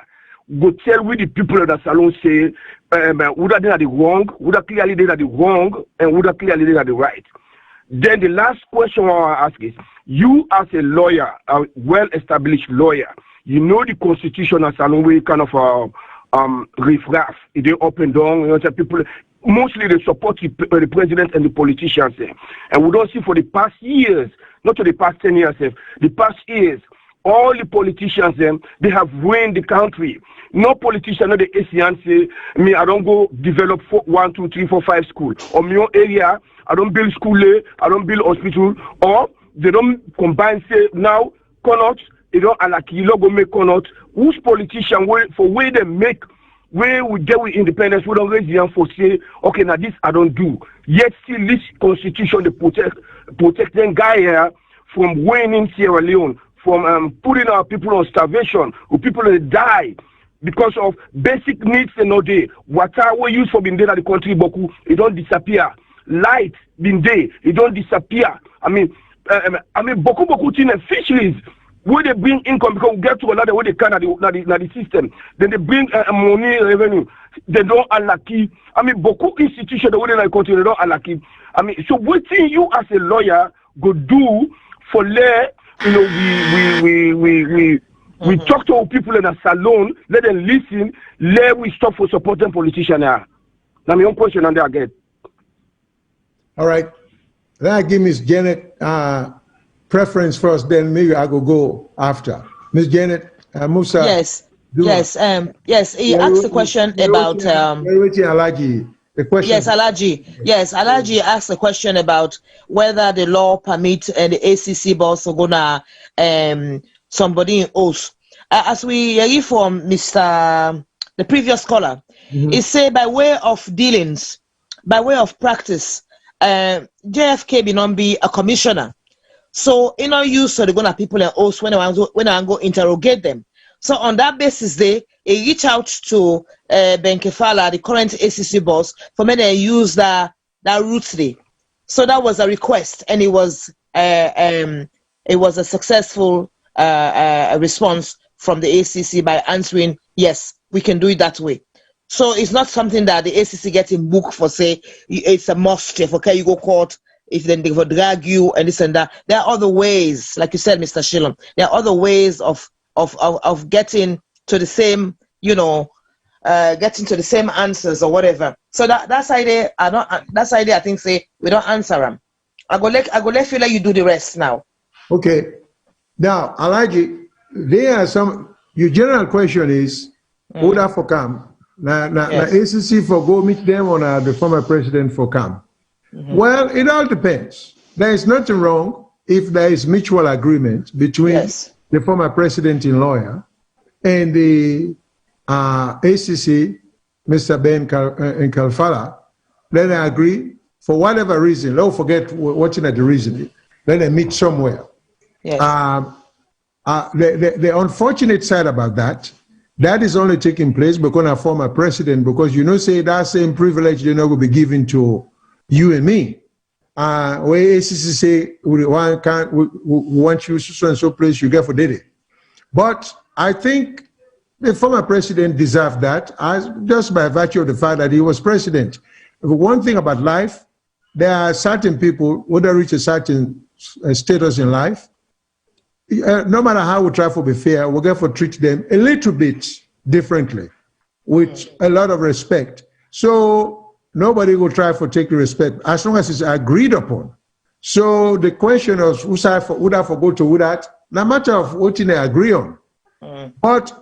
go tell with the people of the Salone say would they are the wrong, would they clearly they are the wrong, and would they clearly they are the right. Then the last question I want to ask is, you as a lawyer, a well-established lawyer, you know the Constitution as an way kind of riff-raff. It is up and down. You know, people mostly they support the president and the politicians. And we don't see for the past years, not for the past 10 years, the past years, all the politicians they have ruined the country. No politician, no the ASEAN say, me, I don't go develop 1, 2, 3, 4, 5 school. Or my own area, I don't build school, I don't build hospital, or they don't combine, say, now, cannot, they don't alaki, you go make cannot. Whose politician, for where they make, where we get with independence, we don't raise the hand for say, okay, now this I don't do. Yet still this constitution, they protect them guy here from winning Sierra Leone, from putting our people on starvation, or people that die because of basic needs and no day. Water we use for being there at the country, Boku, it don't disappear. Light been there, it don't disappear. I mean, Boku thing and fisheries, where they bring income because we get to another way they can at the system. Then they bring money revenue. They don't unlucky. I mean, Boku institution the way they country they don't unlucky. I mean, so what thing you as a lawyer go do for let you know we talk to our people in a salon, let them listen, let we stop for supporting politicians now. Now my own question on there again. All right. Then I give Ms. Janet preference first, then maybe I go after. Ms. Janet Musa. Yes. Yes. Yes. He asked the question about Alaji. The question. Yes, Alaji. Yes, Alaji asked the question about whether the law permits and the ACC boss are gonna somebody in oath. As we hear from the previous caller, he said by way of dealings, by way of practice, JFK be not be a commissioner. So in no use so they're gonna people in oath when I go interrogate them. So on that basis, they reach out to Ben Kefala, the current ACC boss, for me to use that route today. So that was a request, and it was a successful response from the ACC by answering, yes, we can do it that way. So it's not something that the ACC gets in book for, say, it's a must, if okay, you go court, if then they will drag you and this and that. There are other ways, like you said, Mr. Shillon, there are other ways of getting to the same, getting to the same answers or whatever. So that's idea. That's idea. I think say we don't answer them. I go let you do the rest now. Okay. Now, Alaji, there are some. Your general question is, order for come. Now, ACC for go meet them on the former president for come. Well, it all depends. There is nothing wrong if there is mutual agreement between the former president in lawyer and the ACC, Mr. Ben Kalfala. Then I agree for whatever reason, don't forget watching at the reason, then they meet somewhere. Yes. The unfortunate side about that is only taking place because of former president, because say that same privilege they're not going to be given to you and me. Where ACC say we want you so and so place you get for did it. But I think the former president deserved that just by virtue of the fact that he was president. But one thing about life, there are certain people when they reach a certain status in life, no matter how we try to be fair, we'll get to treat them a little bit differently, with a lot of respect. So nobody will try to take the respect as long as it's agreed upon. So the question of who I forgot to who that, no matter of what they agree on. But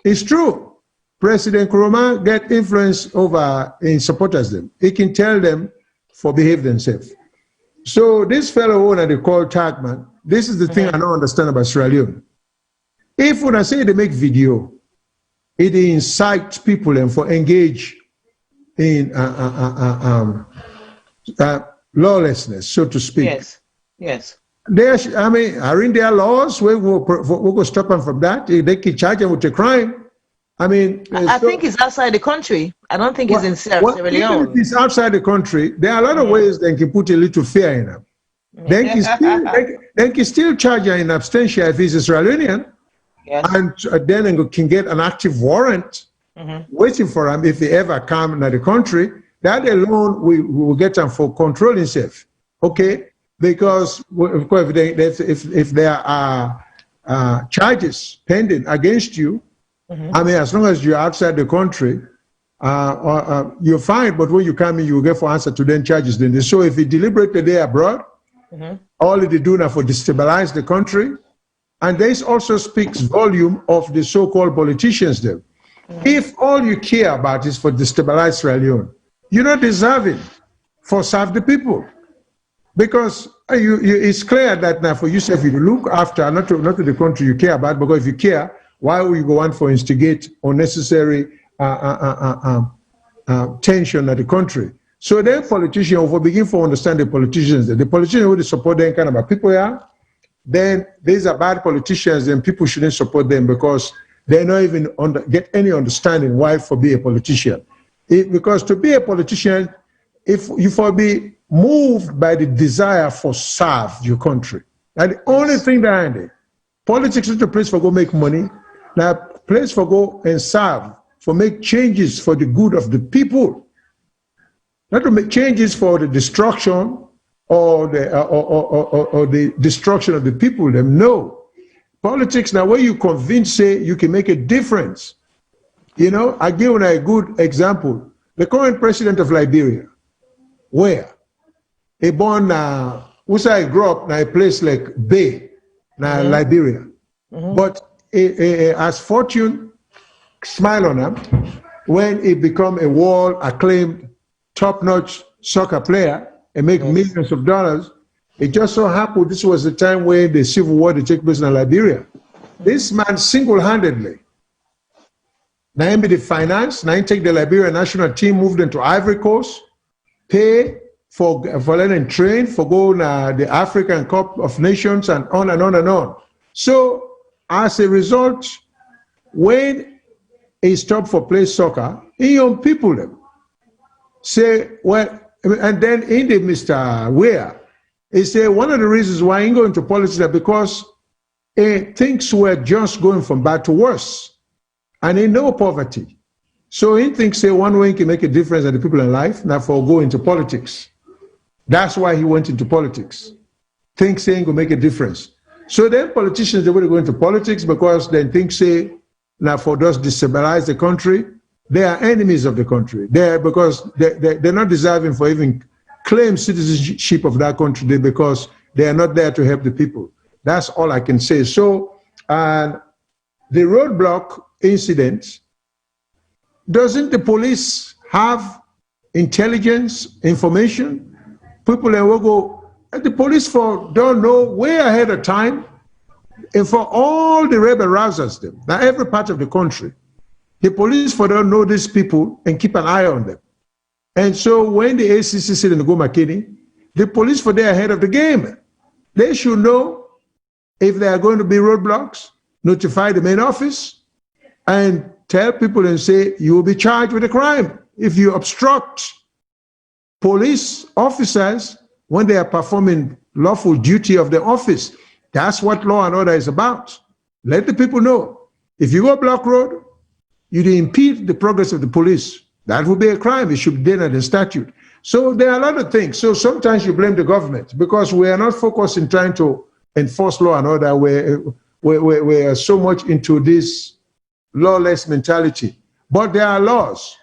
it's true. President Koroma get influence over in supporters them. He can tell them for behave themselves. So this fellow owner they call Tagman, this is the thing I don't understand about Sierra Leone. If when I say they make video, it incites people and for engage in lawlessness, so to speak. Yes, yes. Are in their laws, we will stop them from that. They can charge them with a crime. I think it's outside the country. I don't think it's in Sierra Leone. Even if it's outside the country, there are a lot of ways they can put a little fear in them. They can still charge her in absentia if he's Australian, and then they can get an active warrant waiting for him if they ever come to the country. That alone will get them for controlling himself. Okay, because of course if there are charges pending against you, as long as you're outside the country, you're fine. But when you come in, you will get for answer to them charges. Then so if you deliberately they abroad. All they do now for destabilize the country, and this also speaks volume of the so-called politicians there. If all you care about is for destabilize Sierra Leone, you're not deserving for serve the people, because it's clear that now for yourself you look after not to the country you care about, because if you care, why would you go on for instigate unnecessary tension at the country? So then politicians will begin to understand the politicians who support them kind of people then these are bad politicians, and people shouldn't support them because they don't even get any understanding why for be a politician. Because to be a politician, if you for be moved by the desire for serve your country, and the only thing behind it, politics is a place for go make money, now place for go and serve, for make changes for the good of the people. Not to make changes for the destruction or the destruction of the people. Them no politics now. Where you convince say you can make a difference. I give you a good example. The current president of Liberia, where he born I grew up in a place like Bay, Liberia, but as fortune smile on him when he become a world acclaimed top-notch soccer player and make millions of dollars. It just so happened this was the time when the civil war that took place in Liberia. This man single-handedly, now he the finance, now he take the Liberian national team, moved them to Ivory Coast, pay for letting train, for going the African Cup of Nations, and on and on and on. So as a result, when he stopped for play soccer, he young people them say, well, and then in the Mr. Ware, he said one of the reasons why he going to politics is because things were just going from bad to worse, and he know poverty. So he thinks say one way he can make a difference in the people in life, not for go into politics. That's why he went into politics. Thinks saying will make a difference. So then politicians they will go into politics because they think say now for just destabilize the country. They are enemies of the country. Because they're not deserving for even claim citizenship of that country because they are not there to help the people. That's all I can say. So the roadblock incident, doesn't the police have intelligence, information? People will go, the police don't know way ahead of time, and for all the rebel rousers them, now every part of the country, the police don't know these people and keep an eye on them. And so when the ACC said in the Gomakini, the police for their ahead of the game. They should know if there are going to be roadblocks, notify the main office, and tell people and say, you will be charged with a crime if you obstruct police officers when they are performing lawful duty of the office. That's what law and order is about. Let the people know. If you go block road, you impede the progress of the police. That would be a crime. It should be done under the statute. So there are a lot of things. So sometimes you blame the government because we are not focused in trying to enforce law and order. We are so much into this lawless mentality. But there are laws.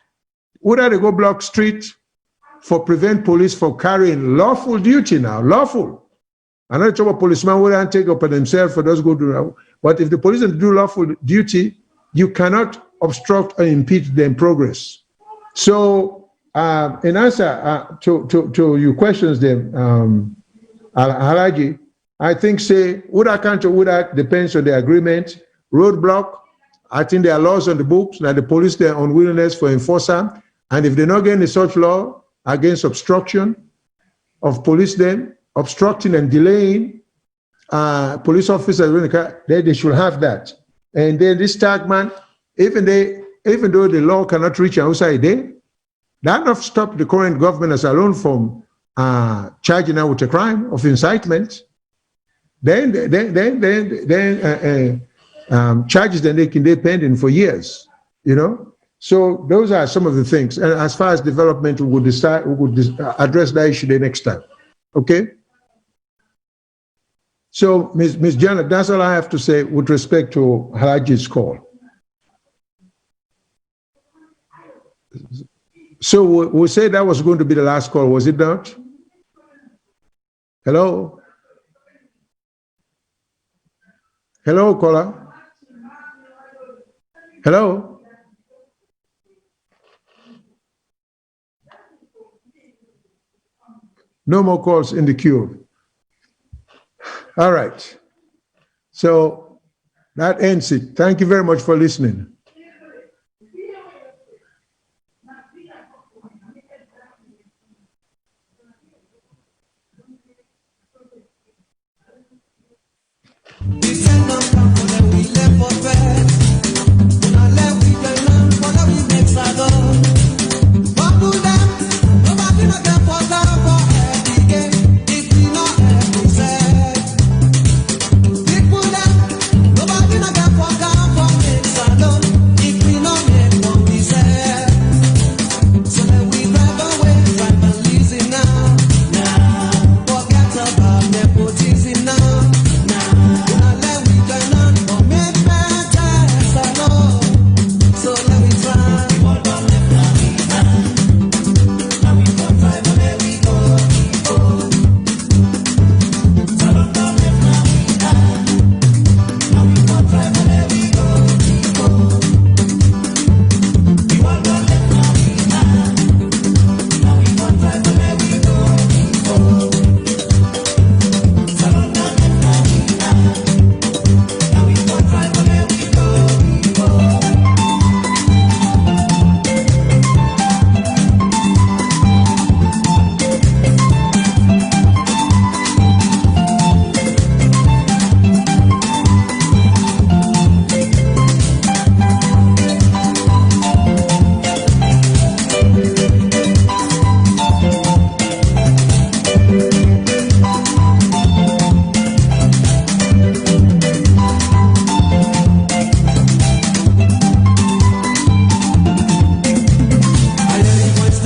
Whether they go block street for prevent police from carrying lawful duty now, lawful. I'm not talking about policemen who don't take upon themselves for those go do that. But if the police don't do lawful duty, you cannot obstruct or impede their progress. So in answer to your questions there, Halaji, I think say, Uda country, Uda depends on the agreement. Roadblock, I think there are laws on the books that the police, their unwillingness for enforcer. And if they're not getting such law against obstruction of police then, obstructing and delaying police officers, then they should have that. And then this tag man, even though the law cannot reach outside there, that not stop the current government as alone from charging her with a crime of incitement. Then charges that they can be pending for years, you know. So those are some of the things. And as far as development, we would address that issue the next time. Okay. So Ms. Janet, that's all I have to say with respect to Halaji's call. So we said that was going to be the last call, was it not? Hello? Hello, caller? Hello? No more calls in the queue. All right. So that ends it. Thank you very much for listening.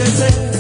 Say